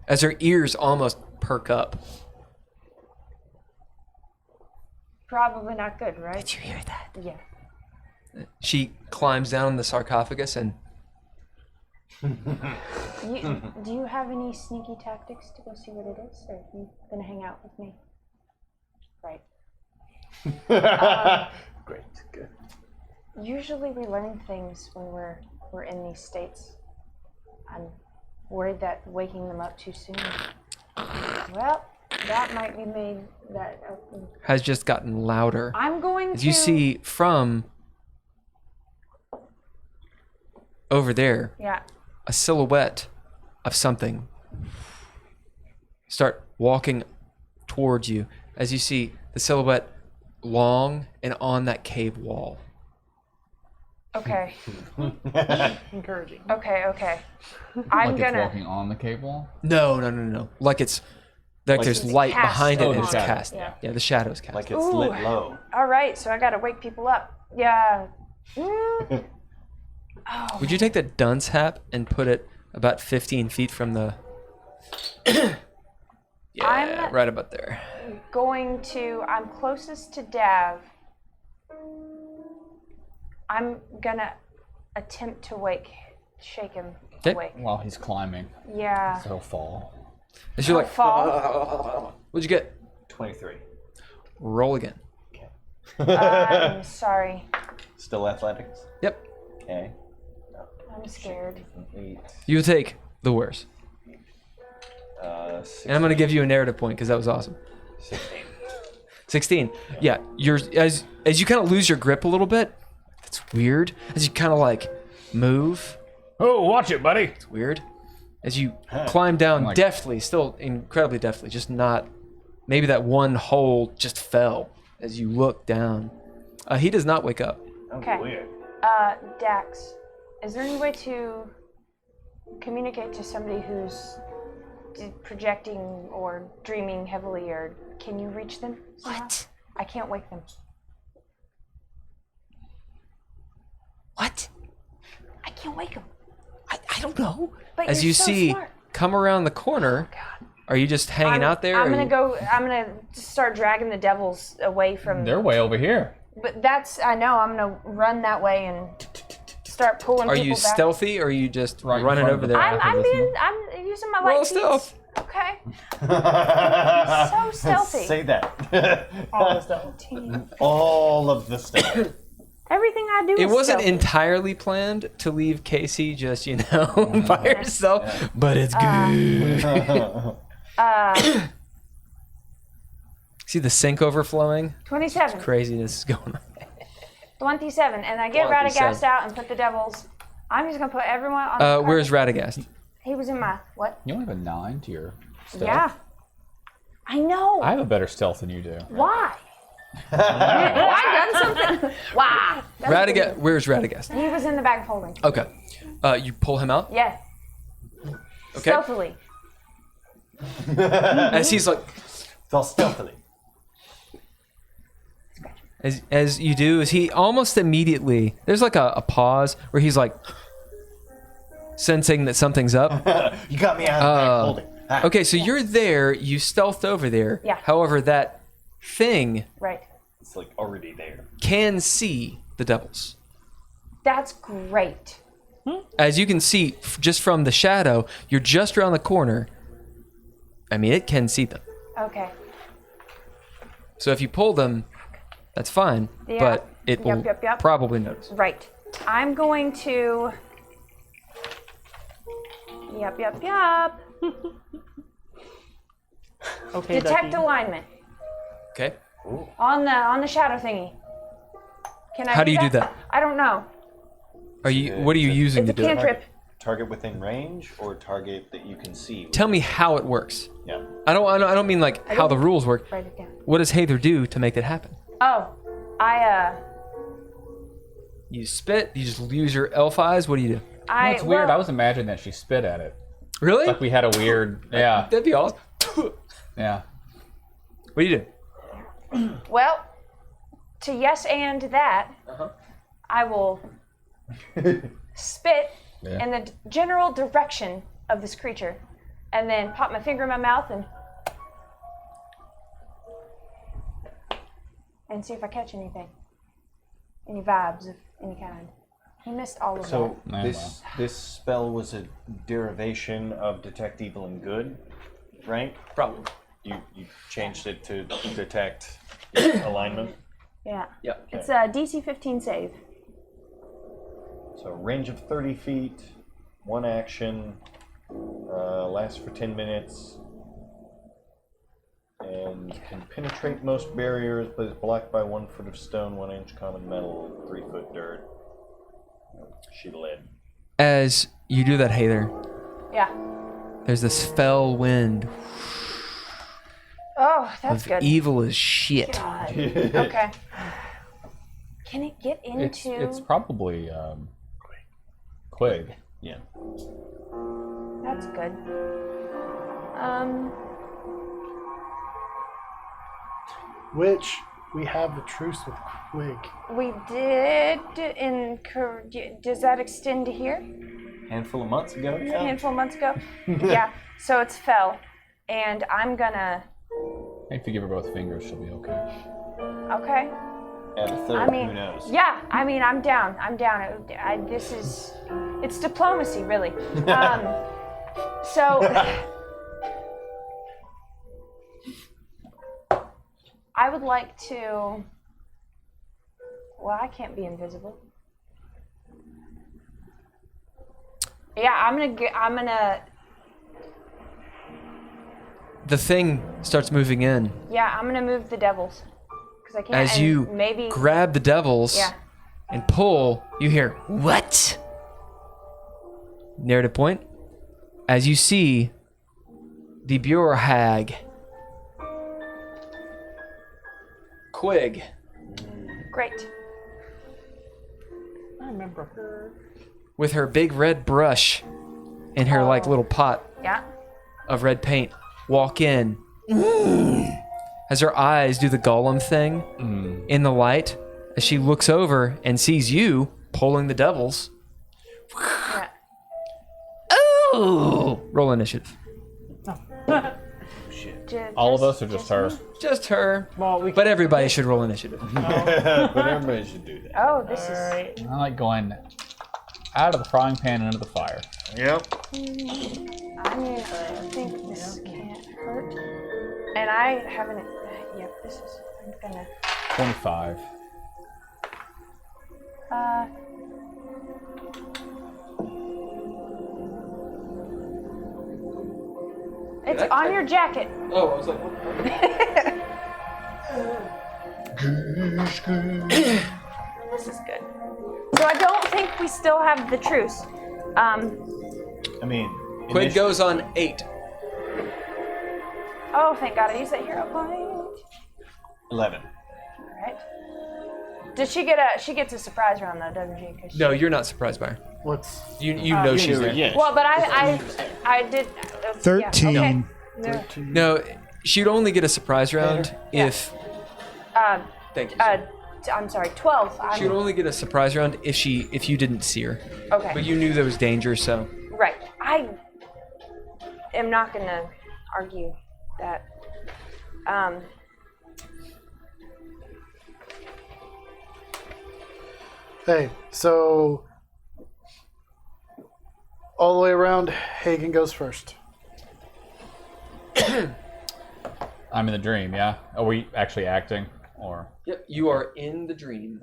as her ears almost perk up. Probably not good, right? Did you hear that? Yeah. She climbs down the sarcophagus and Do you have any sneaky tactics to go see what it is, or are you gonna hang out with me? Right. Great, good. Usually we learn things when we're in these states. I'm worried that waking them up too soon. Well, that might be made that. has just gotten louder. I'm going As to. you see from over there, Yeah. a silhouette of something start walking towards you. As you see the silhouette long and on that cave wall. Okay. Encouraging. Okay. I'm Like gonna. it's walking on the cave wall? No. Like it's like there's it's light cast behind it on and it's it. cast. Yeah. Yeah, the shadow's cast. Like it's Ooh. lit low. All right, so I gotta wake people up. Yeah. Oh, Would you take the dunce hat and put it about 15 feet from the... Yeah, I'm- right about there. I'm closest to Dav. I'm gonna attempt to shake him Okay. awake. While he's climbing, Yeah. so he'll fall. As you're like, Fall. what'd you get? 23. Roll again. I'm sorry. Still athletics? Yep. Okay. I'm scared. 8, You take the worst. 16. And I'm going to give you a narrative point because that was awesome. 16. 16. Yeah, you're as you kind of lose your grip a little bit. That's weird. As you kind of like move. Oh, watch it, buddy. It's weird. As you climb down Like- deftly, still incredibly deftly, just not. Maybe that one hole just fell as you look down. He does not wake up. Okay. Weird. Dax, is there any way to communicate to somebody who's projecting or dreaming heavily, or can you reach them somehow? What? I can't wake them. What? I can't wake them. I I don't know. But As you're you so see, smart. come around the corner. Are you just hanging out there? I'm or gonna you- go. I'm gonna start dragging the devils away from. They're way over here. But that's. I know. I'm gonna run that way and start pulling Are people you back. stealthy, or are you just Right in running front of over the there? path. I'm using my light Roll feet. stealth. Okay. So stealthy. Say that. All the stuff. All of the stuff. Everything I do. It is wasn't stealthy. entirely planned to leave Casey just, by herself, but it's good. See the sink overflowing? 27. Craziness is going on. 27. And I get 27. Radagast out and put the devils. I'm just gonna put everyone on. the Where's carpet. Radagast? He was in my what? You only have a 9 to your stealth. Yeah. I know. I have a better stealth than you do. Why? Have I done something? Why? That's Radagast. Where's Radagast? He was in the bag of holding. Okay. You pull him out. Yeah. Okay. Stealthily. As he's like, It's all stealthily. as you do, is he almost immediately? There's like a pause where he's like, sensing that something's up. You got me out of the bag holding. Ah. Okay, so you're there. You stealthed over there. Yeah. However, that thing Right. It's like already there. can see the devils. That's great. As you can see, just from the shadow, you're just around the corner. I mean, it can see them. Okay. So if you pull them, that's fine. Yeah. But it will Yep. probably notice. Right. I'm going to. Yep. Okay, Detect Ducky. alignment Okay. on the shadow thingy. Can I? How do you do that? I don't know. Are you? What are you using It's to a do it? cantrip. Target within range or target that you can see? Tell me how it works. Yeah. I don't mean like how the didn't- rules work. Write it down. What does Hather do to make that happen? Oh, You spit. You just use your elf eyes. What do you do? It's weird. I was imagining that she spit at it. Really? Like we had a weird. Yeah. That'd be awesome. Yeah. What do you do? Well, to yes and that, I will spit Yeah. in the general direction of this creature, and then pop my finger in my mouth and see if I catch anything, any vibes of any kind. He missed all of So Oh, this spell was a derivation of detect evil and good, right? Probably. You changed it to detect alignment. that. Yeah. Yeah. It's a DC 15 save. So range of 30 feet, one action, lasts for 10 minutes, and can penetrate most barriers, but is blocked by 1 foot of stone, 1 inch common metal, 3 foot dirt. She led. As you do that, Hather, Yeah. there's this fell wind Oh, that's of good. evil as shit. God. Okay. Can it get into? It's probably Quig. Yeah. That's good. Which we have a truce with Quig. We did does that extend to here? Handful of months ago, A yeah. handful of months ago? Yeah. So it's fell. And I'm gonna I think if you give her both fingers, she'll be okay. okay. Add a third, I mean, who knows? yeah. I mean, I'm down. It's diplomacy, really. So I would like to. Well, I can't be invisible. Yeah, I'm gonna. The thing starts moving in. Yeah, I'm gonna move the devils because I can't. As and you maybe grab the devils Yeah. and pull, you hear, "What?" Narrative point. As you see the Bureau Hag, Quig, Great. I remember her. with her big red brush and her like little pot Yeah. of red paint, walk in. As her eyes do the golem thing in the light, as she looks over and sees you pulling the devils. Yeah. Oh, roll initiative. All of us or just her? Just her. Well, we But everybody should roll initiative. But everybody should do that. Oh, this is. Alright. I like going out of the frying pan and into the fire. Yep. I mean, I think this can't hurt. And I haven't. Yep, this is. I'm gonna. 25. It's on your jacket. Oh, I was like, This is good. So I don't think we still have the truce. I mean, Quid goes on 8. Oh, thank God I used that hero point. 11. All right. Does she get a? She gets a surprise round though, doesn't she? 'Cause No, you're not surprised by her. What's You know she's there. Yeah. Well, but I did. 13. Yeah, okay. 13? No, she'd only get a surprise round if. Thank you. I'm sorry, 12. She would only get a surprise round if you didn't see her. Okay. But you knew there was danger, so. Right. I am not going to argue that. Hey, so all the way around, Hagen goes first. I'm in the dream, yeah? Are we actually acting? Or Yep, you are in the dream.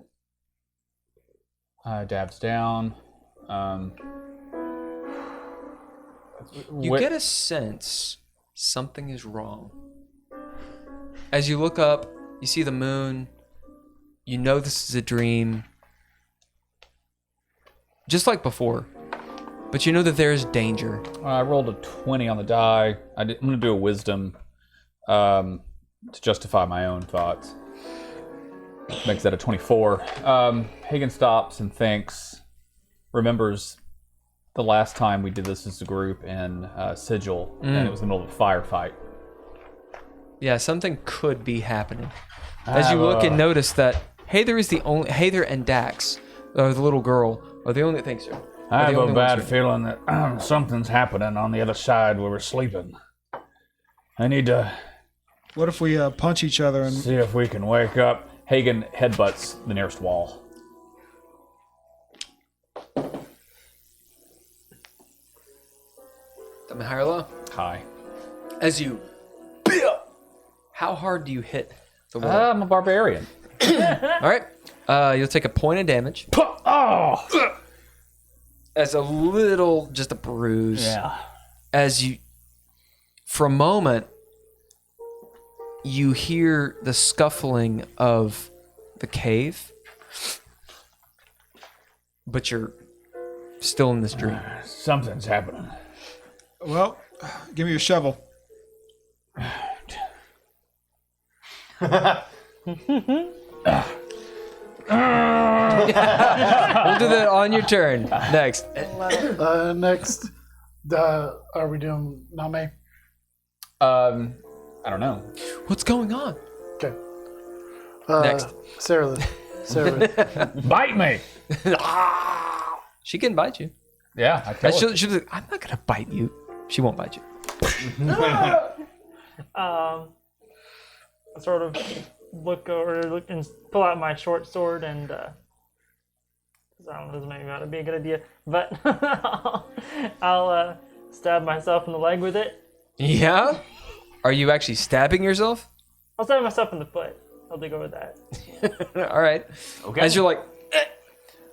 dabs down. You get a sense something is wrong. As you look up, you see the moon. You know this is a dream. Just like before. But you know that there is danger. I rolled a 20 on the die. I'm going to do a wisdom to justify my own thoughts. Makes that a 24. Hagen stops and thinks, remembers the last time we did this as a group in Sigil, and it was in the middle of a firefight. Yeah, something could be happening. As you look and notice that Hather and Dax, the little girl, are the only things. I have a bad feeling that something's happening on the other side where we're sleeping. I need to What if we punch each other and see if we can wake up. Hagen headbutts the nearest wall. Tell me high or low. High. As you, how hard do you hit the wall? I'm a barbarian. All right. You'll take a point of damage. Oh! As a little, just a bruise. Yeah. As you, for a moment, you hear the scuffling of the cave, but you're still in this dream. Something's happening. well, give me your shovel. We'll do that on your turn. Next. Next, are we doing Name? I don't know. What's going on? Okay. Next. Sarah. Bite me! She can bite you. Yeah, I tell her. She'll be like, I'm not going to bite you. She won't bite you. I sort of look and pull out my short sword and I don't know, this may not be a good idea, but I'll stab myself in the leg with it. Yeah? Are you actually stabbing yourself? I'll stab myself in the foot. I'll go with that. All right. Okay. As you're like,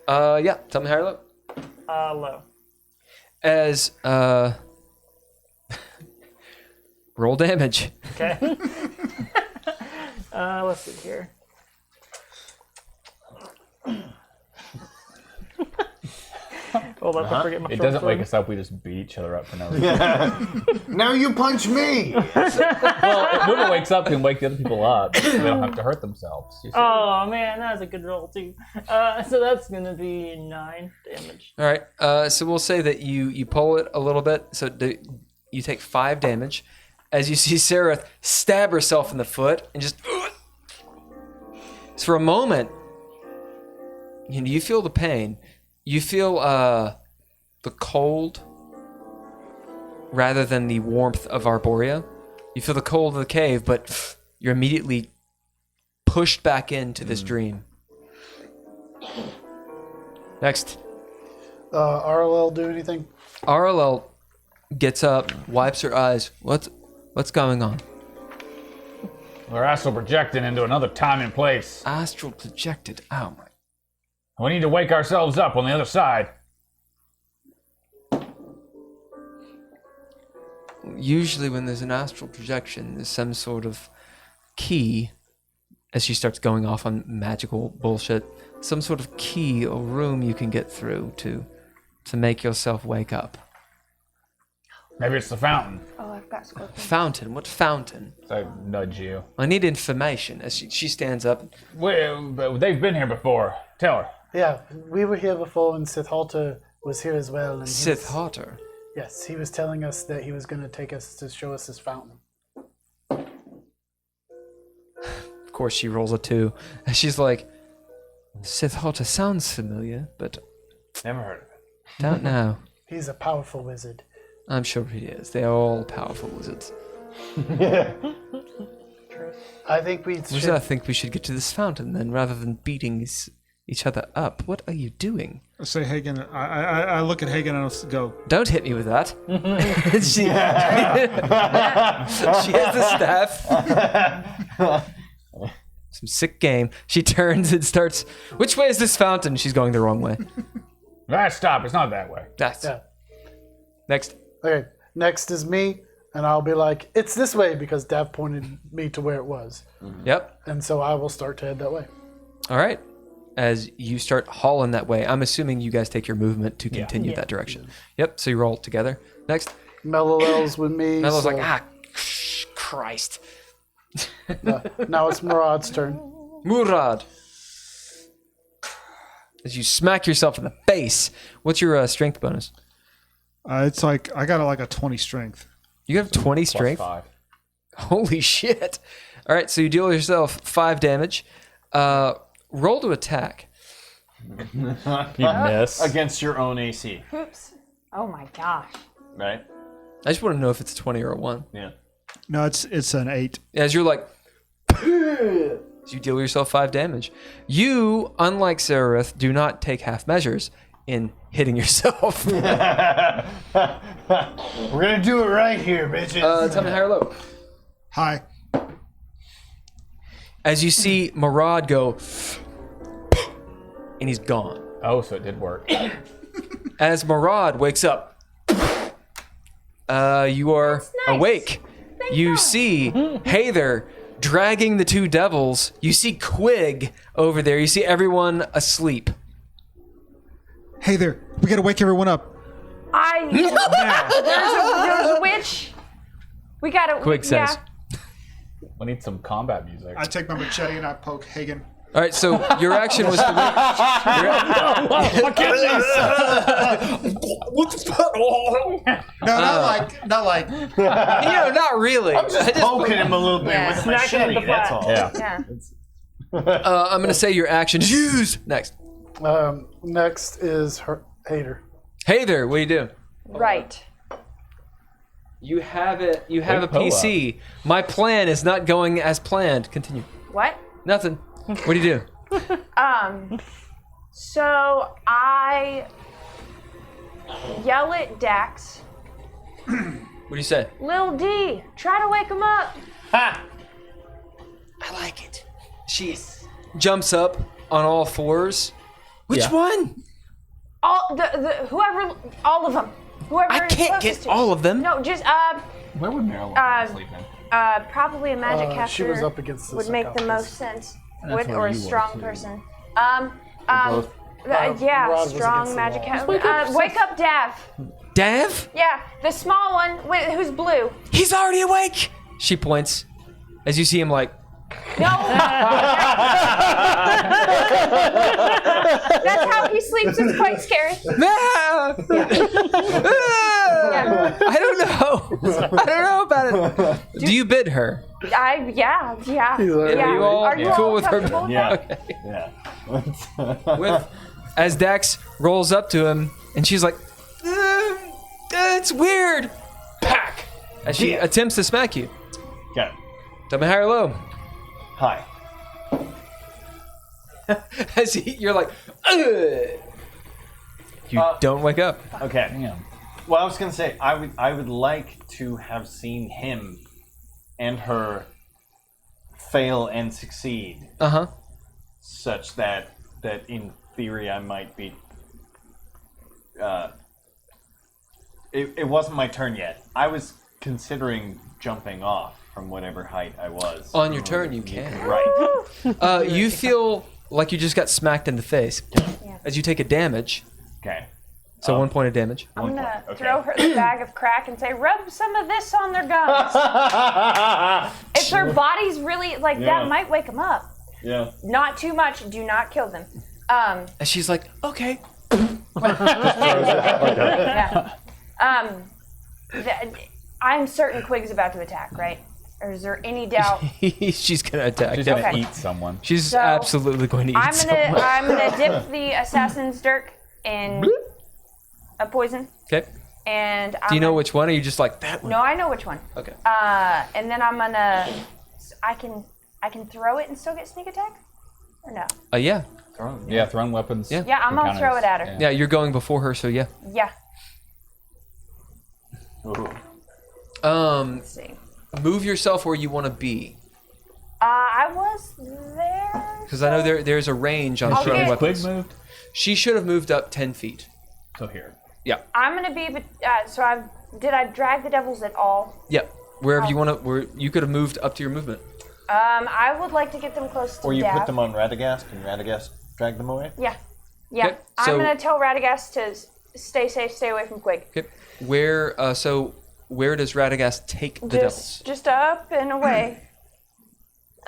yeah, tell me high or low. Low. As, roll damage. Okay. Let's see here. Hold up, I forget my It short doesn't sword. wake us up. We just beat each other up for no reason. Now you punch me! Well, if Wibble wakes up, can wake the other people up. So they don't have to hurt themselves. You see? Oh man, that was a good roll too. So that's gonna be 9 damage. All right. So we'll say that you pull it a little bit. So you take 5 damage. As you see Sarah stab herself in the foot and just. So for a moment, you feel the pain. You feel the cold rather than the warmth of Arborea. You feel the cold of the cave, but you're immediately pushed back into this dream. Next. RLL do anything? RLL gets up, wipes her eyes. What's going on? We're astral projecting into another time and place. Astral projected. Oh my. We need to wake ourselves up on the other side. Usually when there's an astral projection, there's some sort of key, as she starts going off on magical bullshit, some sort of key or room you can get through to make yourself wake up. Maybe it's the fountain. Oh, I've got scorpion. Fountain? What fountain? So I nudge you. I need information. As she stands up. Well, they've been here before. Tell her. Yeah, we were here before, and Sith Halter was here as well. And Sith Halter? Yes, he was telling us that he was going to take us to show us his fountain. Of course, she rolls a 2. And she's like, Sith Halter sounds familiar, but Never heard of it. don't know. He's a powerful wizard. I'm sure he is. They are all powerful wizards. I think we Wizard, should... I think we should get to this fountain then, rather than beating each other up. What are you doing? I say Hagen. I look at Hagen and I go, Don't hit me with that. she has the staff. Some sick game. She turns and starts. Which way is this fountain? She's going the wrong way. Stop. It's not that way. That's Yeah. next. Okay, next is me, and I'll be like, it's this way, because Dav pointed me to where it was. Yep. And so I will start to head that way. All right. As you start hauling that way, I'm assuming you guys take your movement to continue that direction. Yep. So you roll together. Next. Mellowell's with me. Melo's so like, Christ. now it's Murad's turn. Murad. As you smack yourself in the face. What's your strength bonus? it's like I got like a 20 strength. You have 20 strength? +5. Holy shit. All right, so you deal yourself 5 damage. Roll to attack. You miss. Against your own AC, Oops. Oh my gosh. right? I just want to know if it's a 20 or a 1. Yeah. No, it's an 8. As you're like, you deal yourself 5 damage. You, unlike Seraph, do not take half measures in hitting yourself. We're gonna do it right here, bitches. Tell me high or low. Hi. As you see Murad go, and he's gone. Oh, so it did work. As Murad wakes up, you are That's nice. awake. Thank You God. see Hather dragging the 2 devils. You see Quig over there. You see everyone asleep. Hey there. We gotta wake everyone up. There's a witch. We gotta. Quig says. We need some combat music. I take my machete and I poke Hagen. All right, so your action was to No, not like. not really. I just Poking him a little bit Yeah. with a Smack him in machete. the That's flat. all. Yeah. Yeah. I'm gonna say your action is used next. Next is Hater. Hey there, what do you do? Right. You have it. You have Big a PC. My plan is not going as planned. Continue. What? Nothing. What do you do? So I yell at Dax. What do you say? Lil D, try to wake him up. I like it. She jumps up on all 4s. Which one? All all of them. Whoever I is can't closest get to. all of them. No, just Where would Marilyn sleep in? probably a magic caster. She was up against the would make the sarcophagus. most sense. That's where Or a you were, strong too. person. both. Yeah, Murad was strong against the magic wall. caster. Wake up, Dav. Dav? Yeah, the small one who's blue. He's already awake. She points. As you see him like, No. That's how he sleeps. It's quite scary. ah! Ah! I don't know about it. Do you bid her? Yeah. Are you all cool with her? comfortable with Yeah. that? Yeah. With as Dax rolls up to him, and she's like, "It's weird. pack, as she attempts to smack you. Okay. Tell me high or low. Hi. As you're like, ugh. You don't wake up. Okay. Damn. Well, I was gonna say I would like to have seen him and her fail and succeed, such that in theory I might be. It wasn't my turn yet. I was considering jumping off from whatever height I was. On your turn, you can. Right. You feel like you just got smacked in the face as you take a damage. Okay. So 1 point of damage. I'm gonna throw her the bag of crack and say, rub some of this on their gums. If their body's really like that, might wake them up. Yeah. Not too much. Do not kill them. And she's like, okay. Yeah. I'm certain Quig's about to attack, right? Or is there any doubt? She's gonna attack. She's gonna Okay. eat someone. She's So, absolutely going to eat someone. I'm gonna dip the assassin's dirk in a poison, Okay. and Do you know which one? Or are you just like that one? No, I know which one. Okay. And then I'm gonna. I can throw it and still get sneak attack, or no? Yeah. Yeah, thrown weapons. Yeah. Yeah, I'm gonna throw it at her. Yeah, you're going before her, so yeah. Yeah. Let's see. Move yourself where you want to be, I was there. because I know there's a range on I'll throwing get- weapons. Quig moved. She should have moved up 10 feet. So here. Yeah. I'm gonna be. Did I drag the devils at all? Yeah. Wherever you want to. Where you could have moved up to your movement. I would like to get them close to Or you Dab. put them on Radagast and Radagast drag them away? Yeah. Yeah. Okay, I'm so- gonna tell Radagast to stay safe, stay away from Quig. Okay. Where? Where does Radagast take the devils? Just up and away.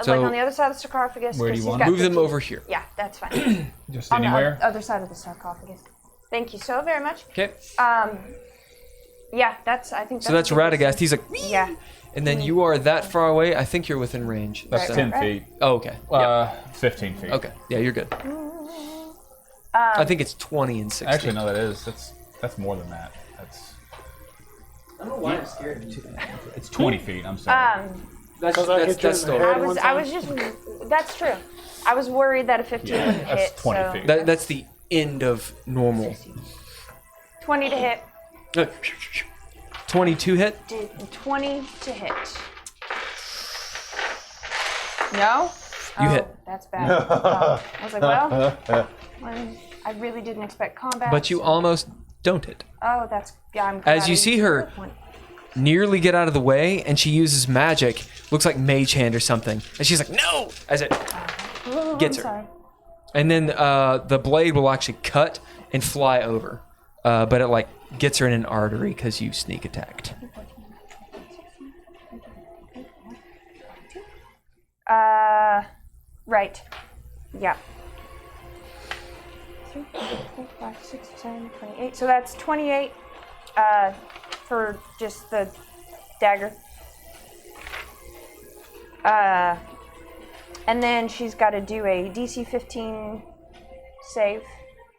So- like on the other side of the sarcophagus. Where do 'cause you he's want got Move them 15. over here. Yeah, that's fine. Just On anywhere. the other side of the sarcophagus. Thank you so very much. Okay. Yeah, I think that's. So that's a good Radagast. He's like, Yeah. and then you are that far away. I think you're within range. That's so- 10 feet. Oh, okay. Yeah. 15 feet. Okay. Yeah, you're good. I think it's 20 and 60. Actually, no, that is. That's more than that. That's. I don't know why I'm scared of you. It's 20 feet. I'm sorry. That's I hit you in the still. head. I was just. That's true. I was worried that a 15 wouldn't That's hit. 20 so feet. That's the end of normal. 20 to hit. 22 hit. 20 to hit. No? You hit. That's bad. Oh. I was like, well, I really didn't expect combat. But you almost don't hit. Oh, that's. Yeah, I'm As glad you I see didn't her- score a point. Nearly get out of the way, and she uses magic. Looks like mage hand or something. And she's like, no! As it Oh, gets I'm her. sorry. And then the blade will actually cut and fly over. But it like gets her in an artery because you sneak attacked. Right. Yeah. 3, 4, 5, 6, 7, 28. So that's 28 for just the dagger. And then she's got to do a DC 15 save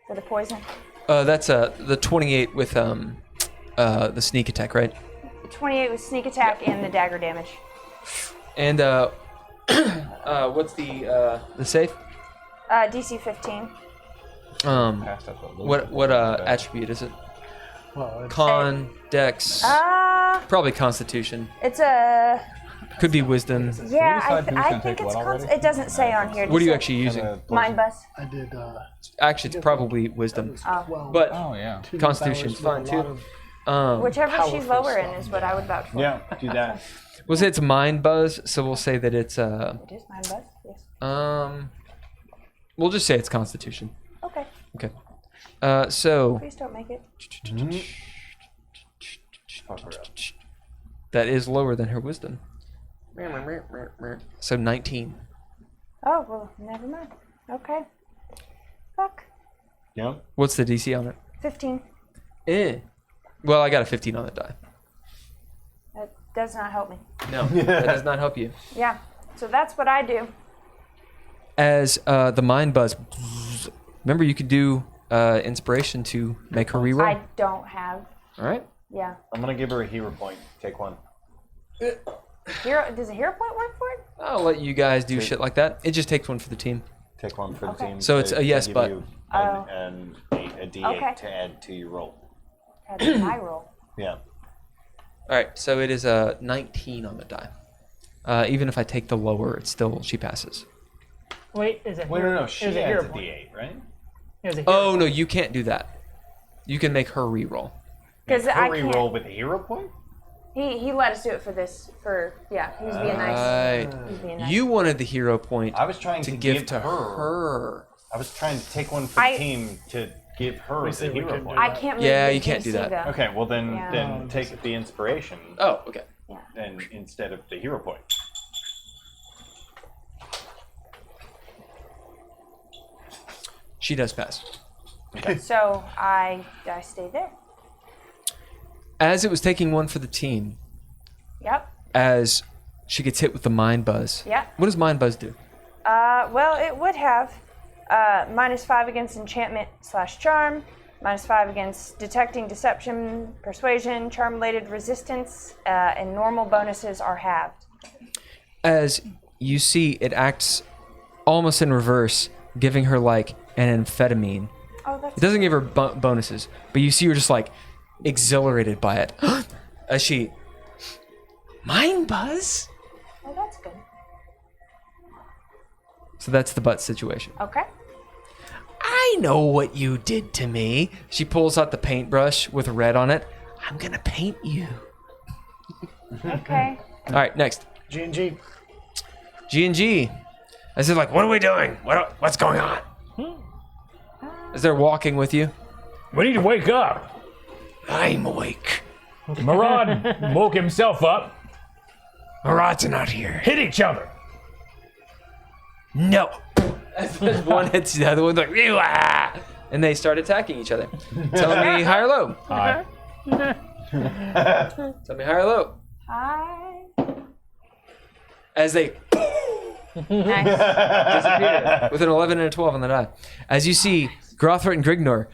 for the poison. That's the 28 with the sneak attack, right? 28 with sneak attack and the dagger damage. And what's the save? DC 15. Passed up a little bit. What attribute is it? Well, it's, Con, Dex, probably Constitution. It's a. Could be Wisdom. Yeah, decide who's I gonna think take it's. what already? It doesn't say on here. What are you Does it actually using? Mind bus. I did. Actually, it's probably Wisdom. Well, But Oh, yeah. Constitution's fine too. Whichever she's powerful lower in stuff. is what I would vouch for. Yeah, do that. We'll say it's Mind Buzz, so we'll say that it's It is mind bus. Yes. we'll just say it's Constitution. Okay. Okay. So Please don't make it. that is lower than her Wisdom. So 19. Oh well, never mind. Okay. Fuck. Yeah. What's the DC on it? 15. Well, I got a 15 on the die. That does not help me. No, that does not help you. Yeah. So that's what I do. As the Mind Buzz, remember you could do inspiration to make her reroll. I don't have All right. Yeah. I'm gonna give her a hero point. Take one. Does a hero point work for it? I'll let you guys do shit like that. It just takes one for the team. Take one for the team. So it's a yes, give but- you a D8 Okay. to add to your roll. That's my roll. Yeah. All right, so it is a 19 on the die. Even if I take the lower, it's still she passes. Wait, is it? Wait, no. She is it adds hero a point? D8, right? Is it hero Oh no, you can't do that. You can make her re-roll. Because Her I re-roll can't. with a hero point? He let us do it for this. He was being nice. Right. He was being nice. You wanted the hero point I was trying to to give to her. her. I was trying to take one for the team to give her the said we hero couldn't point. do I can't move Yeah, the you can't do DC, that. though. Okay, well then Yeah. take the inspiration Oh, okay. and instead of the hero point. She does pass. So I stay there. As it was taking one for the team, Yep. as she gets hit with the mind buzz. Yeah. What does mind buzz do? Well, it would have -5 against enchantment / charm, -5 against detecting, deception, persuasion, charm-related resistance, and normal bonuses are halved. As you see, it acts almost in reverse, giving her like an amphetamine. Oh, that's It doesn't give her bonuses, but you see her just like exhilarated by it. As she, mind buzz. oh, that's good. So that's the butt situation. Okay. I know what you did to me. She pulls out the paintbrush with red on it. I'm gonna paint you. Okay. All right, next. G&G. G&G. I said, like, what are we doing? What's going on? As they're walking with you. We need to wake up. I'm awake. Murad woke himself up. Murad's not here. Hit each other. No. As one hits the other one, like, "Ew, ah," and they start attacking each other. Tell me high or low. Hi. Tell me high or low. Hi. As they Nice. disappear with an 11 and a 12 on the die. As you see Grothret and Grignor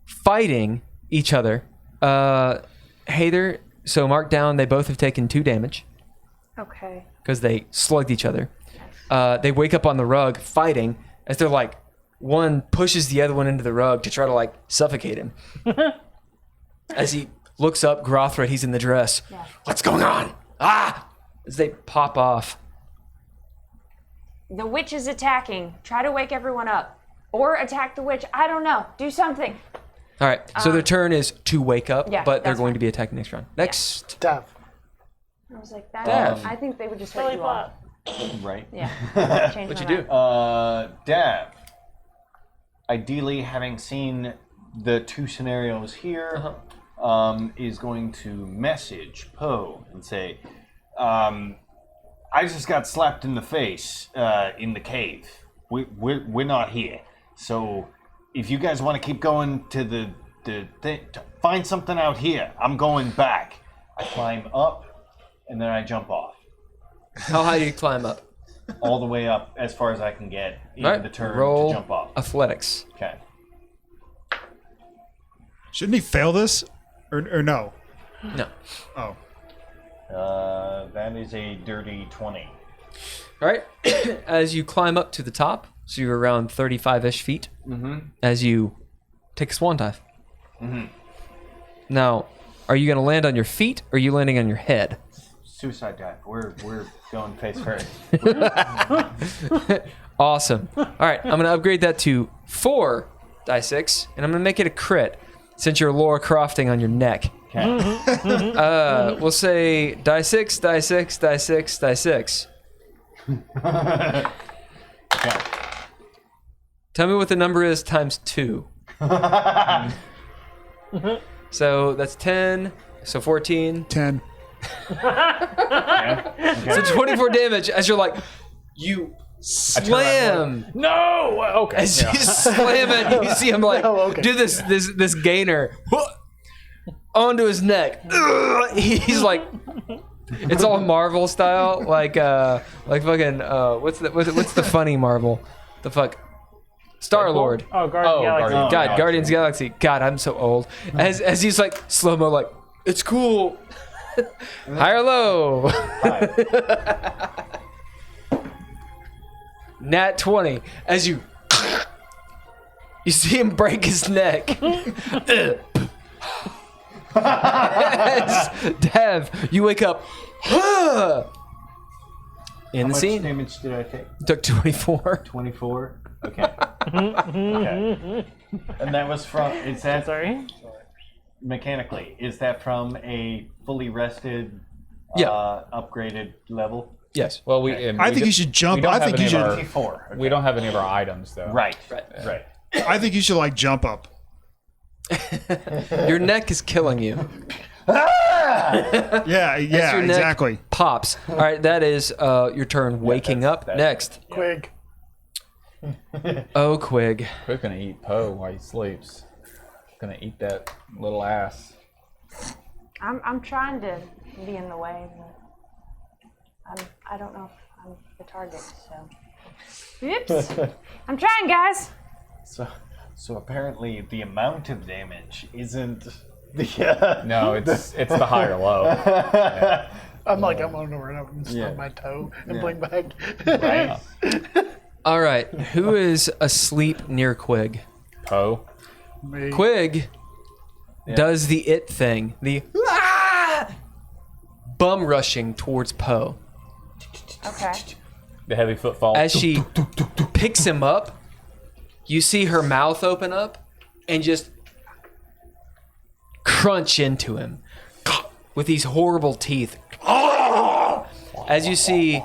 fighting each other. Hather, so mark down, they both have taken 2 damage Okay. because they slugged each other. They wake up on the rug fighting as they're like, one pushes the other one into the rug to try to like suffocate him. As he looks up, Grothret, he's in the dress. Yeah. What's going on? Ah! As they pop off. The witch is attacking. Try to wake everyone up. Or attack the witch. I don't know. Do something. All right, so their turn is to wake up, yeah, but they're that's going fine. to be attacking next round. Next. Dav. I was like, that. Dav. I think they would just hurt Belly you all. flop. Right. Yeah. Change What'd my you do? mind. Dav. Ideally, having seen the 2 scenarios here, is going to message Poe and say, I just got slapped in the face in the cave. We're not here. So if you guys want to keep going to the thing, to find something out here, I'm going back. I climb up and then I jump off. How high do you climb up? All the way up as far as I can get in All right, the turn roll to jump off. athletics. Okay. Shouldn't he fail this? Or no? No. Oh. That is a dirty 20. All right. As you climb up to the top, so you're around 35-ish feet, as you take a swan dive. Now, are you going to land on your feet, or are you landing on your head? Suicide dive. We're going face first. Awesome. All right, I'm going to upgrade that to 4 die 6, and I'm going to make it a crit, since you're Laura Crofting on your neck. Okay. We'll say die 6, die 6, die 6, die 6. Okay. Tell me what the number is times 2. So that's 10, so 14. 10. So 24 damage as you're like, you slam. No. Okay. As you slam it, you see him like do this gainer onto his neck. He's like, it's all Marvel style, like fucking what's the funny Marvel? The fuck, Star Lord. Oh, Guardians of the Galaxy. Guardians. God, Guardians of the Galaxy. God, I'm so old. As he's like slow mo, like it's cool. High or low? Nat 20. As you see him break his neck. Dev, you wake up. In the How much scene. damage did I take? Took 24. 24. Okay. Okay. And that was from. Is that Sorry. mechanically? Is that from a fully rested, upgraded level? Yes. Well, I think you should jump. I think you should. 24. Okay. We don't have any of our items though. Right. Right. I think you should like jump up. Your neck is killing you. Yeah, As your neck exactly. Pops. All right, that is your turn. Waking up next. Quig. Oh, Quig. We're gonna eat Poe while he sleeps. Gonna eat that little ass. I'm trying to be in the way, but I don't know if I'm the target, so. Oops. I'm trying, guys. So apparently the amount of damage isn't the. No, it's the high or low. I'm like, I'm gonna run up and stub my toe and blink back. Right. All right, who is asleep near Quig? Poe. Me. Quig does the it thing, the bum rushing towards Poe. Okay. The heavy footfall. As she picks him up, you see her mouth open up and just crunch into him with these horrible teeth. As you see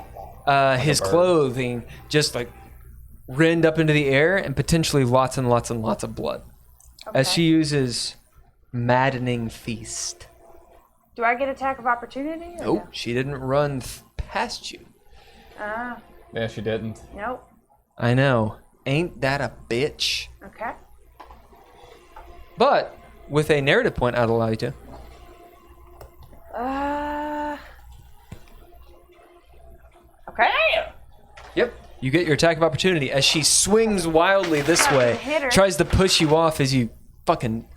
his clothing just like rend up into the air and potentially lots and lots and lots of blood. Okay. As she uses Maddening Feast. Do I get attack of opportunity? Or Nope, she didn't run past you. No? Yeah, she didn't. Nope. I know. Ain't that a bitch? Okay. But with a narrative point, I'd allow you to. Okay. Yep. You get your attack of opportunity as she swings wildly this Trying to way, hit her. tries to push you off as you fucking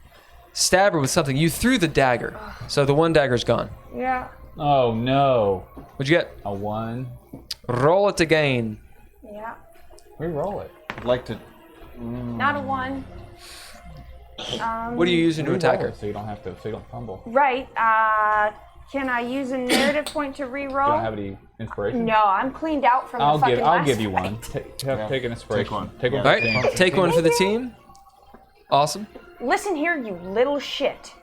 stab her with something. You threw the dagger, so the one dagger's gone. Yeah. Oh no. What'd you get? A 1. Roll it again. Yeah. Re-roll it. I'd like to. Not a 1. What are you using to attack Re-roll her? it so you don't have to. So you don't fumble. Right. Can I use a narrative point to You re-roll? don't have any inspiration. No, I'm cleaned out from the fucking I'll last give you fight. one. Take an inspiration. Take one. Take one. All for right, the team. take one for the team. Awesome. Listen here, you little shit.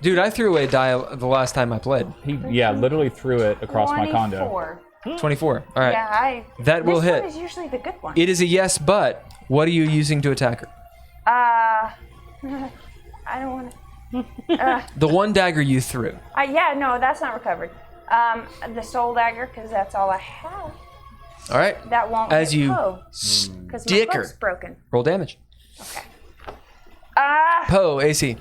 Dude, I threw away a die the last time I played. He literally threw it across my condo. 24. 24. All right. Yeah, That will this hit. one is usually the good one. It is a yes, but what are you using to attack her? I don't want to. The one dagger you threw. Yeah, no, that's not recovered. The soul dagger, because that's all I have. All right. That won't As hit you because my stick her. book's broken. Roll damage. Okay. Poe, AC.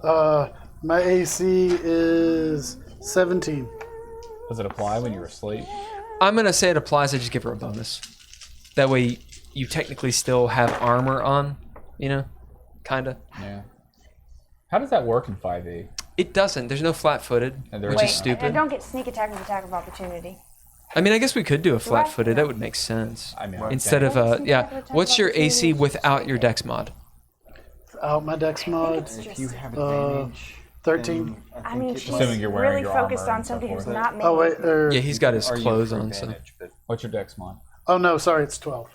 My AC is 17. Does it apply when you're asleep? I'm going to say it applies. I just give her a bonus. That way you technically still have armor on, you know? Kind of. Yeah. How does that work in 5e? It doesn't. There's no flat-footed, And there which is is not. stupid. I don't get sneak attack with attack of opportunity. I mean, I guess we could do a flat-footed. That would make sense. I mean, Instead of what's your AC without your dex mod? Out my dex mod. If you have advantage. 13. I mean, she's Assuming you're wearing really your focused armor on and so something who's forth. not me. Oh wait, Yeah, he's got his Are you clothes for on. So advantage, but What's your dex mod? oh no, sorry, it's 12.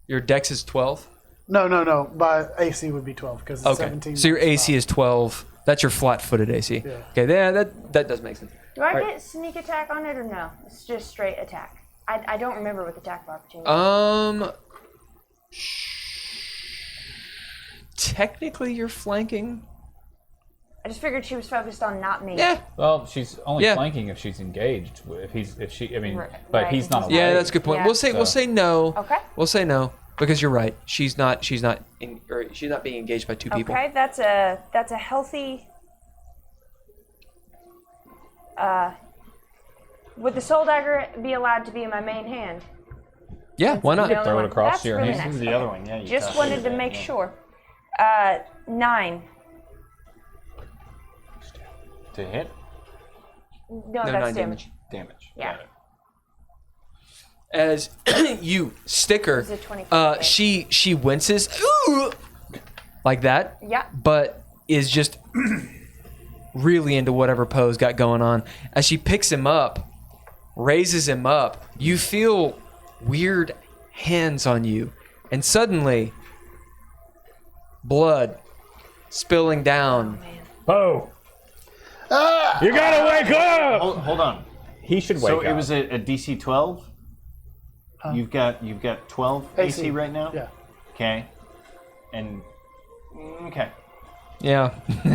your dex is 12. No. My AC would be 12 because it's Okay. 17. So your AC is 12. That's your flat-footed AC. Yeah. Okay. Yeah, that does make sense. Do I Alright. get sneak attack on it or no? It's just straight attack. I don't remember with attack of opportunity. Technically, you're flanking. I just figured she was focused on not me. Yeah. Well, she's only Yeah. flanking if she's engaged. If she, I mean, Right, but right. he's not. Yeah, awake. that's a good point. Yeah. We'll say no. Okay. We'll say no because you're right. She's not being engaged by two people. Okay, that's a healthy. Would the soul dagger be allowed to be in my main hand? Yeah, why not? The only Throw it one. across That's your really hand. nice. The other one, yeah. You Just tossed wanted it to in, make yeah. sure. 9. To hit? No, No, that's 9 damage. Damage. Yeah. Got it. As you stick her, It's a 25 hit. she winces, "Ooh," like that, Yeah. but is just really into whatever Poe's got going on. As she picks him up, raises him up, you feel weird hands on you, and suddenly blood spilling down. Oh. You gotta wake up! Hold on. He should wake So up. it was a DC 12? You've got 12 AC, AC. right now? Yeah. Okay. And okay. Yeah,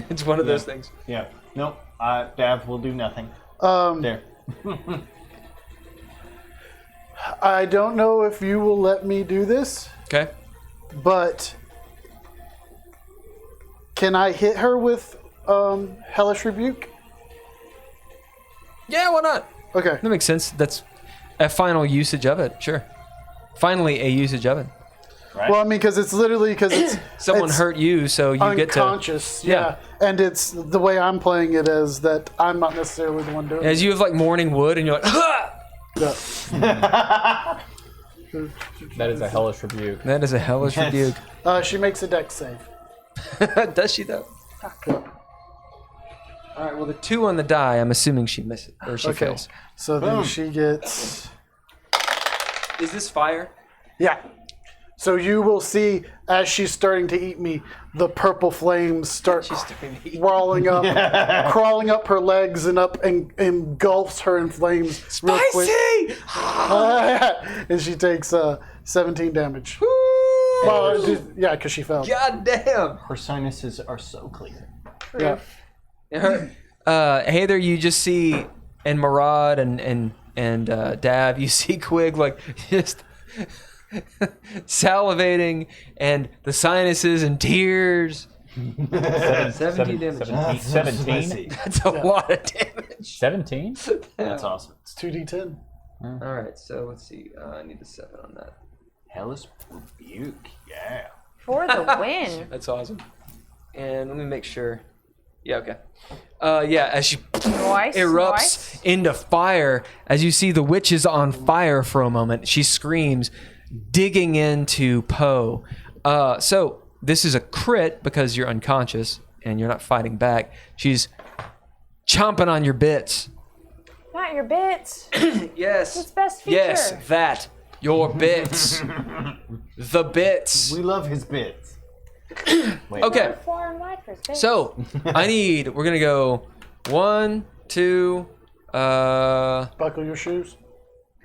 it's one of those things. Yeah. Nope. Dav will do nothing. There. I don't know if you will let me do this, Okay. but can I hit her with Hellish Rebuke? Yeah, why not? Okay. That makes sense. That's a final usage of it. Sure. Finally, a usage of it. Right? Well, I mean, because it's Someone it's hurt you, so you get to. unconscious. Yeah. And it's the way I'm playing it is that I'm not necessarily the one doing As it. you have like morning wood, and you're like, "Ah!" That is a hellish rebuke. That is a hellish rebuke. She makes a dex save. Does she though? All right. Well, the 2 on the die, I'm assuming she misses or she Okay. fails. So then she gets. Is this fire? Yeah. So you will see as she's starting to eat me, the purple flames start crawling up, crawling up her legs and up and engulfs her in flames. Real quick. Spicy! And she takes 17 damage. Well, yeah, because she fell. God damn! Her sinuses are so clear. Yeah. Hey there, you just see, and Murad and Dav, you see Quig like just salivating, and the sinuses and tears. 17 damage. 17? That's a lot of damage. 17? That's awesome. It's 2d10. All right, so let's see. I need a 7 on that. Hellish Rebuke. Yeah. For the win. That's awesome. And let me make sure. Yeah, okay. Yeah, as she Nice. erupts Nice. into fire, as you see the witch is on fire for a moment, she screams, digging into Poe. So this is a crit because you're unconscious and you're not fighting back. She's chomping on your bits. Not your bits. Yes. Its best feature. Yes, that. Your bits. The bits. We love his bits. Wait, Okay. Far and wide for his bits. So we're gonna go 1, 2, Buckle your shoes.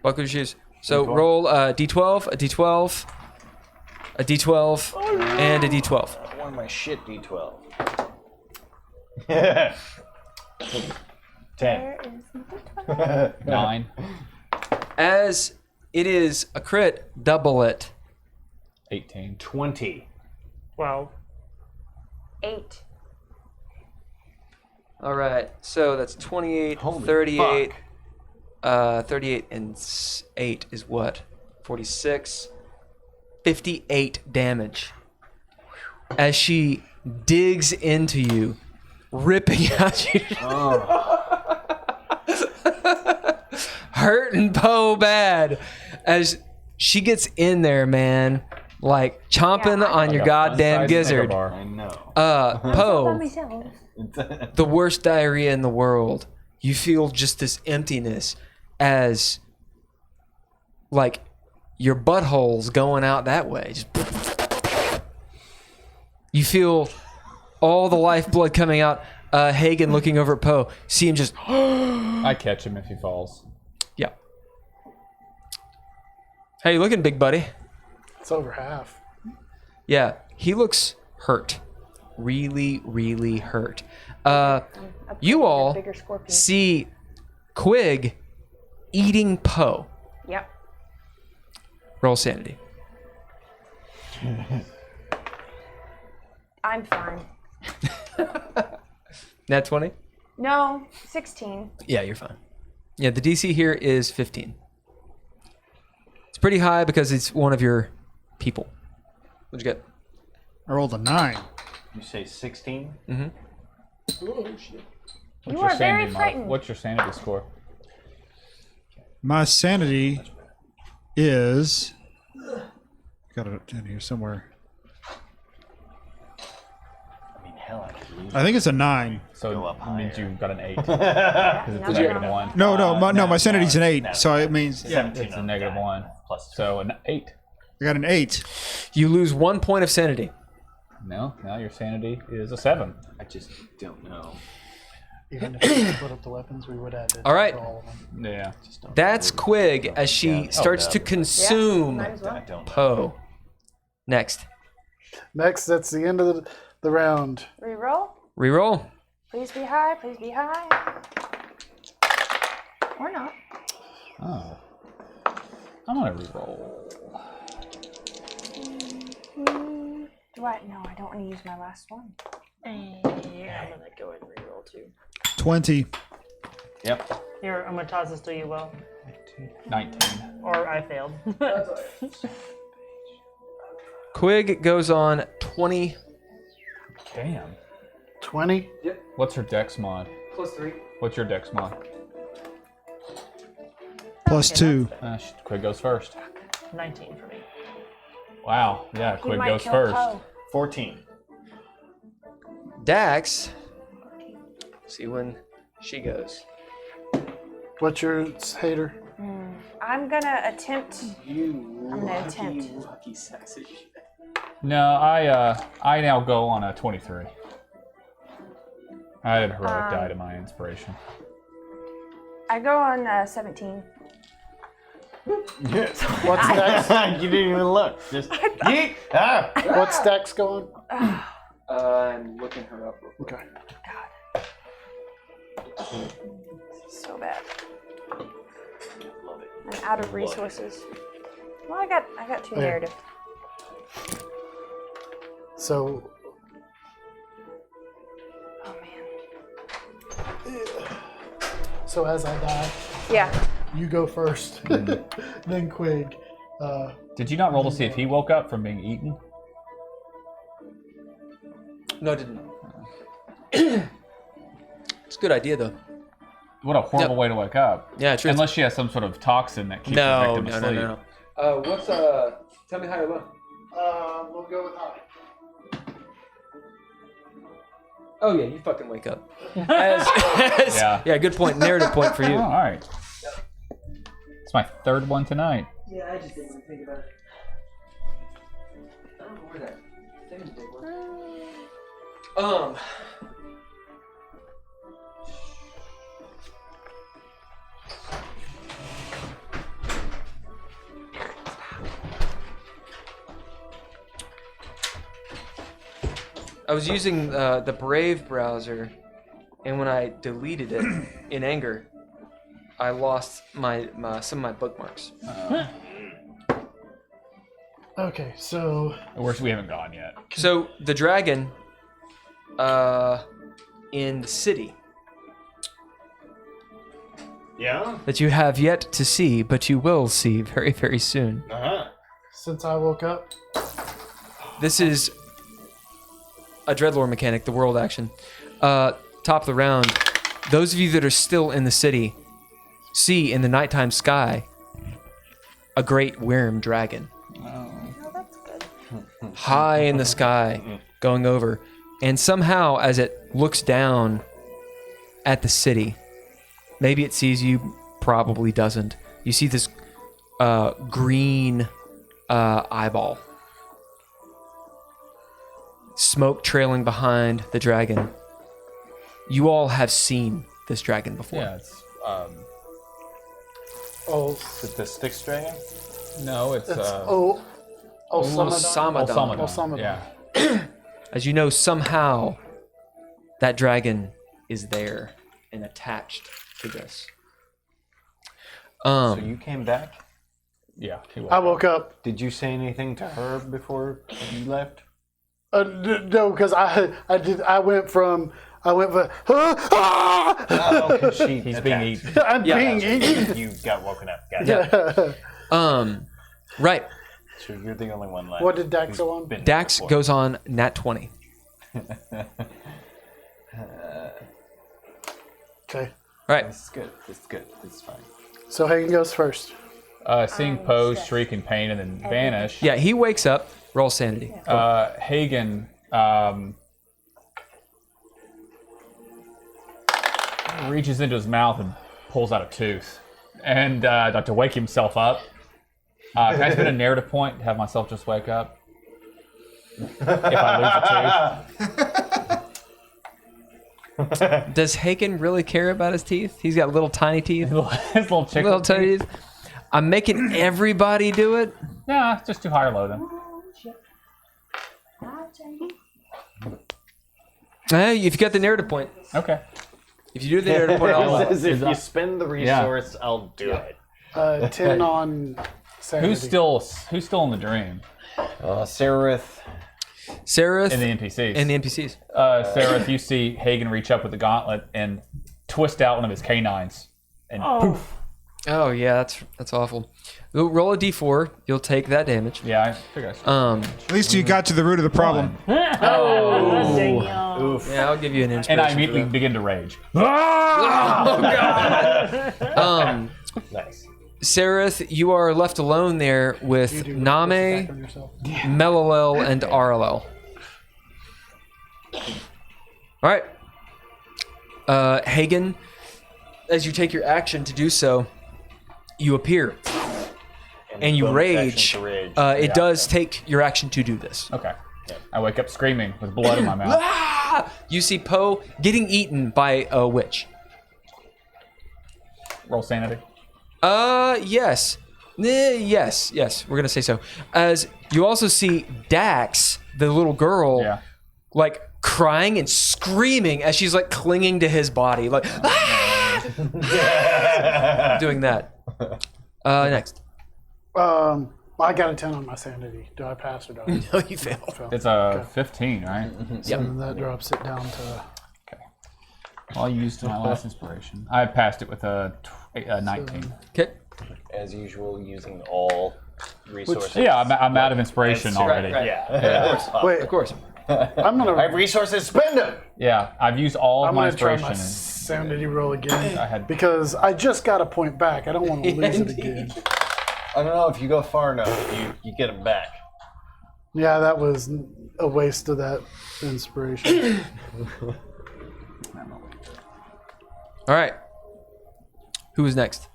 buckle your shoes. So roll a d12, a d12, a d12, and a d12. One of my shit D12. 10. There is my 9. As it is a crit, double it. 18. 20. Wow. 8. All right, so that's 28, Holy 38. fuck. 38 and 8 is what? 46. 58 damage. As she digs into you, ripping out you. Hurting Poe bad. As she gets in there, man, like chomping on your goddamn gizzard. I know. Poe, myself. the worst diarrhea in the world. You feel just this emptiness as like your butthole's going out that way. Just you feel all the lifeblood coming out. Hagen looking over at Poe. See him just I catch him if he falls. yeah. How you looking, big buddy? It's over half. Yeah, he looks hurt. Really, really hurt. You all Bigger scorpion. see Quig eating Poe. Yep. Roll sanity. I'm fine. Nat 20? No, 16. Yeah, you're fine. Yeah, the DC here is 15. It's pretty high because it's one of your people. What'd you get? I rolled a 9. You say 16? Mm-hmm. You are very frightened. What's your sanity score? My sanity is. Got it in here somewhere. I mean, hell, I could lose. I think it's a 9. So Go up it means higher. you got an 8. Because it's a negative 1. No, my sanity's an 8, so it means Yeah, it's a negative 1. So an 8. I got an 8. You lose 1 point of sanity. No, now your sanity is a 7. I just don't know. Even if we split up the weapons, we would add it All right. for all of them. Yeah. That's Quig as she starts to consume Might as well. I don't know. Poe. Next. Next, that's the end of the round. Reroll. Reroll. Please be high. Please be high. Or not. Oh. I'm gonna reroll. Do I? No, I don't want to use my last one. Yeah, I'm gonna go ahead and reroll too. 20. Yep. Here, I'm gonna toss this to you, Will. 19. Or I failed. Quig goes on 20. Damn. 20? What's her dex mod? Plus 3. What's your dex mod? Plus 2. Quig goes first. 19 for me. Wow. Yeah, He Quig might goes kill first. Poe. 14. Dax. See when she goes. What's your hater? I'm gonna attempt. I'm gonna attempt. No, I now go on a 23. I added heroic die to my inspiration. I go on 17. What's Dex? You didn't even look. Just yeet. Ah. What's Dex going? I'm looking her up. Okay. So bad. I'm out of resources. Well, I got 2 Yeah. narrative. So, Oh man. so as I die, Yeah. you go first, then Quig. Did you not roll to see if he woke up from being eaten? No, I didn't. It's a good idea, though. What a horrible way to wake up. Yeah, true. Unless she has some sort of toxin that keeps the No, victim no, asleep. no, no. What's Tell me high or low. We'll go with high. Oh yeah, you fucking wake up. Yeah, good point. Narrative point for you. Oh, all right. It's my 3rd one tonight. Yeah, I just didn't even think about it. I don't know where that thing was. I was using the Brave browser, and when I deleted it in anger, I lost some of my bookmarks. Okay, so We haven't gone yet. So the dragon, in the city Yeah. that you have yet to see, but you will see very, very soon. Uh-huh. since I woke up, This is a Dreadlord mechanic, the world action. Top of the round, those of you that are still in the city see in the nighttime sky a great worm dragon. Oh, that's good. High in the sky, going over. And somehow, as it looks down at the city, maybe it sees you, probably doesn't. You see this green eyeball. Smoke trailing behind the dragon. You all have seen this dragon before. Yeah, it's Is it the Styx dragon? no, it's Samadon. Samadon. Samadon. Yeah. As you know, somehow that dragon is there and attached to this. So you came back? Yeah. I woke up. Did you say anything to her before you left? No, because I went from. Oh, because He's being eaten. I'm Yeah. being eaten. You got woken up. Gotcha. Yeah. Right. So you're the only one left. What did Dax go on? Been Dax before. goes on nat 20. Okay. All right. This is good. This is good. This is fine. So Hagen goes first. Seeing Poe shriek in pain and then vanish. Yeah, he wakes up. Roll sanity. Hagen reaches into his mouth and pulls out a tooth. And to wake himself up. Can I spend a narrative point to have myself just wake up? If I lose a tooth? Does Hagen really care about his teeth? He's got little tiny teeth. His little chicken Little tiny teeth. I'm making everybody do it. Yeah, it's just too high or low then. Hey, if you got the narrative point. Okay. If you do the narrative point, I'll Says if you spend the resource, I'll do it. 10 on sanity. Who's still in the dream? Seraph. Seraph In the NPCs. and the NPCs. Seraph, you see Hagen reach up with the gauntlet and twist out one of his canines. And poof. Oh yeah, that's awful. Roll a d4. You'll take that damage. Yeah, I figure I should. At least you got to the root of the problem. Oh, damn. Oof. Yeah, I'll give you an And inspiration. I immediately begin to rage. Nice. Seraph, you are left alone there with You do Name, attack on yourself. Melilel, and Arlel. All right. Hagen, as you take your action to do so, you appear and you bonus rage. action to rage. It does take your action to do this. Okay. I wake up screaming with blood in my mouth. Ah! You see Poe getting eaten by a witch. Roll sanity. Yes. Yes, we're gonna say so. As you also see Dax, the little girl, Yeah. like crying and screaming as she's like clinging to his body, like doing that. Next. I got a 10 on my sanity. Do I pass or do I No, you fail. fail? It's a 15, right? So then that drops it down to... Well, I used my last inspiration. I passed it with a 19. Okay. As usual, using all resources. Yeah, I'm out of inspiration already. Right. Yeah. Wait, Of course. I'm gonna... I have resources. Spend them. Yeah, I've used all of I'm my gonna try inspiration. my sanity roll again I had because I just got a point back. I don't want to lose it again. I don't know if you go far enough, you get them back. Yeah, that was a waste of that inspiration. All right. Who is next?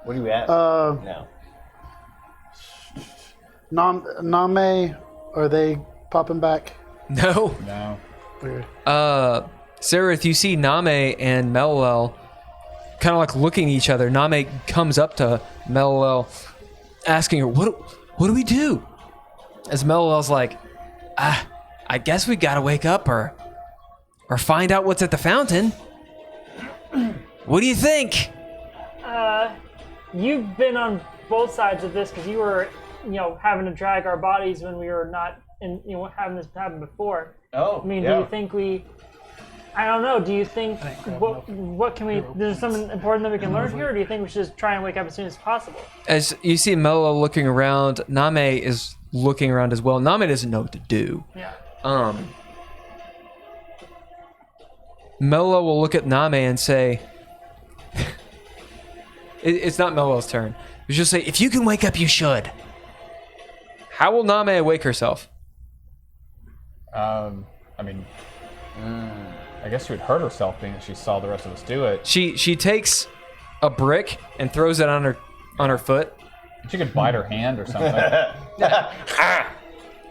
What are you at now? Name, are they popping back? No. no. Weird. Seraph, you see Name and Melilel kind of like looking at each other. Name comes up to Melilel, asking her, "What do we do?" As Melilel's like, "I guess we gotta wake up or find out what's at the fountain." What do you think? You've been on both sides of this because you were, having to drag our bodies when we were not in, having this happen before. Oh, I mean, yeah. do you think I don't know. Do you think what can we? There's something important that we can learn here, or do you think we should just try and wake up as soon as possible? As you see Melilel looking around, Name is looking around as well. Name doesn't know what to do. Yeah. Melilel will look at Name and say, it's not Melilel's turn. She'll say, "If you can wake up, you should." How will Name wake herself? I mean, I guess she would hurt herself being that she saw the rest of us do it. She takes a brick and throws it on her foot. She could bite her hand or something.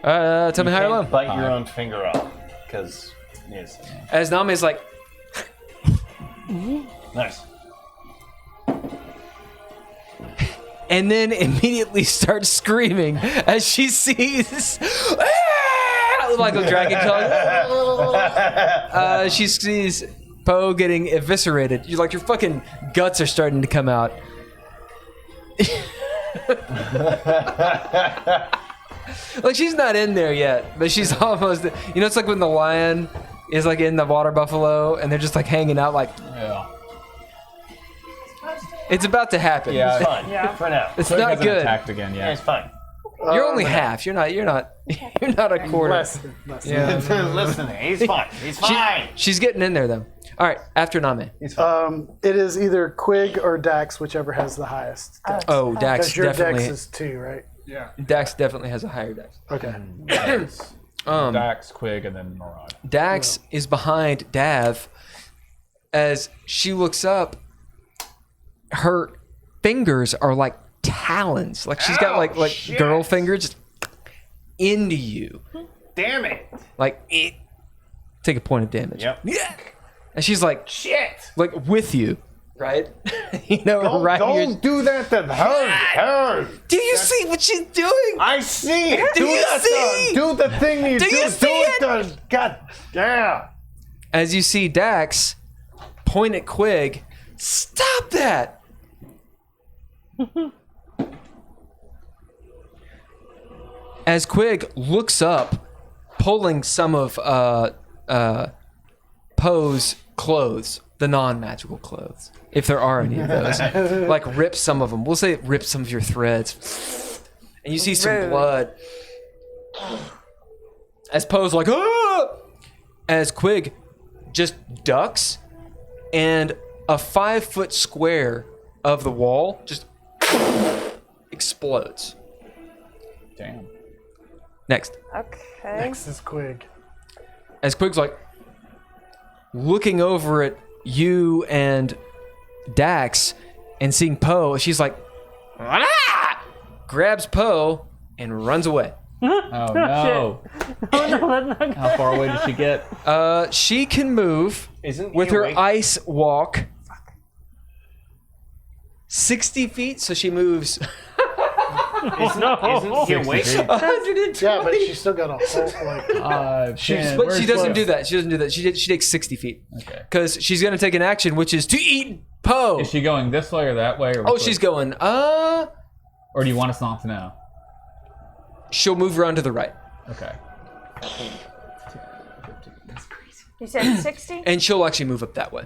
Tell me how you're low. Bite your own finger off, because yes. As Name is like, Nice. and then immediately starts screaming as she sees like a dragon tongue. She sees Poe getting eviscerated. You're like, your fucking guts are starting to come out. Like, she's not in there yet, but she's almost. It's like when the lion is like in the water buffalo, and they're just like hanging out, like. Yeah. It's about to happen. Yeah. It's fine. Yeah. For now. It's Quig not hasn't good. attacked again yet. Yeah, it's fine. You're only half. You're not a quarter. Less than. Listen, he's fine. He's fine. She's getting in there though. All right, after Name. He's fine. It is either Quig or Dax, whichever has the highest. Dex. Oh, Dax Because your definitely. Dex is 2, right? Yeah. Dax definitely has a higher Dex. Okay. Dax, Quig, and then Murad. Dax is behind Dav. As she looks up, her fingers are like talons. Like she's got like shit. girl fingers just into you. Damn it. Like take a point of damage. Yep. Yeah. And she's like Shit. like with you, right? You know, right? Don't do that to her. Do you see what she's doing? I see it. Do you see? Do the thing you do. you see it? God damn. As you see Dax point at Quig, stop that! As Quig looks up, pulling some of Poe's clothes, the non-magical clothes, if there are any of those, like rips some of them. We'll say it rips some of your threads, and you see some Rude. blood. As Poe's like, ah! As Quig just ducks, and a 5-foot square of the wall just explodes. Damn. Next. Okay. Next is Quig. As Quig's like looking over at you and Dax and seeing Poe, she's like, ah! Grabs Poe and runs away. Oh no. Oh no, that's not How far away did she get? She can move Isn't with he her awake? ice walk 60 feet, so she moves Isn't he awake? 120. Yeah, but she's still got a whole, like... But she doesn't do that. She doesn't do that. She takes 60 feet. Okay. Because she's going to take an action, which is to eat Poe. Is she going this way or that way? Or Oh, which she's way? going, Or do you want us not to know? she'll move around to the right. Okay. You said 60? And she'll actually move up that way.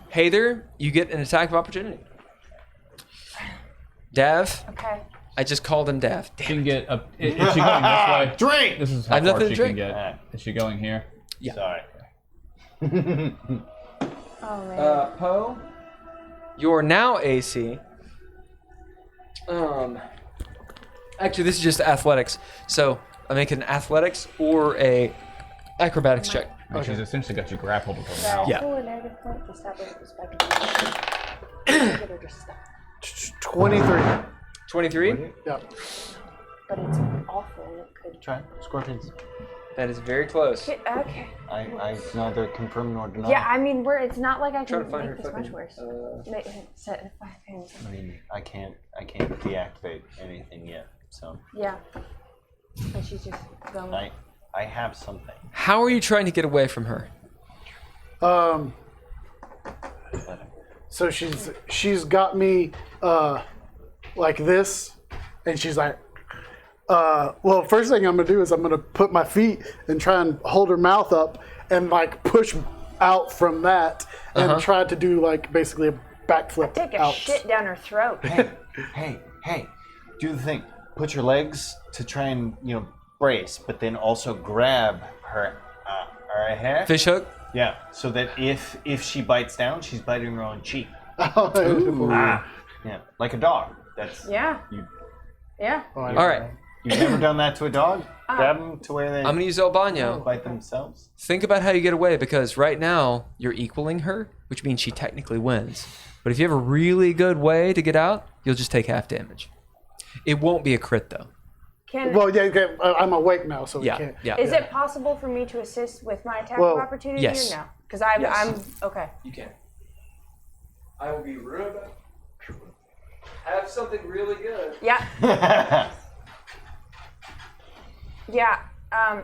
Hey there, you get an attack of opportunity. Dav, Okay. I just called him Dav. She can get up. Is she going this way? Drink. This is I how have far nothing to she can drink. get. Is she going here? Yeah. Sorry. Oh man. Poe, you're now AC. Actually, this is just athletics. So I make an athletics or a acrobatics check. I mean, she's essentially got you grappled with her That now. Yeah. full and negative point to stop it with spike. Get her to stop. 23. 23. Yep. But it's awful and it could. Try scorpions. That is very close. Okay. I neither confirm nor deny. Yeah, I mean, it's not like I Trying can to find make her this much fucking, worse. Set it 5 hands. I mean, I can't deactivate anything yet. So Yeah. And she's just going. I have something. How are you trying to get away from her? So she's got me like this, and she's like, well, first thing I'm gonna do is I'm gonna put my feet and try and hold her mouth up and like push out from that and try to do like basically a backflip Take a out. shit down her throat. Hey, do the thing. Put your legs to try and brace, but then also grab her hair. Fish hook? Yeah, so that if she bites down, she's biting her own cheek. Ooh. Yeah, like a dog. That's Yeah. You, Yeah. All right. you've never done that to a dog? Grab them to where they I'm going to use El Baño. bite themselves. Think about how you get away, because right now you're equaling her, which means she technically wins. But if you have a really good way to get out, you'll just take half damage. It won't be a crit, though. Well, yeah, okay, I'm awake now, so we Yeah, can't. yeah. Is it possible for me to assist with my attack Well, of opportunity yes. or no? Because Yes. I'm okay. You can. I will be rude about it. Have something really good. Yeah. Yeah.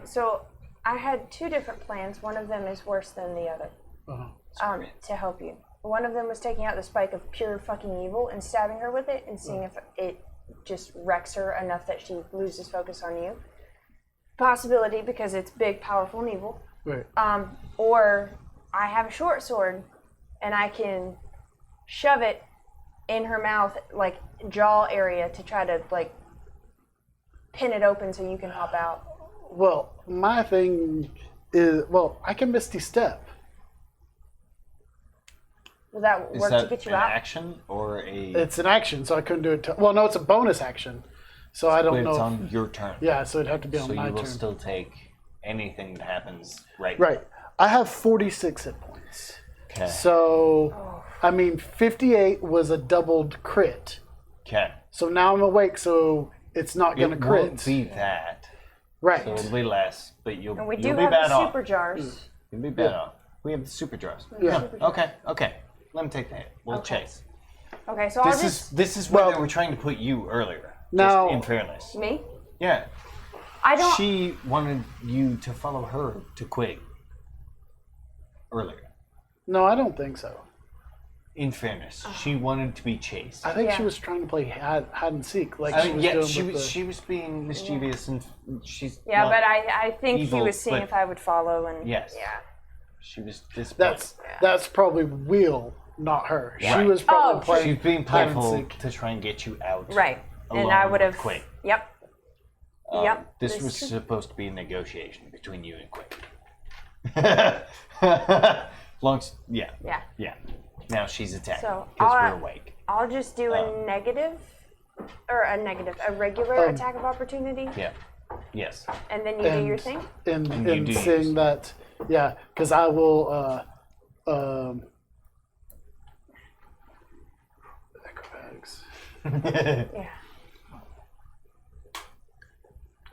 So I had 2 different plans. One of them is worse than the other. To help you. One of them was taking out the spike of pure fucking evil and stabbing her with it and seeing if it just wrecks her enough that she loses focus on you. Possibility, because it's big, powerful, and evil. Right. Or I have a short sword and I can shove it in her mouth, like jaw area, to try to like pin it open so you can hop out. Well, my thing is, I can Misty Step. Will that Is work that to get you an out? action or a? It's an action, so I couldn't do it. No, it's a bonus action. So I don't But know. it's if- on your turn. Yeah, so it'd have to be on So my you will turn. still take anything that happens right. Right. I have 46 hit points. Okay. So, I mean, 58 was a doubled crit. Okay. So now I'm awake, so it's not going to It crit. won't be that. Right. So it'll be less, but you'll And we you'll do be have bad the off. super jars. You'll be bad off. We have the super jars. Yeah. Okay. Let me take the hit. We'll chase. Okay, so I'll This just is this is where they were trying to put you earlier. Now- just in fairness. me. Yeah. I don't. She wanted you to follow her to Quig. Earlier. No, I don't think so. In fairness, she wanted to be chased. I think she Yeah. was trying to play hide and seek, like she was yeah, doing she with was the... she was being mischievous and she's Yeah, not but I think he evil, was seeing but- if I would follow, and Yes. yeah. She was disappointed. That's probably Will, not her. Yeah. She was probably Oh, playing She's being hide and playful seek. to try and get you out. Right, and alone I would have. with Quig. Yep. Yep. This this was is- supposed to be a negotiation between you and Quig. Yeah. Yeah. Now she's attacking So, because I'll- we're awake. I'll just do a regular attack of opportunity, Yeah. Yes. and then you do your And- thing. And you In do seeing yours. that, yeah, because I will acrobatics. Yeah.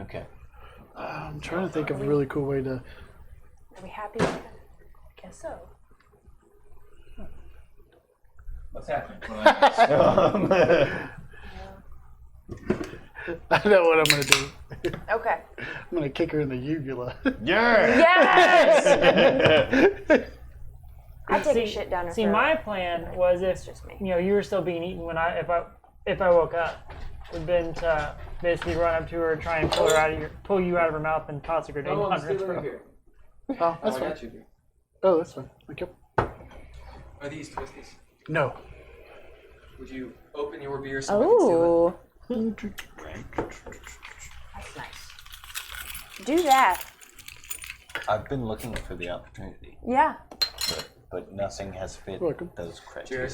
Okay. I'm trying to think of a really cool way to. Are we happy with that? I guess so. What's happening? I know what I'm gonna do. Okay. I'm gonna kick her in the uvula. Yeah. Yes. I take a shit down her See, throat. my plan was if just me. you were still being eaten when if I woke up, would been to basically run up to her, try and pull you out of her mouth and toss a grenade on her throat. Oh, that's fine. Oh, that's fine. Thank you. Are these twisties? No. Would you open your beer so I can seal it? Oh. That's nice. Do that. I've been looking for the opportunity, Yeah. but nothing has fit Welcome. those criteria.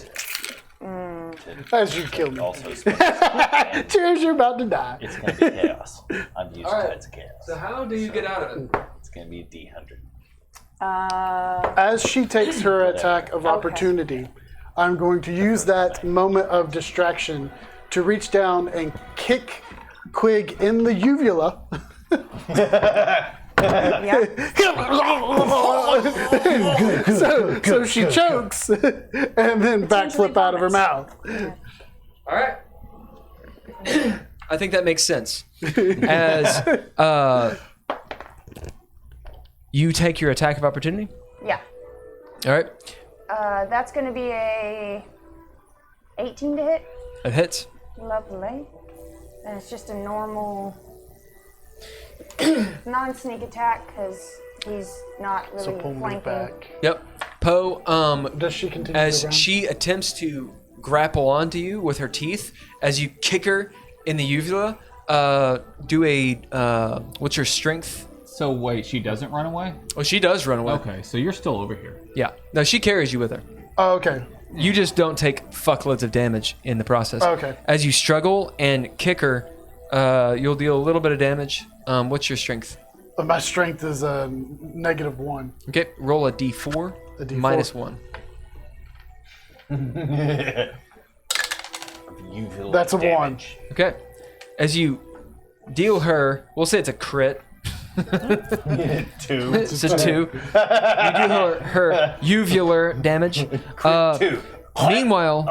As you kill me. Also, and Cheers, you're about to die. it's going to be chaos. I've used All right. cards of chaos. So how do you get out of it? It's going to be a D100. As she takes her attack of opportunity, I'm going to use that moment of distraction to reach down and kick Quig in the uvula. so she chokes and then backflip out of her mouth. All right. I think that makes sense. As you take your attack of opportunity. Yeah. All right. That's going to be a 18 to hit. It hits. Lovely. And it's just a normal non-sneak attack because he's not really So pull me flanking. back. Yep. Poe, Does she continue as to run? she attempts to grapple onto you with her teeth, as you kick her in the uvula, do a what's your strength? So wait, she doesn't run away? Oh, she does run away. Okay, so you're still over here. Yeah. No, she carries you with her. Oh, okay. You just don't take fuckloads of damage in the process. Okay. As you struggle and kick her, you'll deal a little bit of damage. What's your strength? My strength is -1. Okay, roll a d4, A D4. minus 1. That's a 1. Okay. As you deal her, we'll say it's a crit. 2. It's a 2. You do her uvular damage. 2. Meanwhile,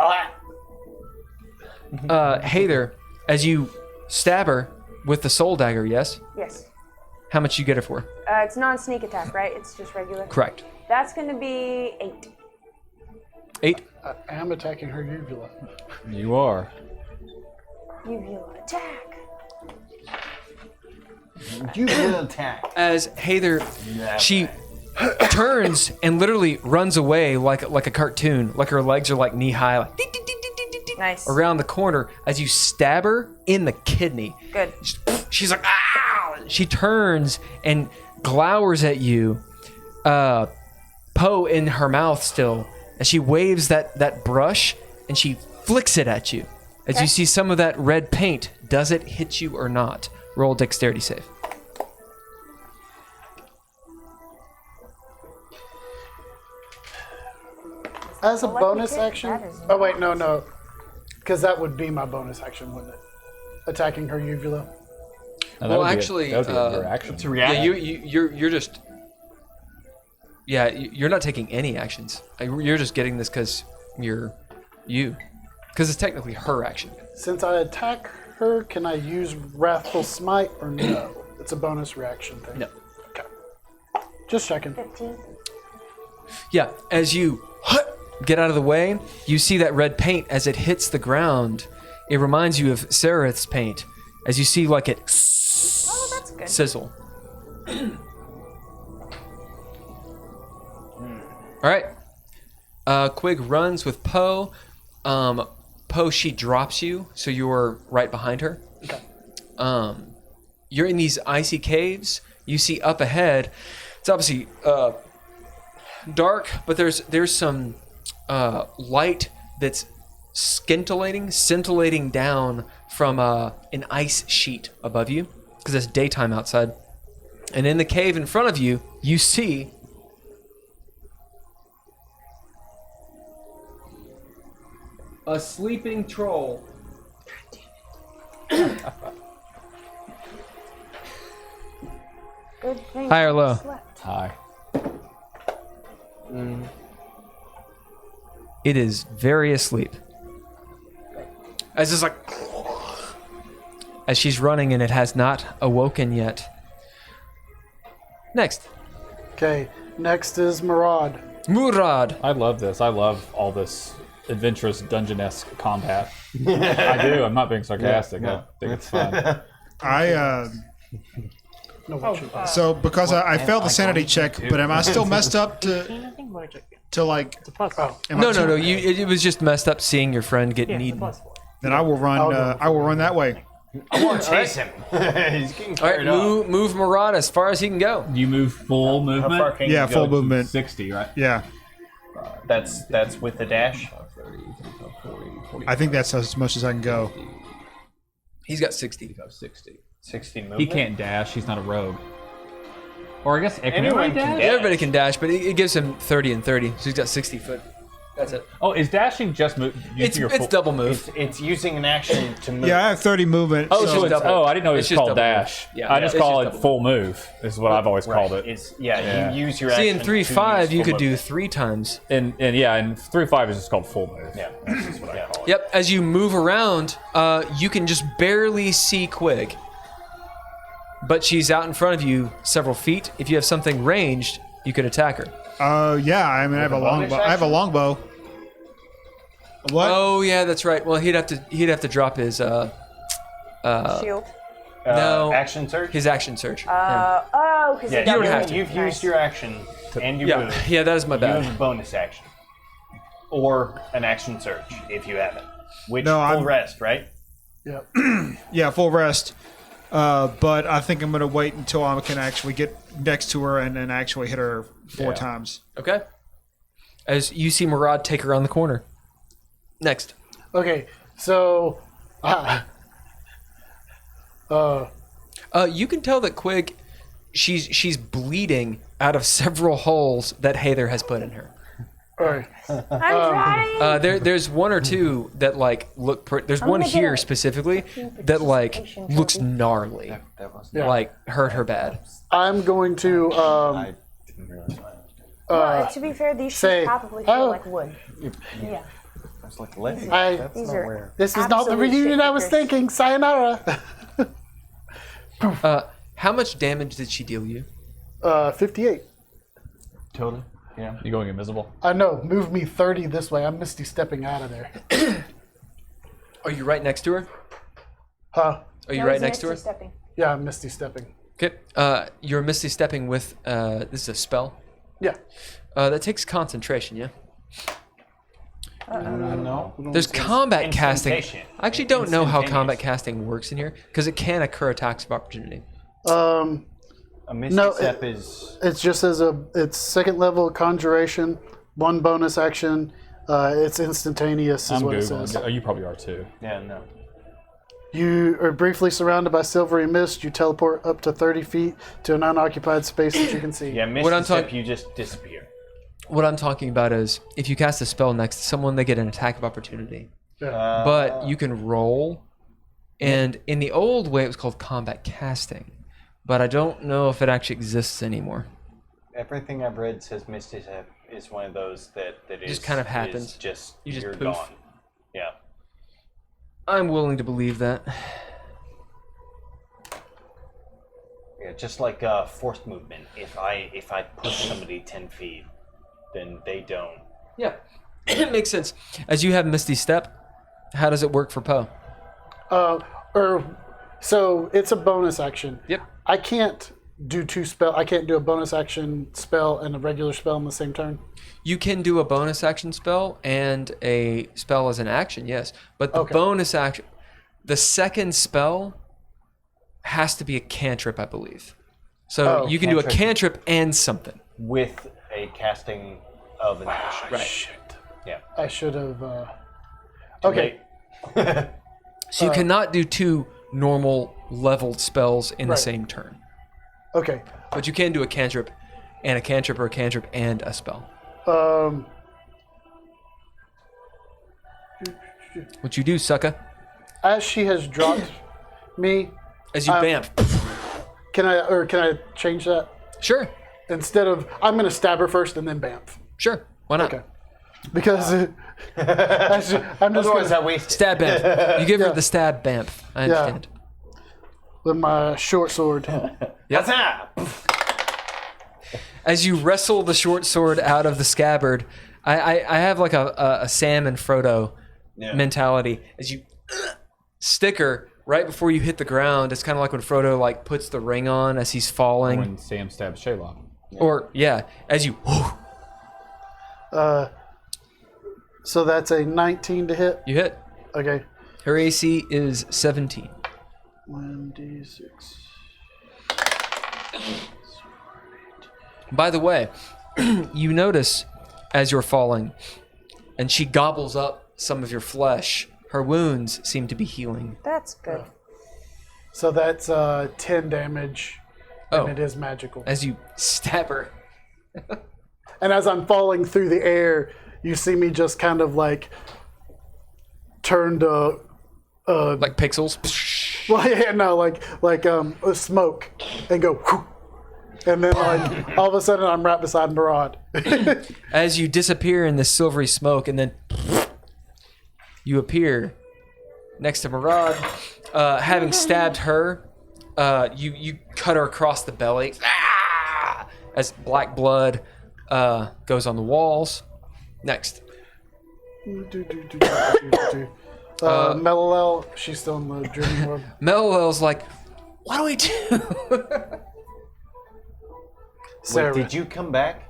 Hather, as you stab her with the soul dagger, yes? Yes. How much you get her for? It's non-sneak attack, right? It's just regular. Correct. That's going to be 8. 8. I am attacking her uvula. You are. Uvula attack. You will attack. As Hather, she turns and literally runs away like a cartoon, like her legs are like knee high, like Nice. around the corner as you stab her in the kidney. Good. She's like, "Ow!" She turns and glowers at you, Poe in her mouth still, as she waves that brush and she flicks it at you. As you see some of that red paint, does it hit you or not? Roll a dexterity save. As a Well, let me bonus pick. action. That is Oh wait, no, because that would be my bonus action, wouldn't it? Attacking her uvula. No, Well, actually, that would be your action. It's a Yeah, reaction. you're just. Yeah, you're not taking any actions. You're just getting this because you're you. Because it's technically her action. Since I attack her, can I use Wrathful Smite or no? It's a bonus reaction thing. No. Okay. Just checking. 15. Yeah, as you get out of the way, you see that red paint as it hits the ground. It reminds you of Sereth's paint. As you see, like it Oh, that's good. sizzle. All right. Quig runs with Poe. Poe, she drops you, so you're right behind her. Okay. You're in these icy caves. You see up ahead. It's obviously dark, but there's some light that's scintillating down from an ice sheet above you, because it's daytime outside. And in the cave in front of you, you see a sleeping troll. Good thing. High or low? Slept. Hi. It is very asleep. As it's like, as she's running and it has not awoken yet. Next, Okay. Next is Murad. Murad. I love this. I love all this adventurous dungeon-esque combat. I do. I'm not being sarcastic. I think it's fun. I No, what you- so because I failed the sanity check, but am I still messed up to I think what I check. like? It's a plus. Oh. Am I No, too- no, no. It was just messed up seeing your friend get Yeah, it's a eaten. plus 4. Then I will run. I will run that way. I want to chase him. He's getting All right, carried off. move Murad as far as he can go. You move full movement. How far can Yeah, you full go? movement. 60, right? Yeah, That's with the dash. I think that's as much as I can go. He's got 60. 60 movement. He can't dash. He's not a rogue. Or I guess Anyone can dash? dash. Everybody can dash, but it gives him 30 and 30, so he's got 60 foot. That's it. Oh, is dashing just move? It's double move. It's using an action to move. Yeah, I have 30 movement. Oh, It's so just it's, double. oh, I didn't know it It's was just called double move. dash. Yeah, I just it's call just it double full move. Is what I've always Right. called it. It's Yeah. you use your See, action. in 3-5, you could do 3 times. And yeah, and 3-5 is just called full move. Yeah. That's just what I call it. Yep, as you move around, you can just barely see Quig. But she's out in front of you several feet. If you have something ranged, you could attack her. Yeah, I mean, I have a bonus longbow. I have a action? longbow. What? Oh yeah, that's right. Well, he'd have to drop his Shield. no action surge. his action surge. Oh, because Yeah, you don't have to. You've used your action and you yeah, move. yeah, that is my You bad. have a bonus action, or an action surge if you have it. Which No, full I'm- rest, right? Yep. Yeah, full rest. But I think I'm gonna wait until I can actually get next to her and then actually hit her 4 times. Okay. As you see Murad take her around the corner. Next. Okay. So. You can tell that Quig, she's bleeding out of several holes that Hather has put in her. All right. I'm trying. There's one or two that like look. There's one gonna get here a specifically that like participation looks trophy. gnarly, Yeah. like hurt her bad. I'm going to. Well, to be fair, these say, should probably feel oh. like wood. Yeah. It's like a leg. These are This is not the absolute reunion I was shit kickers. thinking. Sayonara. How much damage did she deal you? 58. Totally. Yeah. You going invisible? I know. Move me 30 this way. I'm Misty stepping out of there. Are you right next to her? Huh? Are you No, right he's next to her? Misty stepping. Yeah, I'm Misty stepping. Okay. You're misty stepping with this is a spell. Yeah. That takes concentration, yeah? No. There's combat casting. Instantation. I actually don't know how combat Instantaneous. casting works in here because it can occur attacks of opportunity. A Misty No, Step is. It's just it's second level conjuration, 1 bonus action. It's instantaneous, is I'm what it Googling. says. Oh, you probably are too. Yeah, no. You are briefly surrounded by silvery mist. You teleport up to 30 feet to an unoccupied space that you can see. Yeah, Misty What I'm Step, talk- you just disappear. What I'm talking about is if you cast a spell next to someone, they get an attack of opportunity. But you can roll. And in the old way, it was called combat casting. But I don't know if it actually exists anymore. Everything I've read says Misty Step is one of those that is Just kind of is happens. Just You just you're poof. gone. Yeah. I'm willing to believe that. Yeah, just like forced movement. If I push somebody 10 feet, then they don't. Yeah, it makes sense. As you have Misty Step, how does it work for Poe? So it's a bonus action. Yep. I can't do I can't do a bonus action spell and a regular spell in the same turn. You can do a bonus action spell and a spell as an action, yes. But the Okay. bonus action, the second spell has to be a cantrip, I believe. So Oh, you can do a cantrip. cantrip and something. With a casting of an action. Right. Shit. Yeah. I should have. Too Okay. late. So you cannot do two normal leveled spells in the Right. same turn. Okay. But you can do a cantrip and a cantrip or a cantrip and a spell. What you do, sucker? As she has dropped me, As you bamf. can I change that? Sure, Instead of I'm going to stab her first and then bamf. sure. Why not? Okay. Because I'm just Otherwise, gonna, that wasted. Stab bamf. You give her Yeah. the stab bamf. I understand. with my short sword. That's that. As you wrestle the short sword out of the scabbard, I have like a Sam and Frodo mentality. As you stick her right before you hit the ground, it's kind of like when Frodo like puts the ring on as he's falling. When Sam stabs Sherlock. Or as you So that's a 19 to hit. you hit. Okay. Her AC is 17. 1d6. By the way, you notice as you're falling, and she gobbles up some of your flesh. Her wounds seem to be healing. That's good. So that's 10 damage, Oh, and it is magical. as you stab her. And as I'm falling through the air, you see me just kind of like turn to Like pixels. well, yeah, no, like a smoke, and go, whew, and then like all of a sudden I'm right beside Murad. As you disappear in this silvery smoke, and then you appear next to Murad, having stabbed her. You cut her across the belly, as black blood goes on the walls. Next, Melilel, she's still in the dream world. Melilel's like, "What do we do?" Sarah. Wait, did you come back?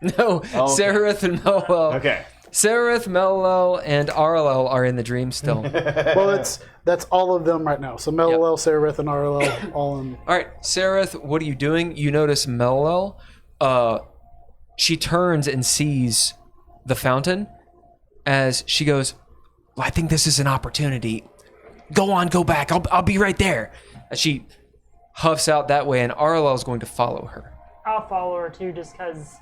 No, Sereth and Melilel. Okay. Sereth, Melilel, and Arlel are in the dream still. Well, that's all of them right now. So Melilel, Sareth, and Arlel all in. All right, Sereth, what are you doing? You notice Melilel. She turns and sees the fountain as she goes, "I think this is an opportunity. Go on, go back. I'll be right there." As she huffs out that way, and Arlel is going to follow her. I'll follow her too, just because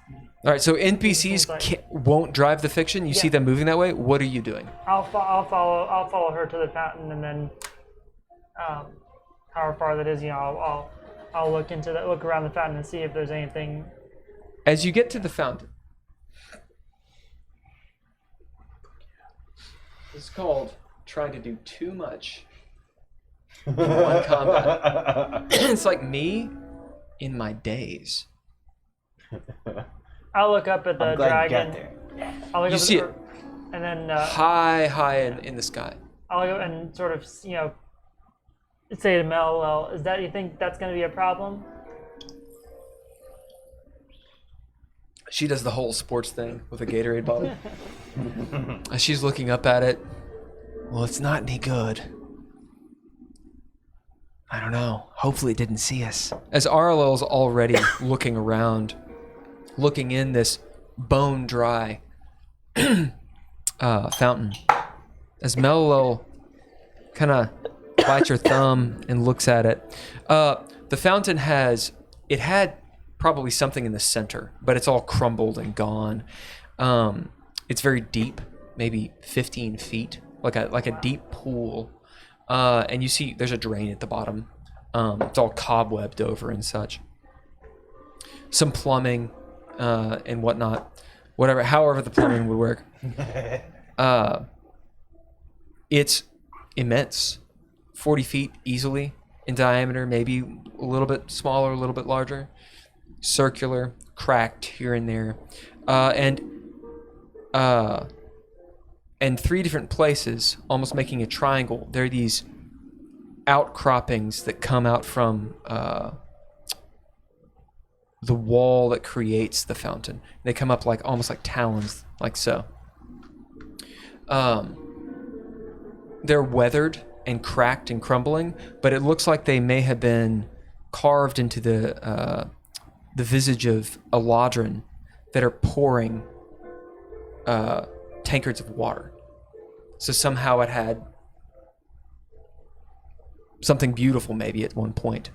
All right, so NPCs won't drive the fiction. You see them moving that way. What are you doing? I'll follow her to the fountain, and then however far that is, I'll look around the fountain and see if there's anything. As you get to the fountain, it's called trying to do too much in one combat. It's like me in my days. I'll look up at the I'm glad you dragon. got there. I'll look You up see at and then High in the sky. I'll go and sort of say to Mel, "Well, you think that's going to be a problem?" She does the whole sports thing with a Gatorade bottle. As she's looking up at it, well, it's not any good. I don't know. Hopefully it didn't see us. As Arlel's already looking around, looking in this bone-dry fountain, as Mello kind of bites her thumb and looks at it, the fountain had probably something in the center, but it's all crumbled and gone. It's very deep, maybe 15 feet, like a deep pool. And you see there's a drain at the bottom. It's all cobwebbed over and such. Some plumbing and whatnot. However the plumbing would work. It's immense. 40 feet easily in diameter, maybe a little bit smaller, a little bit larger. Circular, cracked here and there. And 3 different places, almost making a triangle, there are these outcroppings that come out from the wall that creates the fountain. They come up almost like talons, like so. They're weathered and cracked and crumbling, but it looks like they may have been carved into the visage of Eladrin that are pouring tankards of water. So somehow it had something beautiful maybe at one point,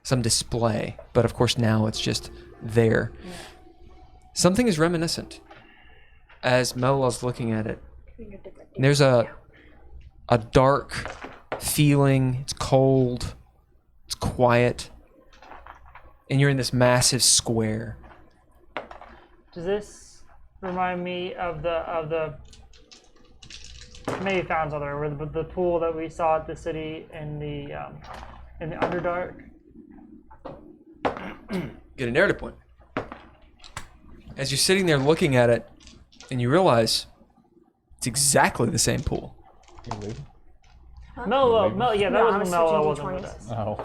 some display, but of course now it's just there. Yeah. Something is reminiscent as Mello's looking at it. And there's a dark feeling, it's cold, it's quiet, and you're in this massive square. Does this remind me of the maybe found other where the pool that we saw at the city in the Underdark? Get a narrative point. As you're sitting there looking at it, and you realize it's exactly the same pool. Mello, yeah, that No, was when Mello wasn't with us. Oh.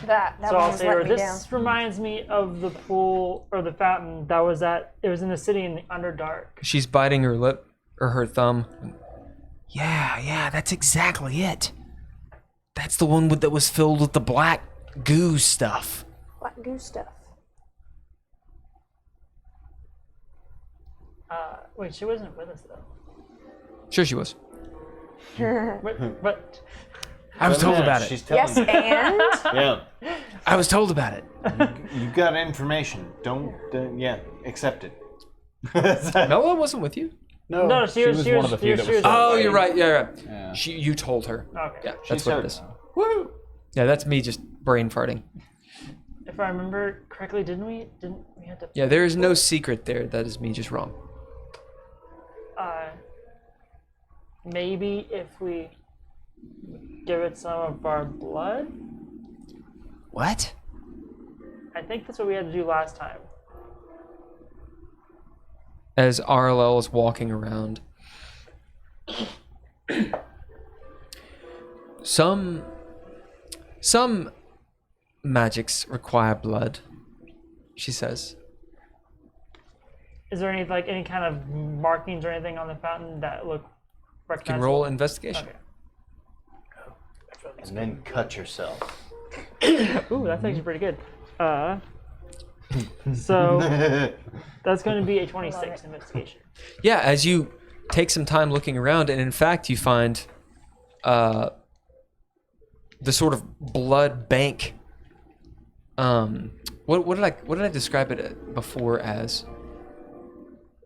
That So one I'll was say her, letting me this down. reminds me of the pool or the fountain that was it was in the city in the Underdark. She's biting her lip or her thumb. Yeah, that's exactly it. That's the one that was filled with the black goo stuff. Black goo stuff. Wait, she wasn't with us though. Sure she was. But I was told about it. She's telling Yes, you. and Yeah. I was told about it. You got information. Don't accept it. Mello wasn't with you? no, she was one of the few that was Oh, you're right. Yeah. Yeah. You told her. Okay. Yeah, that's what heard. it is. Woo! Yeah, that's me just brain farting. If I remember correctly, didn't we have to? Yeah, there is no secret there. That is me just wrong. Maybe if we give it some of our blood. What? I think that's what we had to do last time. As RLL is walking around, some magics require blood, she says. Is there any kind of markings or anything on the fountain that look You recognizable? can roll investigation. Okay. And then cut yourself. Ooh, that's actually pretty good. So that's going to be a 26 investigation. Yeah, as you take some time looking around, and in fact, you find the sort of blood bank. What did I describe it before as?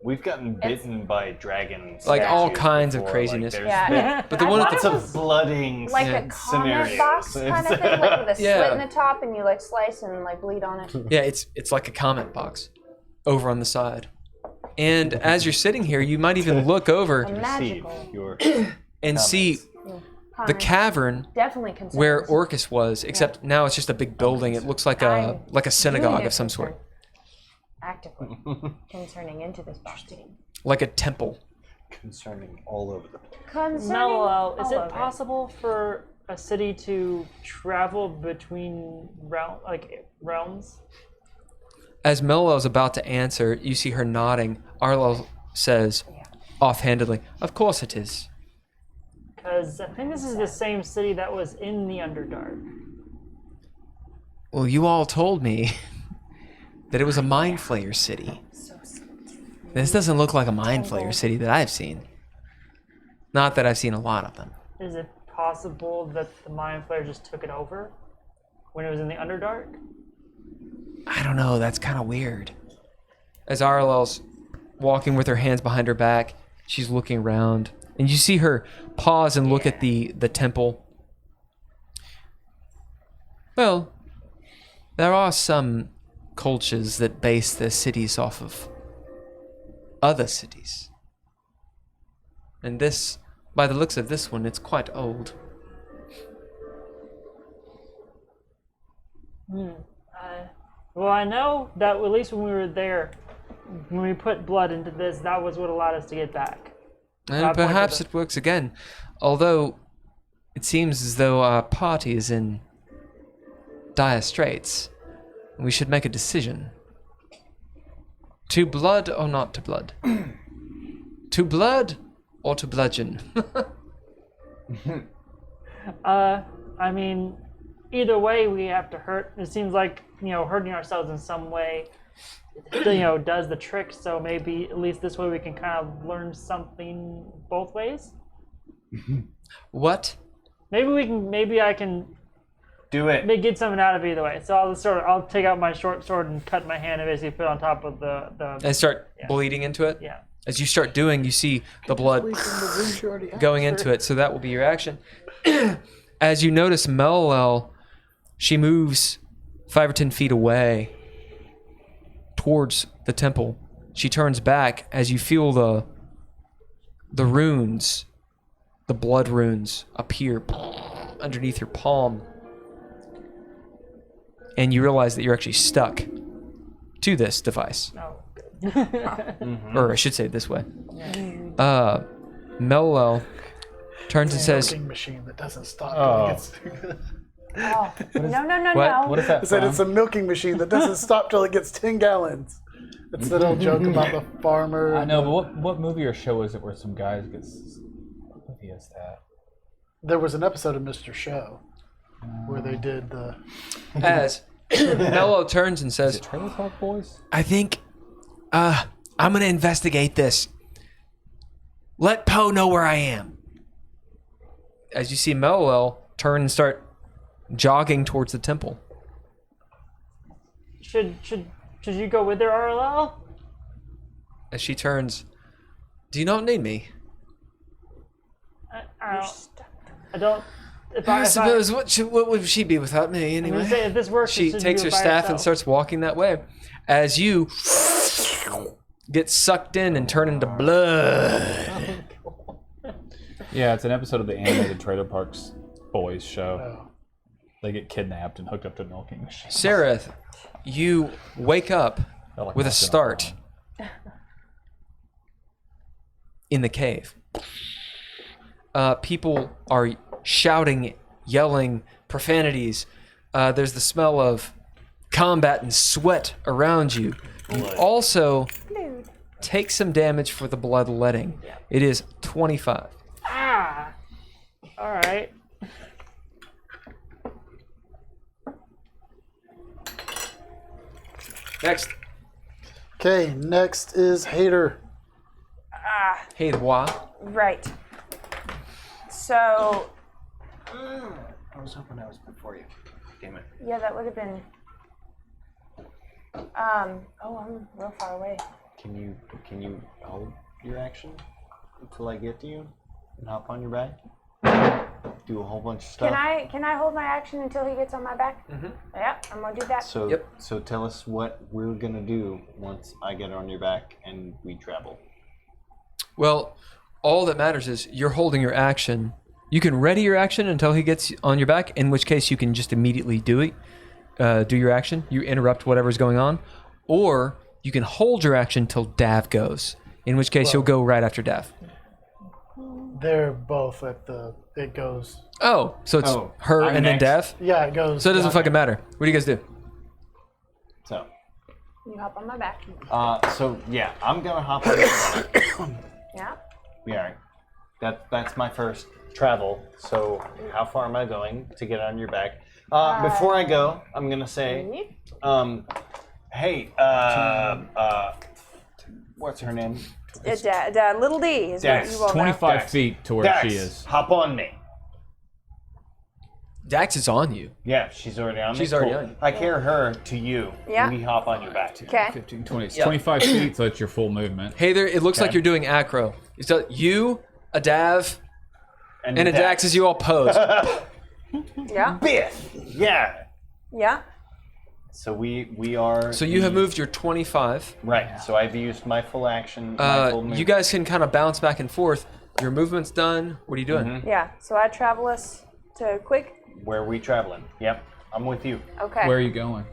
We've gotten bitten by dragons. Like all statues kinds of before, craziness. there's Yeah. been But the one at lots the of blooding like Yeah. a comment scenarios. box kind of thing, like with a Yeah. slit in the top, and you slice and bleed on it. Yeah, it's like a comment box over on the side. And as you're sitting here, you might even look over Receive Magical. your and see the cavern Definitely concerns. where Orcus was, except now it's just a big building. It looks like a synagogue Really of some sort, actively concerning into this box. like a temple. concerning all over the place. Concerning Mello, is all it over. possible for a city to travel between realms? As Melwell's about to answer, you see her nodding. Arlo says, offhandedly, "Of course it is." Because I think this is the same city that was in the Underdark. Well, you all told me that it was a Mind Flayer city. This doesn't look like a Mind Flayer city that I've seen. Not that I've seen a lot of them. Is it possible that the Mind Flayer just took it over when it was in the Underdark? I don't know, that's kind of weird. As Arlel's walking with her hands behind her back, she's looking around, and you see her pause and look at the temple. Well, there are some cultures that base their cities off of other cities. And this, by the looks of this one, it's quite old. Well, I know that at least when we were there, when we put blood into this, that was what allowed us to get back. And perhaps it works again. Although, it seems as though our party is in dire straits. We should make a decision. To blood or not to blood? To blood or to bludgeon? I mean, either way, we have to hurt. It seems like, hurting ourselves in some way, does the trick. So maybe at least this way we can kind of learn something both ways. What? Maybe I can do it. Get something out of either way. So I'll take out my short sword and cut my hand and basically put it on top of the And start bleeding into it? Yeah. As you start doing, you see the blood going into it, so that will be your action. As you notice Melwell, she moves 5 or 10 feet away towards the temple. She turns back as you feel the runes, the blood runes, appear underneath your palm. And you realize that you're actually stuck to this device. Oh. Or I should say it this way. Melwell turns and says, milking machine that doesn't stop till it gets No. What is that I said from? it's a milking machine that doesn't stop till it gets 10 gallons. It's that old joke about the farmer. I know, but what movie or show is it where some guys get... What movie is that? There was an episode of Mr. Show where they did the... as Mello turns and says, Trailer Park Boys? I think, I'm going to investigate this. Let Poe know where I am. As you see Mello turn and start jogging towards the temple. Should you go with her, RLL? As she turns, do you not need me? I don't. I suppose what would she be without me anyway? I'm gonna say, if this works, She it should takes do her it by staff and herself. starts walking that way. As you get sucked in and turn into blood. Yeah, it's an episode of the animated Trailer Parks Boys show. They get kidnapped and hooked up to a milking machine. Sarah, you wake up Like with a knocking start in the cave. People are shouting, yelling, profanities. There's the smell of combat and sweat around you. You also take some damage for the bloodletting. It is 25. Ah. All right. Next. Okay, next is Hater. Hey, the Wa. Right. So, I was hoping I was before you. Damn it. yeah, that would have been. I'm real far away. Can you hold your action until I get to you and hop on your back? Do a whole bunch of stuff. Can I hold my action until he gets on my back? Mm-hmm. Yeah, I'm gonna do that. So tell us what we're gonna do once I get on your back and we travel. Well, all that matters is you're holding your action. You can ready your action until he gets on your back, in which case you can just immediately do it. Do your action. You interrupt whatever's going on. Or you can hold your action till Dav goes, in which case you'll go right after Dav. They're both at the... It goes... Oh, so it's her I'm and then next. Dav? Yeah, it goes... So it doesn't fucking matter. What do you guys do? So You hop on my back. So yeah, I'm gonna hop on your back. Yeah. Yeah. That's my first travel. So how far am I going to get on your back? Before I go, I'm gonna say, hey, what's her name? Little D is what you all know. 25 feet to where Dax, she is. hop on me. Dax is on you. Yeah, she's already on me. She's already on you. I carry her to you. Yeah. We hop on your back. Okay. 15, 20. It's Yeah. 25 feet, so it's your full movement. Hey there, it looks like Okay. you're doing acro. So you, a Dav, and a Dax. Dax as you all pose. Yeah. Biff. Yeah. Yeah. So we are. So you have moved your 25. Right. So I've used my full action. My full movement. You guys can kind of bounce back and forth. Your movement's done. What are you doing? Yeah. So I travel us to Quick. Where are we traveling? Yep. I'm with you. Okay. Where are you going?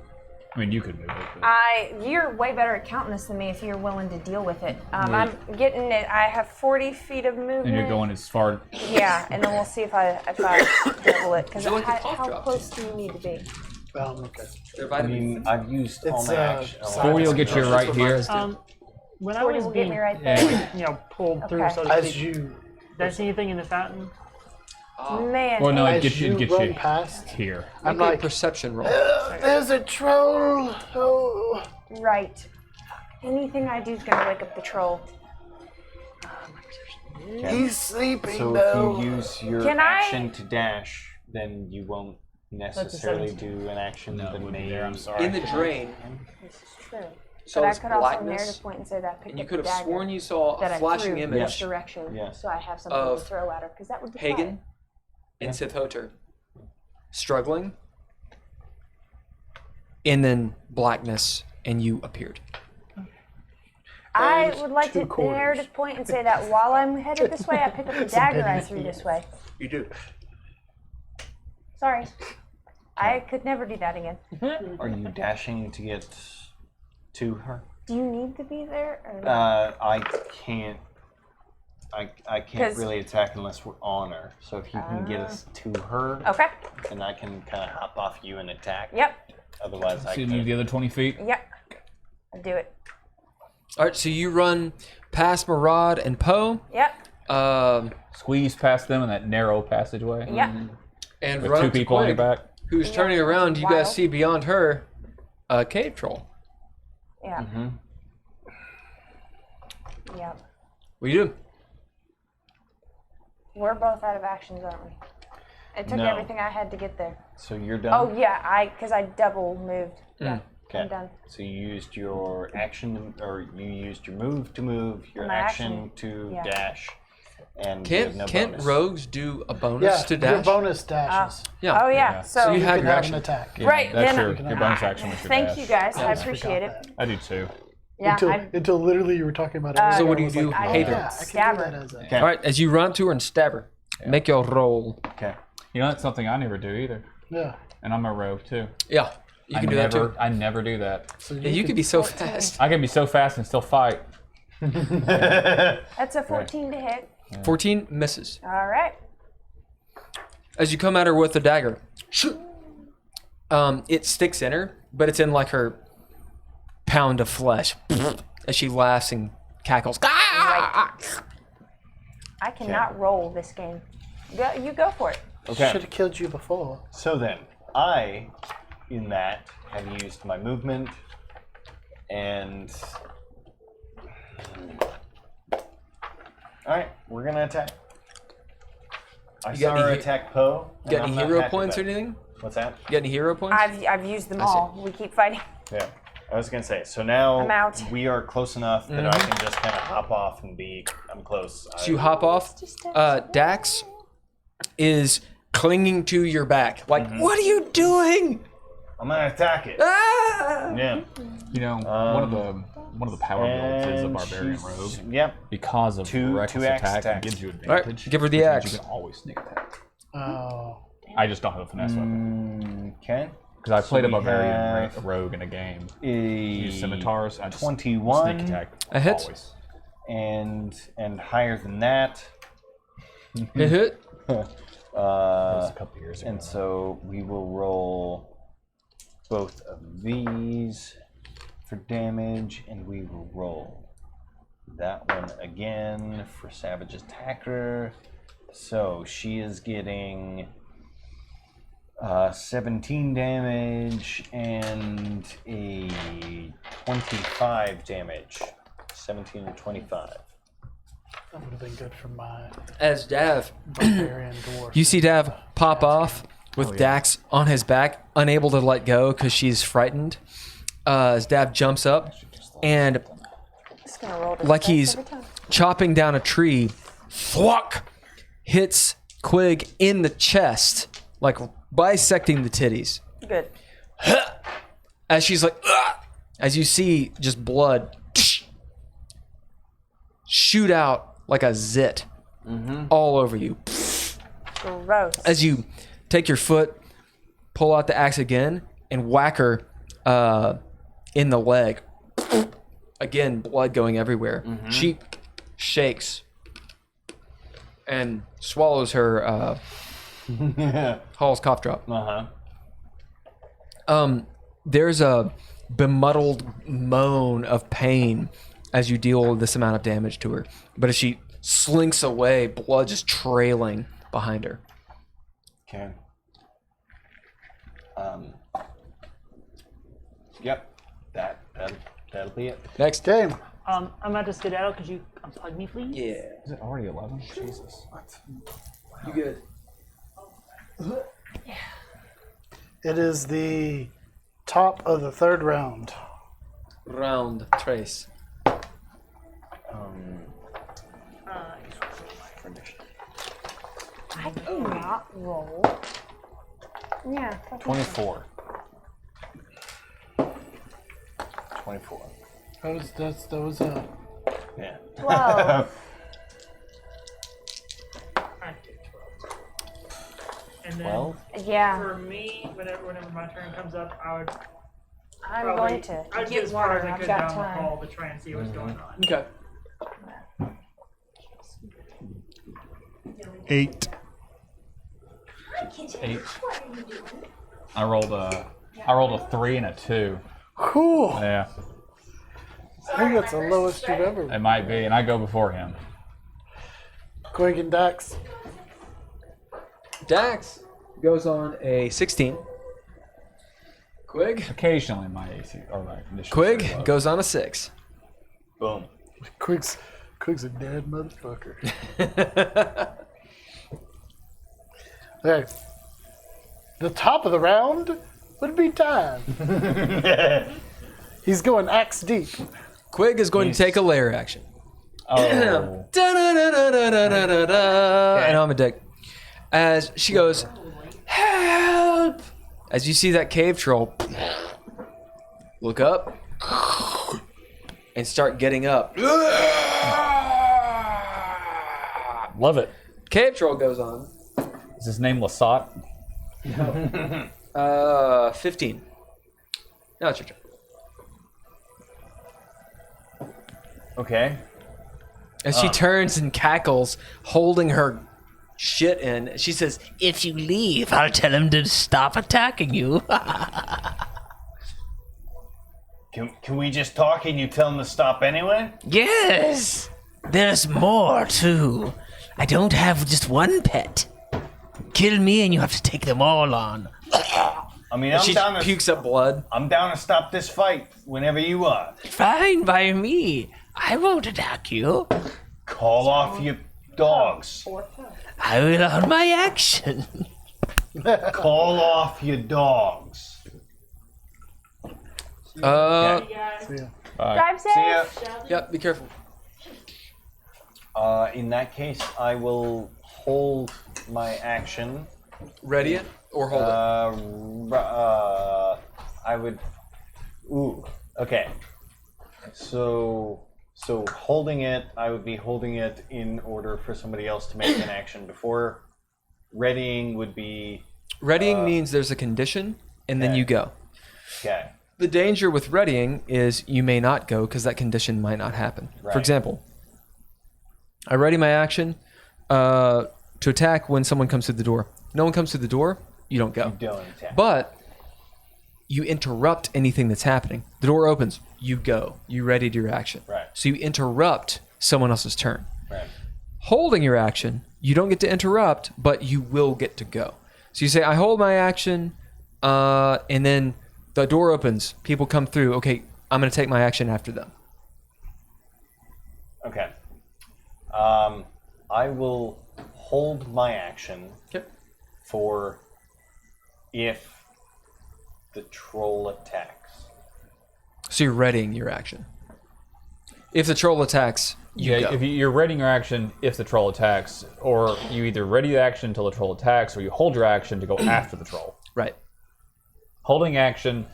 I mean, you could move it. But... You're way better at counting this than me if you're willing to deal with it. I'm getting it. I have 40 feet of movement. And you're going as far. Yeah, and then we'll see if I double it. Because Feel like a cough how drop. close do you need to be? Okay. I mean, I've used all It's, my action. 40 will get you right here. When I 40 was will get being, me right there. pulled through, Okay. so to As speak, you did I see anything in the fountain? Man. Well, no, as it gets you you run past, here. I'm Make a like, perception roll. there's a troll. Oh. Right. Anything I do is going to wake up the troll. He's sleeping So though. if you use your Can I- action to dash, then you won't necessarily 17. do an action. No, that we'll be may- there, I'm sorry. In the drain, This is true. so but I it's could also blackness. narrative point and say that I picked And you up could the have dagger sworn you saw that a I flashing threw image this direction, Yes. so I have something of to throw at her, because that would be Pagan fun. and Sith Hoter struggling, and then blackness, and you appeared. I And would like 2 to quarters. narrative point and say that while I'm headed this way, I pick up the dagger I threw this way. You do. Sorry. I could never do that again. Are you dashing to get to her? Do you need to be there? Or not? I can't. I can't 'Cause- really attack unless we're on her. So if you can get us to her, Okay. then I can kind of hop off you and attack. Yep. Otherwise, I So you move the can. other 20 feet? Yep. I'll do it. All right, so you run past Murad and Poe, Yep. Squeeze past them in that narrow passageway. Yep. and With run 2 up to people on your Quig, back. who's turning around. You Wild. guys see beyond her a cave troll. Yeah. Mm-hmm. Yep. What do you do? We're both out of actions, aren't we? It took No. everything I had to get there. So you're done. Oh yeah, because I double moved. Yeah. Okay. I'm done. So you used your action, or you used your move to move, your My action, action, to yeah. dash, and you have no Can't bonus. rogues do a bonus Yeah, to your dash? bonus dashes. Yeah. Oh yeah. Yeah. So, So you You had can your have action. an attack. Yeah, Right, That's then- your bonus action was your thank dash. you guys. I I appreciate forgot it. I do too. Yeah. Until literally you were talking about it. So earlier, what do I you was do? like, I oh, Hey, yeah, I stab can her. do that as a. Okay. All right, as you run to her and stab her, make your roll. Okay. You know, that's something I never do either. Yeah. And I'm a rogue too. Yeah, you can do that too. I never do that. So Yeah, you could be so fast. I can be so fast and still fight. That's a 14 to hit. 14 misses. All right. As you come at her with the dagger, it sticks in her, but it's in like her pound of flesh. As she laughs and cackles. Right. I cannot roll this game. You go for it. Okay. Should have killed you before. So then, I, in that, have used my movement, and all right, we're gonna attack. I You saw got any her he- attack Poe. and Got I'm any not hero happy points or about it. anything? What's that? You got any hero points? I've used them I see. all. We keep fighting. Yeah, I was gonna say. So now I'm out. we are close enough that I can just kind of hop off and be. I'm close. So you hop off. Dax is clinging to your back. Like, what are you doing? I'm gonna attack it. Ah! Yeah. You know, one of the power builds is a And barbarian she's- rogue. Yep. Because of Two reckless axe attack, attacks. it gives you All right, advantage. give her the which means axe. You can always sneak attack. Oh. I just don't have a finesse weapon. Okay. Because I played a we barbarian have rogue in a game. A Use scimitars. I just 21. sneak attack. A hit. Always. and higher than that. Hit, hit. That was a couple years ago. And so we will roll both of these for damage, and we will roll that one again for Savage Attacker. So she is getting 17 damage and a 25 damage. 17 and 25. That would have been good for my As Dav, barbarian dwarf. you see Dav pop off with Dax on his back, unable to let go because she's frightened. As Dav jumps up and, Just gonna roll this like dice he's every time. chopping down a tree, thwack, hits Quig in the chest, like bisecting the titties. Good. As she's like, "Ugh," as you see just blood shoot out like a zit all over you. Gross. As you take your foot, pull out the axe again, and whack her in the leg. Again, blood going everywhere. She shakes and swallows her Hall's cough drop. There's a bemuddled moan of pain as you deal this amount of damage to her. But as she slinks away, blood just trailing behind her. Okay. Yep. That'll be it. Next. Game. I'm about to skedaddle. Could you unplug me, please? Yeah. Is it already 11? Jesus. You good? It is the top of the third round. Round trace. I cannot roll. Yeah. 24. 24. That was Yeah. 12. And then 12? Yeah. for me, whenever my turn comes up, I would I'm probably going to I'd get get as far as I I've could got down the time. hall to try and see what's going on. Okay. 8. 8. I rolled a 3 and a 2. cool. Yeah, I think that's the lowest you've ever. it might be, and I go before him. Quig and Dax. Dax goes on a 16. Quig? Occasionally, my AC or my initiative Quig is low. goes on a 6. Boom. Quig's a dead motherfucker. Okay. The top of the round would be time. He's going axe deep. Quig is going to take a lair action. Oh, Da-da-da-da-da-da-da-da. And I'm a dick. As she goes, help! As you see that cave troll look up and start getting up. love it. Cave troll goes on. Is his name Lasat? 15. Now it's your turn. Okay. As she turns and cackles, holding her shit in, she says, If you leave, I'll tell him to stop attacking you. Can we just talk and you tell him to stop anyway? Yes! There's more, too. I don't have just one pet. Kill me and you have to take them all on. I mean, she pukes up blood. I'm down to stop this fight whenever you are. Fine by me. I won't attack you. Call off your dogs. I will on my action. Call off your dogs. Drive safe. See ya. Yep, be careful. In that case, I will hold my action. Ready it or hold it? I would. Ooh. Okay. So holding it, I would be holding it in order for somebody else to make an action before. Readying would be. Readying means there's a condition, and then okay. you go. Okay. The danger with readying is you may not go because that condition might not happen. Right. For example, I ready my action to attack when someone comes through the door. No one comes through the door, you don't go. You don't attack. But you interrupt anything that's happening. The door opens, you go. You readied your action. Right. So you interrupt someone else's turn. Right. Holding your action, you don't get to interrupt, but you will get to go. So you say, I hold my action, and then the door opens. People come through. Okay, I'm going to take my action after them. Okay. I will hold my action for if the troll attacks. So you're readying your action. If the troll attacks, you go. If you're readying your action if the troll attacks, or you either ready the action until the troll attacks, or you hold your action to go after the troll. Right. Holding action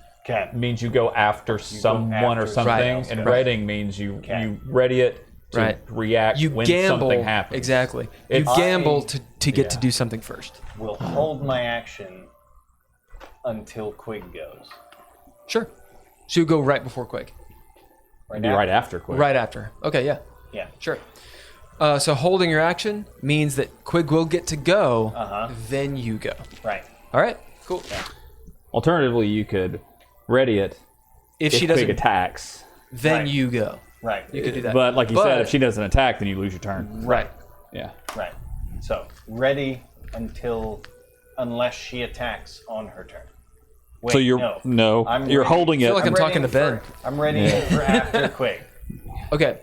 means you go after someone or something, and readying means you ready it to react when something happens. Exactly. You gamble to get to do something first. Will hold my action until Quig goes. Sure. So you go right before Quig. Right after Quig. Right after. Okay, yeah. Yeah. Sure. So holding your action means that Quig will get to go, then you go. Right. All right, cool. Yeah. Alternatively, you could ready it if she doesn't Quig attacks. Then you go. Right. You could do that. But like you said, if she doesn't attack, then you lose your turn. Right. Yeah. Right. So ready unless she attacks on her turn. Wait, so you're you're holding it. I feel like I'm talking to Ben. I'm ready for after Quig. Okay.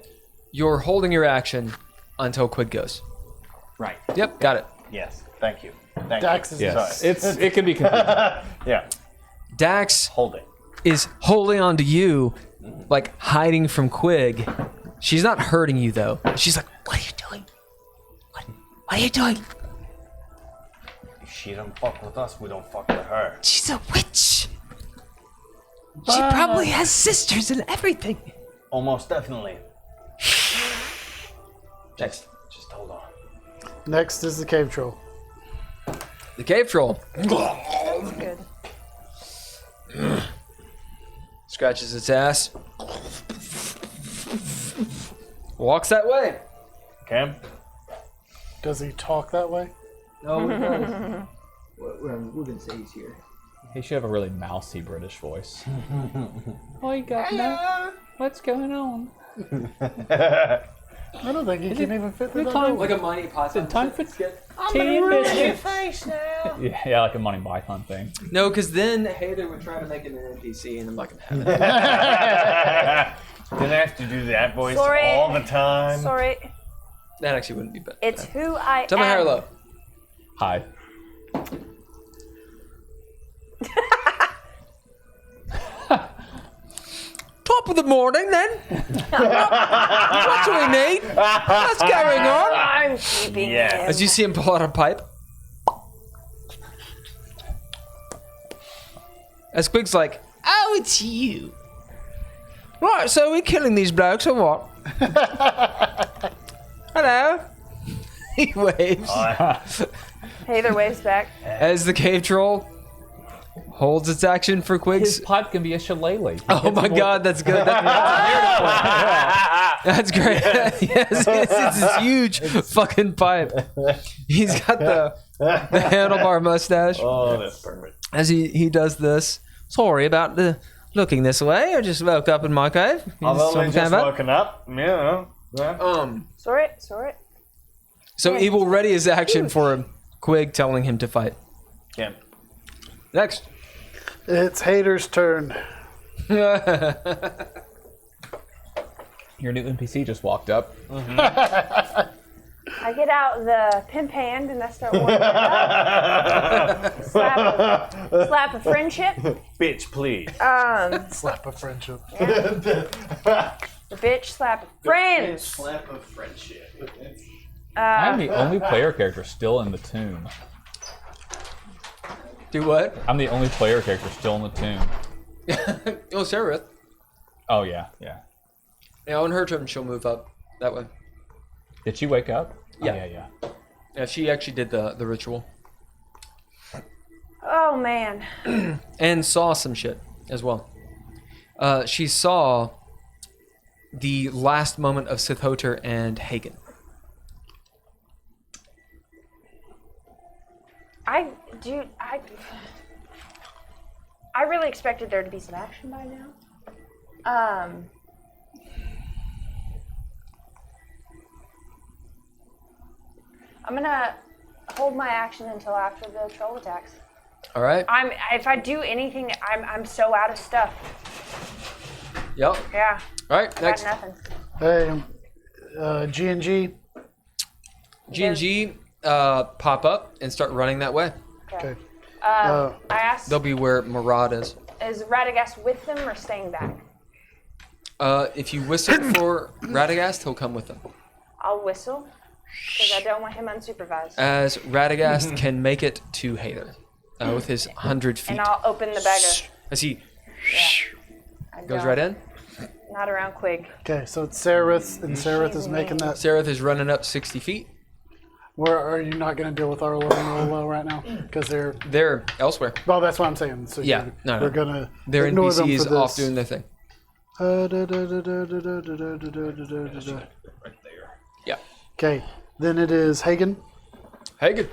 You're holding your action until Quig goes. Right. Yep, got it. Yes. Thank you. Thank Dax you. is It can be confusing. Yeah. Dax holding is holding on to you, like hiding from Quig. She's not hurting you though. She's like, "What are you doing? What are you doing?" If she don't fuck with us, we don't fuck with her. She's a witch. She probably has sisters and everything. Almost definitely. Just hold on. Next is the cave troll. The cave troll. That's good. Scratches its ass. Walks that way. Okay. Does he talk that way? No, he does. We're going to say he's here. He should have a really mousy British voice. Oh, you got no. What's going on? I don't think he can even fit through that Like a Monty Python. Time for I'm gonna ruin your face now. Yeah, like a Monty Python thing. No, because then Heather would try to make it an NPC, and I'm not going to have it. Didn't I have to do that voice Sorry. all the time? Sorry. That actually wouldn't be bad. It's who I Tell me am. high or low. Hi. Top of the morning, then. What do we need? What's going on? I'm keeping him. As you see him pull out a pipe. As Quig's like, Oh, it's you. right, so we're killing these blokes or what? Hello. He waves. Heather waves back. As the cave troll holds its action for Quig's. His pipe can be a shillelagh. Oh my god, that's good. That's great. Yes, it's this huge fucking pipe. He's got the handlebar mustache. Oh, that's perfect. As he does this. Sorry about the looking this way. I just woke up in my cave. I've only Some just kind of- woken up. Yeah. Sorry. So he will ready his action for Quig telling him to fight. Kim. Next. It's Hater's turn. Your new NPC just walked up. I get out the pimp hand and I start warming it up. slap a friendship. Bitch, please. Slap a friendship. The bitch slap a friend. Slap of friendship. I'm the only player character still in the tomb. Do what? I'm the only player character still in the tomb. Oh, Sarah. Oh, yeah. Yeah, on her turn, she'll move up that way. Did she wake up? Yeah. Oh, yeah. Yeah, she actually did the ritual. Oh man. And saw some shit as well. She saw the last moment of Sithoter and Hagen. I really expected there to be some action by now. I'm gonna hold my action until after the troll attacks. All right. If I do anything, I'm so out of stuff. Yep. Yeah. All right. I Next. got nothing. Hey, G&G. G&G pop up and start running that way. Okay. I asked, They'll be where Murad is. is Radagast with them or staying back? If you whistle for Radagast, he'll come with them. I'll whistle because I don't want him unsupervised. As Radagast can make it to Hader with his 100 feet. And I'll open the bag of. As he I goes don't- right in. Not around Quig. Okay, so it's Sereth, and Sereth is making that. Sereth is running up 60 feet. Where are you not going to deal with Arlo and Rolo right now? Because they're elsewhere. Well, that's what I'm saying. So Yeah, no. we're gonna. They're ignore them NPCs for this. off doing their thing. Yeah. Okay, then it is Hagen. Hagen.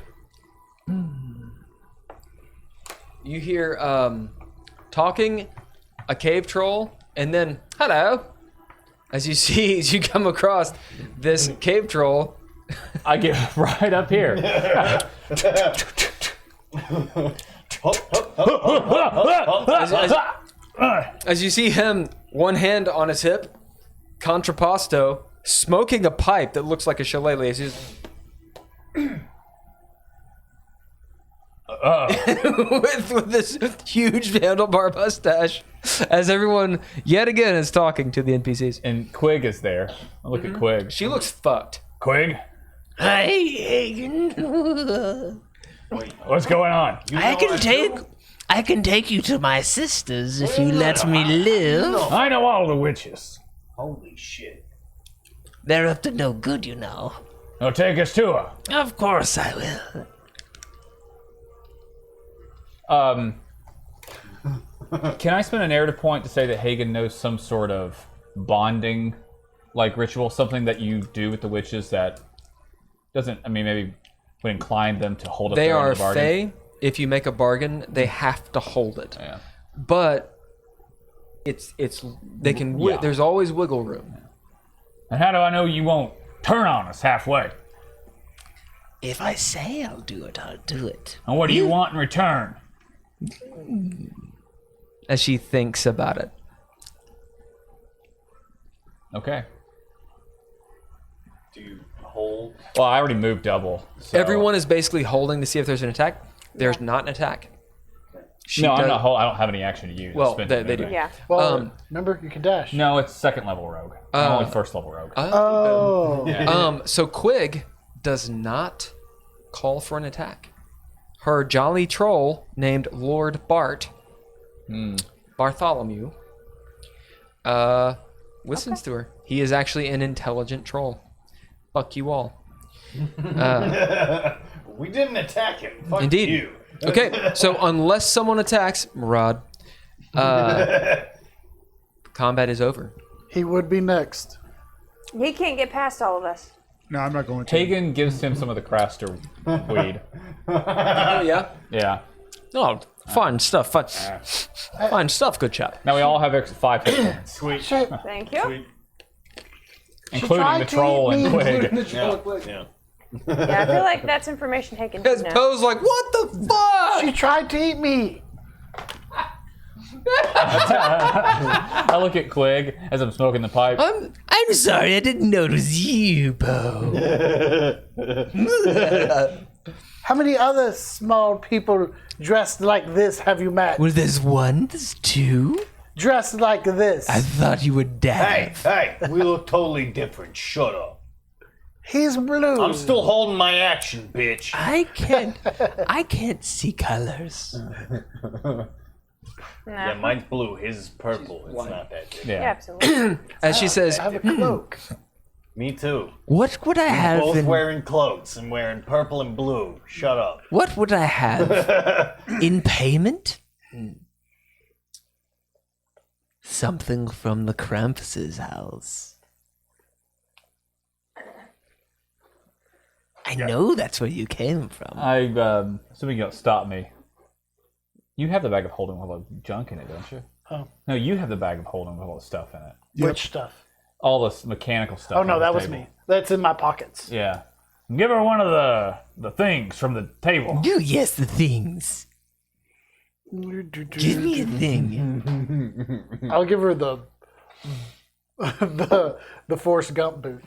You hear talking, a cave troll, and then hello. As you come across this cave troll, I get right up here. as you see him, one hand on his hip, contrapposto, smoking a pipe that looks like a shillelagh. As he's with this huge handlebar mustache, as everyone yet again is talking to the NPCs. And Quig is there. I look at Quig. She looks fucked. Quig, Hi, Hagen. what's going on? I can take you to my sisters if you let me live. I know all the witches. Holy shit. They're up to no good, you know. Now take us to her. Of course I will. Can I spend a narrative point to say that Hagen knows some sort of bonding, like ritual, something that you do with the witches that doesn't? I mean, maybe would incline them to hold up They their end are of the bargain. fey. If you make a bargain, they have to hold it. Yeah. But it's they can. Yeah. There's always wiggle room. And how do I know you won't turn on us halfway? If I say I'll do it, I'll do it. And what do you want in return? As she thinks about it. Okay. Do you hold? Well, I already moved double. So. Everyone is basically holding to see if there's an attack. There's not an attack. No, I'm not. I don't have any action to use. Well, Spend they it do. moving. Yeah. Well, remember you can dash. No, it's second level rogue. I'm only first level rogue. Oh. So Quig does not call for an attack. Her jolly troll named Lord Bart, Bartholomew, listens to her. He is actually an intelligent troll. Fuck you all. We didn't attack him. Fuck Indeed. you. Okay, so unless someone attacks Murad, combat is over. He would be next. He can't get past all of us. No, I'm not going to. Hagen gives him some of the craster weed. Oh, yeah? Yeah. Oh, fine stuff. Fine stuff, good chap. Now we all have 5 hit points, Thank you. including the troll and Quig. Yeah. Yeah, I feel like that's information taken. As Poe's like, what the fuck? She tried to eat me. I look at Quig as I'm smoking the pipe. I'm sorry, I didn't know it was you, Poe. How many other small people dressed like this have you met? Well, there's one, there's two. Dressed like this. I thought you were dead. Hey, we look totally different. Shut up. He's blue. I'm still holding my action, bitch. I can't see colors. Yeah, mine's blue. His is purple. It's not that different. Yeah, Yeah. absolutely. As she says, I have a cloak. Me too. What would I have Both in, wearing cloaks and wearing purple and blue. Shut up. what would I have in payment? Something from the Krampus's house. I know that's where you came from. Assuming you don't stop me. You have the bag of holding with all the junk in it, don't you? Oh. No, you have the bag of holding with all the stuff in it. Which stuff? All this mechanical stuff. Oh no, on the that was table. me. That's in my pockets. Yeah. Give her one of the things from the table. You yes, the things. Give me a thing. I'll give her the Forrest Gump boot.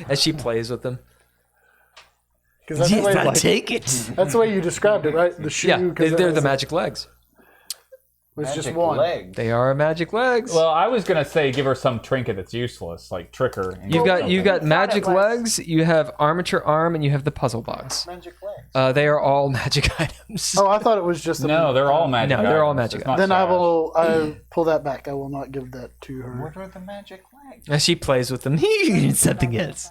As she plays with them. Because that's the Yes, way, I'll take it. that's the way you described it, right? The shoe. Yeah, 'cause it they're has the a- magic legs. Was just Magic one. legs. They are magic legs. Well, I was gonna say give her some trinket that's useless, like trick her. And You've got something. magic it was. legs, you have armature arm, and you have the puzzle box. Magic legs. They are all magic items. Oh, I thought it was just. No, they're all magic. No, they're all items. magic It's not Then I trash. will. I pull that back. I will not give that to her. What are the magic legs? As she plays with them. Something else.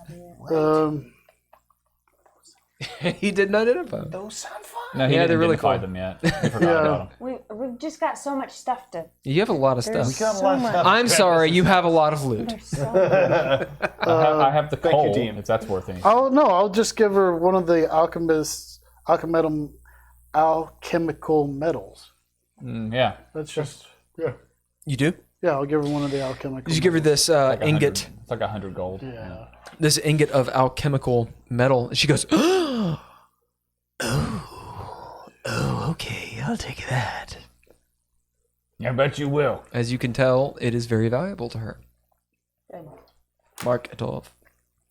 He did not identify. Those sound fun. No, he Yeah, didn't they're really identify cool. them yet. I forgot Yeah. about them. We've just got so much stuff to. You have a lot of stuff. We got a So lot of much. stuff. I'm sorry, you have a lot of loot. There's so much. I have the thank you, coal, DM. if that's worth anything. I'll just give her one of the alchemical metals. Yeah. That's just yeah. You do? Yeah, I'll give her one of the alchemical. Did you give her metals. It's like 100 ingot? It's like 100 gold. Yeah. This ingot of alchemical metal. And she goes, Oh, okay. I'll take that. I bet you will. as you can tell, it is very valuable to her. Mark it off.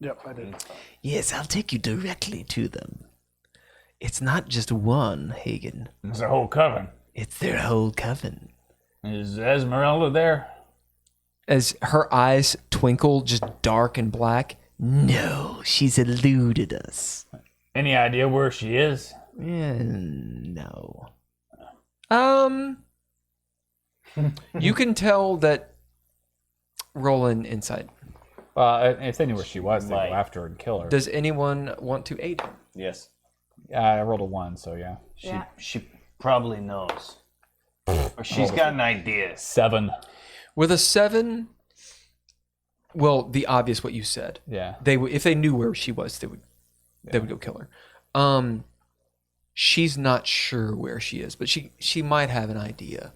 Yep, I did. Yes, I'll take you directly to them. It's not just one, Hagen. It's a whole coven. It's their whole coven. Is Esmeralda there? As her eyes twinkle, just dark and black. No, she's eluded us. Any idea where she is? No. You can tell that. Roll an insight. If they knew where she was, they'd go Like- after her and kill her. Does anyone want to aid him? Yes. I rolled a 1, so yeah. She probably knows. Or she's got an idea. 7. With a 7, well, the obvious what you said. Yeah. They would, if they knew where she was, they would go kill her. She's not sure where she is, but she might have an idea.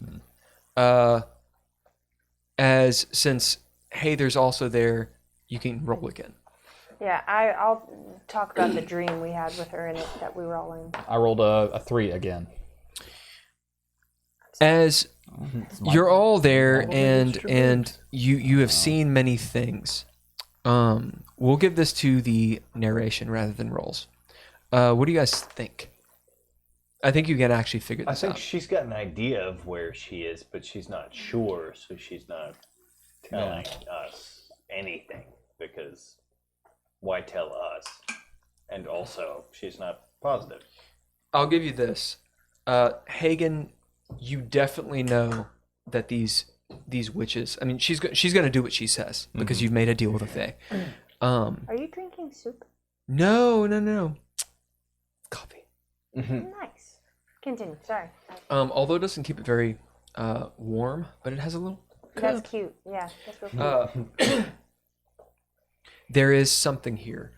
As since Hayther's also there, you can roll again. Yeah, I'll talk about the dream we had with her in it that we were all in. I rolled a 3 again. As you're all there and you have seen many things. We'll give this to the narration rather than rolls. What do you guys think? I think you can actually figure I this think out. she's got an idea of where she is, but she's not sure, so she's not telling us anything because why tell us? And also, she's not positive. I'll give you this. Hagen, you definitely know that these witches. I mean, she's going to do what she says because you've made a deal with a fae. Are you drinking soup? No. Coffee. Nice. Continue. Sorry. Although it doesn't keep it very warm, but it has a little. That's cute. Yeah. That's real cute. There is something here.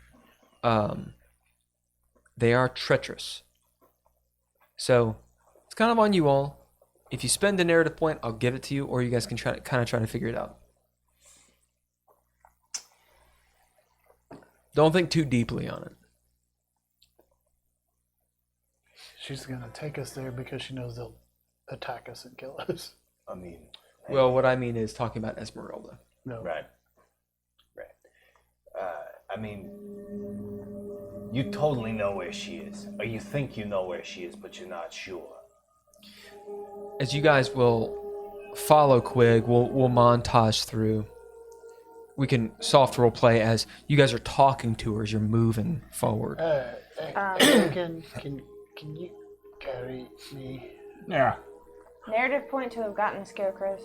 They are treacherous. So it's kind of on you all. If you spend a narrative point, I'll give it to you, or you guys can try to figure it out. Don't think too deeply on it. She's gonna take us there because she knows they'll attack us and kill us. I mean, Well, what I mean is talking about Esmeralda. No. right. I mean, you totally know where she is, or you think you know where she is, but you're not sure. As you guys will follow Quig, we'll montage through. We can soft role play as you guys are talking to her as you're moving forward. Can you carry me? Yeah. Narrative point to have gotten the scarecrows.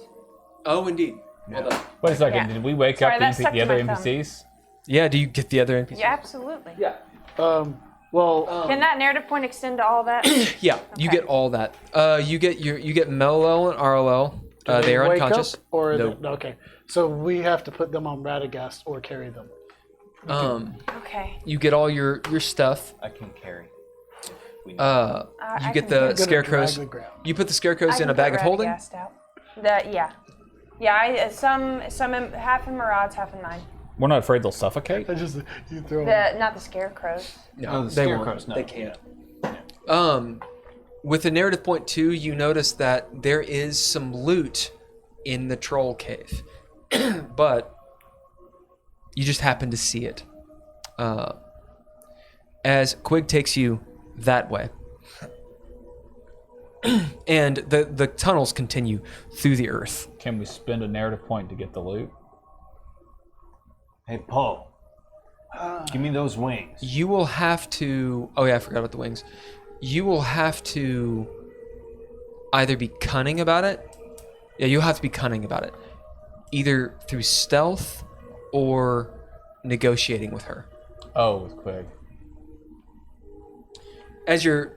Oh, indeed. Well done. Wait a second. Yeah. Did we wake Sorry, up that the stuck to other my thumb. NPCs? Yeah, do you get the other NPCs? Yeah, absolutely. Yeah. Well, Can that narrative point extend to all that? Yeah, you Okay. get all that. You get Mello and Arlo. They are wake unconscious. up, or No. okay. So we have to put them on Radagast or carry them. Okay. You get all your stuff. I can carry. We You get can the Go to scarecrows. drag the ground. You put the scarecrows I in a can bag get of holding. Radagast out. Some in, half in Murad's, half in mine. We're not afraid they'll suffocate. I just you throw them. Not the scarecrows. No, the they scarecrows. won't. No, They can't. With the narrative point 2, you notice that there is some loot in the troll cave, but you just happen to see it. As Quig takes you that way, and the tunnels continue through the earth. Can we spend a narrative point to get the loot? Hey, Paul. Give me those wings. You will have to. Oh yeah, I forgot about the wings. You will have to either be cunning about it. Yeah, you'll have to be cunning about it, either through stealth or negotiating with her. Oh, with Quig. As you're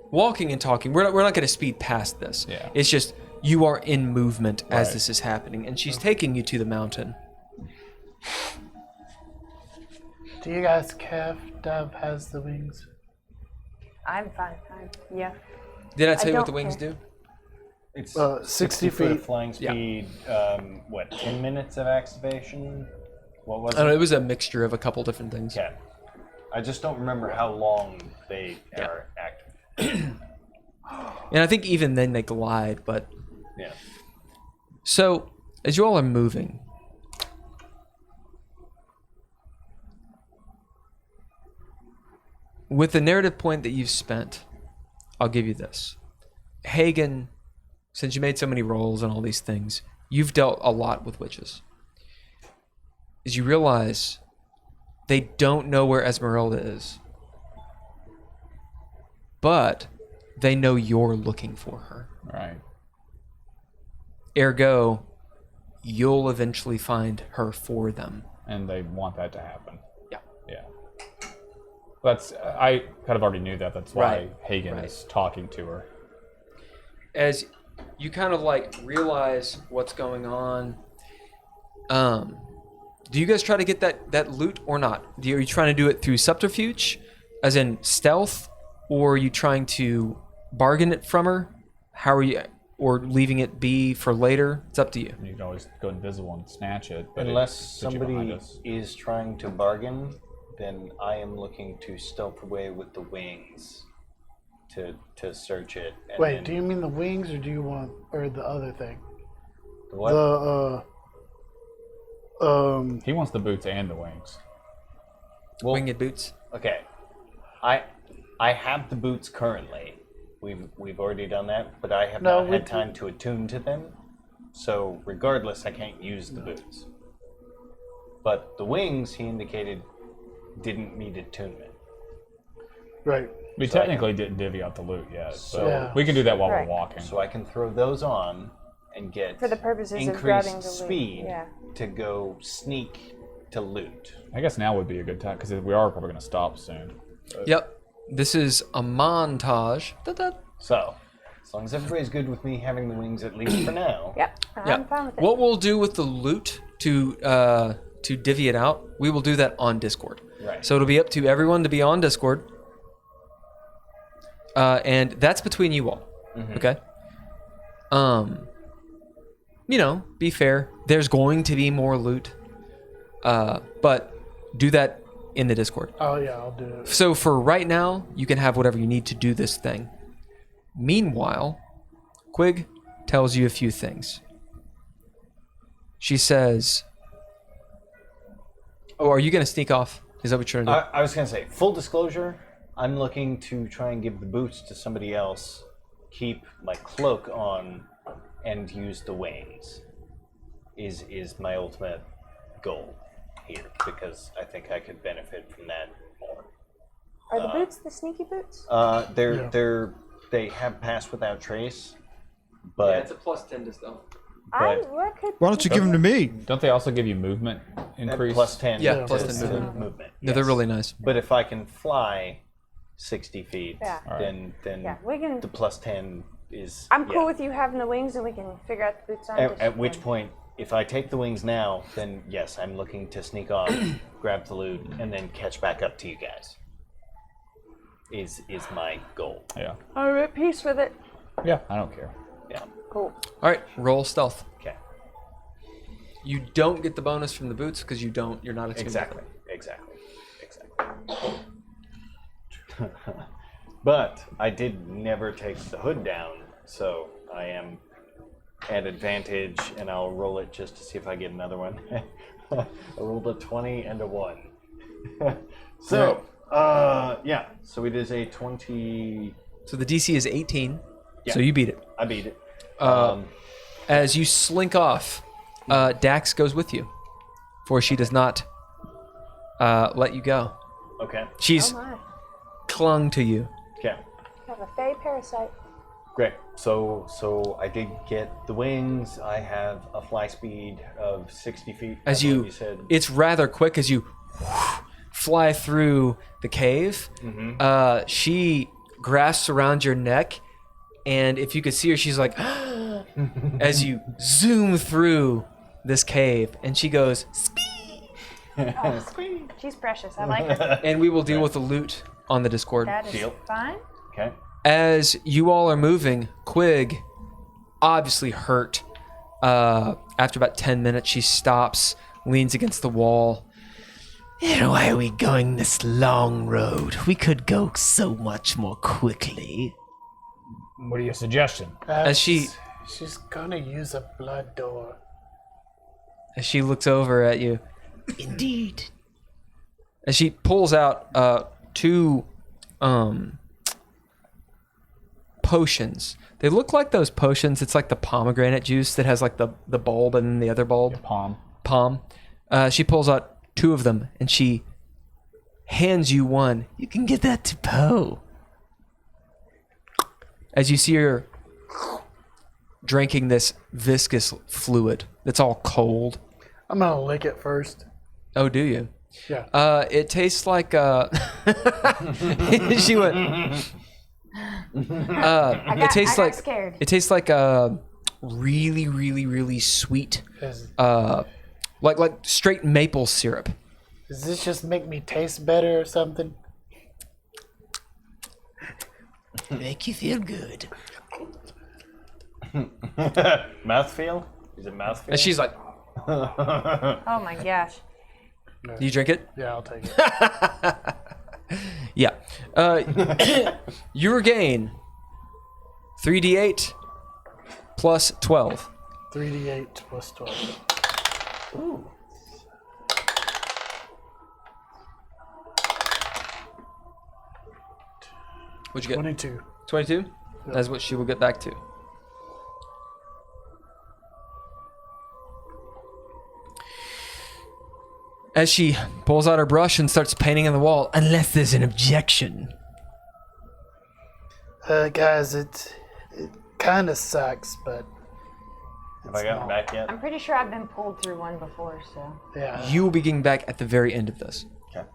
walking and talking, we're not going to speed past this. Yeah. It's just you are in movement as Right. this is happening, and she's taking you to the mountain. Do you guys care if Dove has the wings? I'm fine. Yeah. Did I tell you what don't the wings care. do? It's 60 foot of feet. flying Yeah. speed. 10 minutes of activation? What was I don't know, it? it was a mixture of a couple different things. Okay. I just don't remember how long they are active. And I think even then they glide, but... Yeah. So, as you all are moving, with the narrative point that you've spent, I'll give you this. Hagen, since you made so many rolls and all these things, you've dealt a lot with witches. As you realize they don't know where Esmeralda is, but they know you're looking for her. Right. Ergo, you'll eventually find her for them. And they want that to happen. Yeah. Yeah. That's I kind of already knew that. That's why Right. Hagen Right. is talking to her. As you kind of like realize what's going on, do you guys try to get that loot or not? Are you trying to do it through subterfuge, as in stealth, or are you trying to bargain it from her? How are you, or leaving it be for later? It's up to you. You can always go invisible and snatch it. But Unless it puts you behind somebody us. is trying to bargain, then I am looking to stealth away with the wings to search it. And Wait, then do you mean the wings or do you want or the other thing? the what? He wants the boots and the wings. Well, Winged boots. okay, I have the boots currently. We've already done that, but I have No, not had time to attune to them. So regardless, I can't use the boots. But the wings, he indicated, didn't need attunement. Right. We So I technically didn't divvy out the loot yet, so Yeah. we can do that while Right. we're walking. So I can throw those on and get For the purposes of increased grabbing the loot. speed Yeah. to go sneak to loot. I guess now would be a good time because we are probably going to stop soon. Yep. This is a montage. Da-da. So, as long as everybody's good with me having the wings at least for now. Yep. I'm fine with it. What we'll do with the loot to divvy it out, we will do that on Discord. Right. So it'll be up to everyone to be on Discord. And that's between you all. Okay? You know, be fair. There's going to be more loot. But do that in the Discord. Oh yeah, I'll do it. So for right now, you can have whatever you need to do this thing. Meanwhile, Quig tells you a few things. She says, "Oh, are you going to sneak off? Is that what you're going to do?" I was going to say, full disclosure, I'm looking to try and give the boots to somebody else, keep my cloak on, and use the wings. Is my ultimate goal here, because I think I could benefit from that more. Are the boots the sneaky boots? They have passed without trace, but a plus 10 to stealth. What could Why don't you give them to me? Don't they also give you movement increase? plus 10. Yeah, plus is 10 the movement. Yeah, they're yes. really nice. But if I can fly 60 feet, Yeah. then Yeah, we can. the plus 10 is. I'm cool yeah. with you having the wings, and we can figure out the boots on. At which point, if I take the wings now, then yes, I'm looking to sneak off, grab the loot, and then catch back up to you guys. is my goal. Yeah. I'm at peace with it. Yeah, I don't care. Yeah. Cool. All right, roll stealth. Okay. You don't get the bonus from the boots because you're not expecting Exactly. But I did never take the hood down, so I am at advantage, and I'll roll it just to see if I get another one. I rolled a 20 and a 1. So, yeah. So it is a 20. So the DC is 18. Yeah. So you beat it. I beat it. As you slink off, Dax goes with you, for she does not let you go. Okay. She's clung to you. Okay. Have a fey parasite. Great. So I did get the wings. I have a fly speed of 60 feet. As I believe you said. it's rather quick as you fly through the cave. Mm-hmm. She grasps around your neck, and if you could see her, she's like, as you zoom through this cave, and she goes, She's precious. I like her. and we will deal with the loot on the Discord. That is Deal. fine. Okay. As you all are moving, Quig, obviously hurt. After about 10 minutes, she stops, leans against the wall. Why are we going this long road? We could go so much more quickly. What are your suggestions? As she's gonna use a blood door. As she looks over at you, Indeed. as she pulls out two potions. They look like those potions. It's like the pomegranate juice that has like the bulb and then the other bulb. Palm. She pulls out two of them and she hands you one. You can get that to Poe. As you see her drinking this viscous fluid that's all cold. I'm gonna lick it first. Oh, do you? Yeah. It tastes like she went. I got scared. It tastes like a really, really, really sweet, like straight maple syrup. Does this just make me taste better or something? Make you feel good. Mouthfeel? Is it mouthfeel? And she's like, Oh my gosh. "Do you drink it?" Yeah, I'll take it. Yeah. You regain 3d8 plus 12. 3d8 plus 12. Ooh. What'd you get? 22. 22? That's what she will get back to. As she pulls out her brush and starts painting on the wall, unless there's an objection. Guys, it kind of sucks, but Have I gotten back yet? I'm pretty sure I've been pulled through one before, so. yeah. You will be getting back at the very end of this. Okay.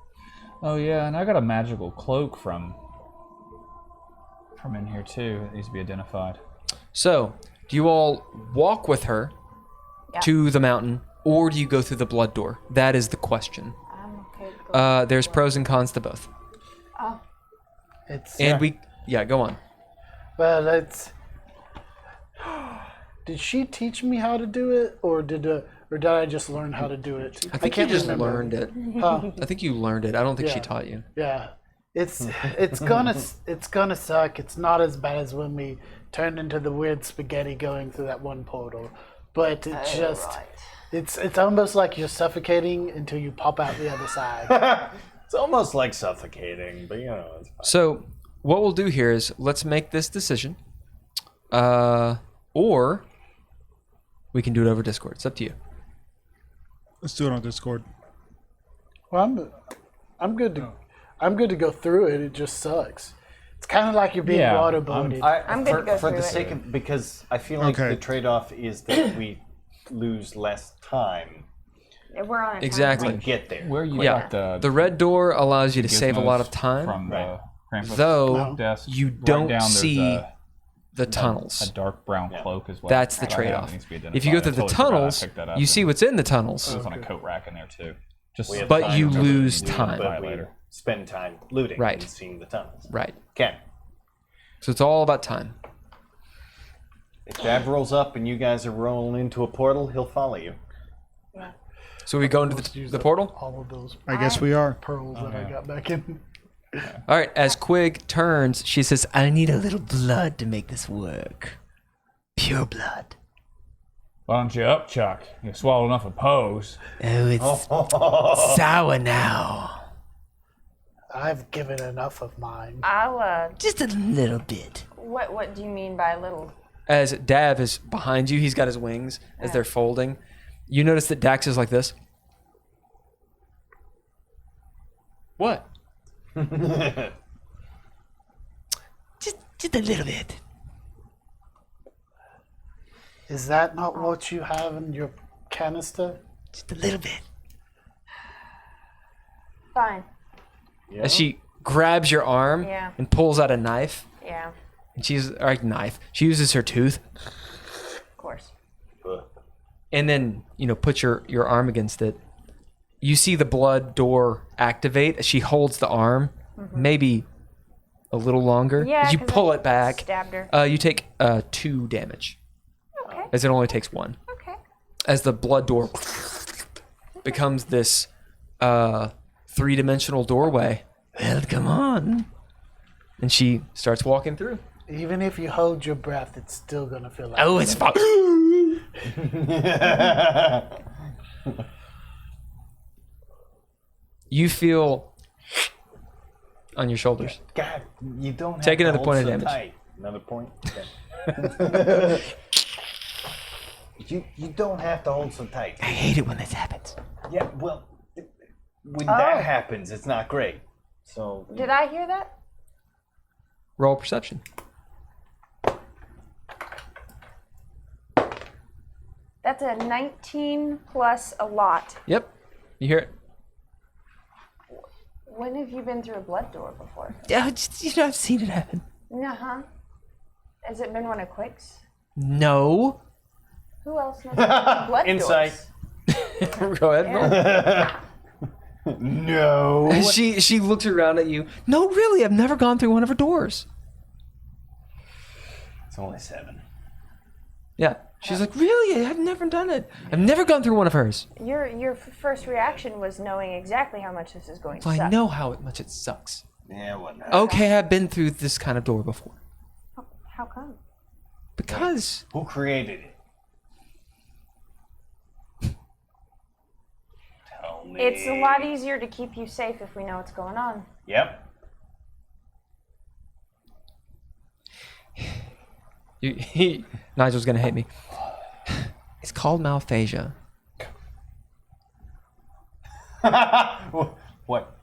Oh yeah, and I got a magical cloak from in here too. It needs to be identified. So, do you all walk with her to the mountain, or do you go through the blood door? That is the question. I'm okay. There's pros and cons to both. Oh. It's And go on. well, it's. Did she teach me how to do it, or did I just learn how to do it? I think can't you just remember. learned it. Huh. I think you learned it. I don't think she Yeah. taught you. Yeah, it's gonna suck. It's not as bad as when we turned into the weird spaghetti going through that one portal, but it's just it's almost like you're suffocating until you pop out the other side. It's almost like suffocating, but it's fine. So, what we'll do here is let's make this decision, or we can do it over Discord. It's up to you. Let's do it on Discord. Well, I'm good to go through it. It just sucks. It's kind of like you're being waterboarded. I'm good to go for through the it. sake of, because I feel like Okay. the trade-off is that we lose less time. We're on a Exactly. We get there. Where you Yeah. got The red door allows you to save a lot of gizmos time, from the Krampus though desk. you Right don't down, there's see the a tunnels. dark brown cloak as well. That's the That trade-off. needs to be If you go identified. through I the totally forgot I tunnels, picked that up you see and what's in the tunnels, It was on a coat rack in there too. Just We have but time you to lose do, time. but we later. spend time looting Right. and seeing the tunnels. Right. Okay. So it's all about time. If Dad rolls up and you guys are rolling into a portal, he'll follow you. Yeah. So we go into Let's use the up portal? All of those I guess we are. pearls that I got back in. All right. As Quig turns, she says, I need a little blood to make this work. Pure blood. Why don't you up, Chuck? You swallow enough of Poe's. Oh, it's sour now. I've given enough of mine. I'll, Just a little bit. what do you mean by little? as Dav is behind you, he's got his wings as they're folding. You notice that Dax is like this. What? Just a little bit. Is that not what you have in your canister? Just a little bit. Fine. Yeah. As she grabs your arm Yeah. and pulls out a knife. Yeah, And she's knife. She uses her tooth of course. and then, puts your arm against it. You see the blood door activate as she holds the arm, maybe a little longer. Yeah, As you 'cause pull I it back, stabbed her. you take 2 damage, Okay. as it only takes 1. Okay. As the blood door becomes this 3-dimensional doorway. Well, come on. And she starts walking through. Even if you hold your breath, it's still gonna feel like. Oh, it's fine. You feel on your shoulders. God, you don't have Take to another hold point of so damage. tight. Another point? Okay. you don't have to hold so tight. I hate it when this happens. Yeah, well, when Oh. that happens, it's not great. So Did I hear that? Roll perception. That's a 19 plus a lot. Yep. You hear it. When have you been through a blood door before? I've seen it happen. Uh-huh. Has it been one of Quick's? No. Who else knows about blood Insight. doors? Go ahead, roll. No. She looks around at you. No, really, I've never gone through one of her doors. It's only 7. Yeah. She's like, really? I've never done it. I've never gone through one of hers. Your first reaction was knowing exactly how much this is going to Well, suck. I know how much it sucks. Yeah, whatnot. Okay, I've been through this kind of door before. How come? Because Who created it? Tell me. It's a lot easier to keep you safe if we know what's going on. Yep. Nigel's gonna hate me. It's called malphasia. What?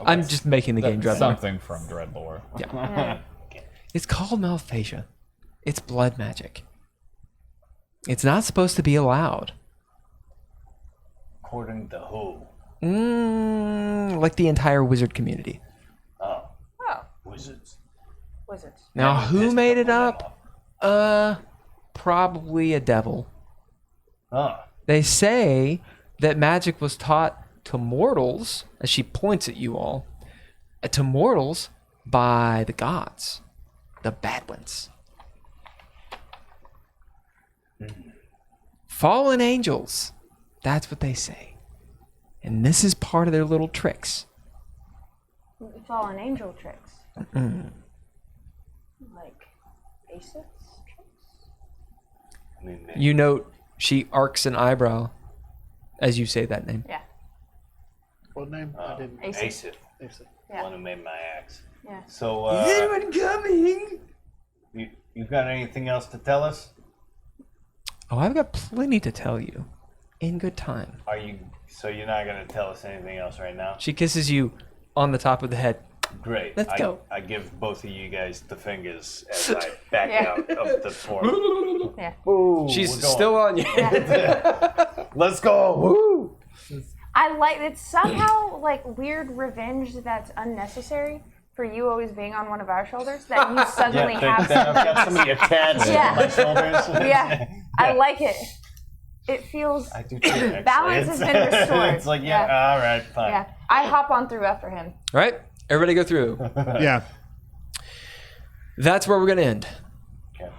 I'm just making the game dreadlore. Something from Dreadlore. Yeah. It's called malphasia. It's blood magic. It's not supposed to be allowed. According to who? Like the entire wizard community. Oh, Oh, wizards. wizards. Now, Yeah, who just made it couple up? Probably a devil. Oh. They say that magic was taught to mortals, as she points at you all, to mortals by the gods, the bad ones. Fallen angels. That's what they say. And this is part of their little tricks. Fallen angel tricks. Like Aces tricks? I mean, You note she arcs an eyebrow as you say that name. Yeah. What name? I didn't. Aces. Asif, Yeah. one who made my axe. Yeah. So, Is anyone coming? you got anything else to tell us? Oh, I've got plenty to tell you. In good time. So you're not gonna tell us anything else right now? She kisses you on the top of the head. Great. Let's go. I give both of you guys the fingers as I back Yeah. out of the portal. Yeah. Ooh, She's we're going. still on you. Let's go. Woo! I like it's somehow like weird revenge that's unnecessary for you always being on one of our shoulders that you suddenly have I've got somebody attached Yeah. to my shoulders. Yeah. I like it. It feels I do too, actually. balance has been restored. It's like, yeah, all right, fine. Yeah, I hop on through after him. All right, everybody go through. Yeah. That's where we're gonna end. Okay.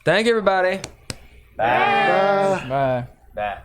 Thank you, everybody. Bye. Bye. Bye.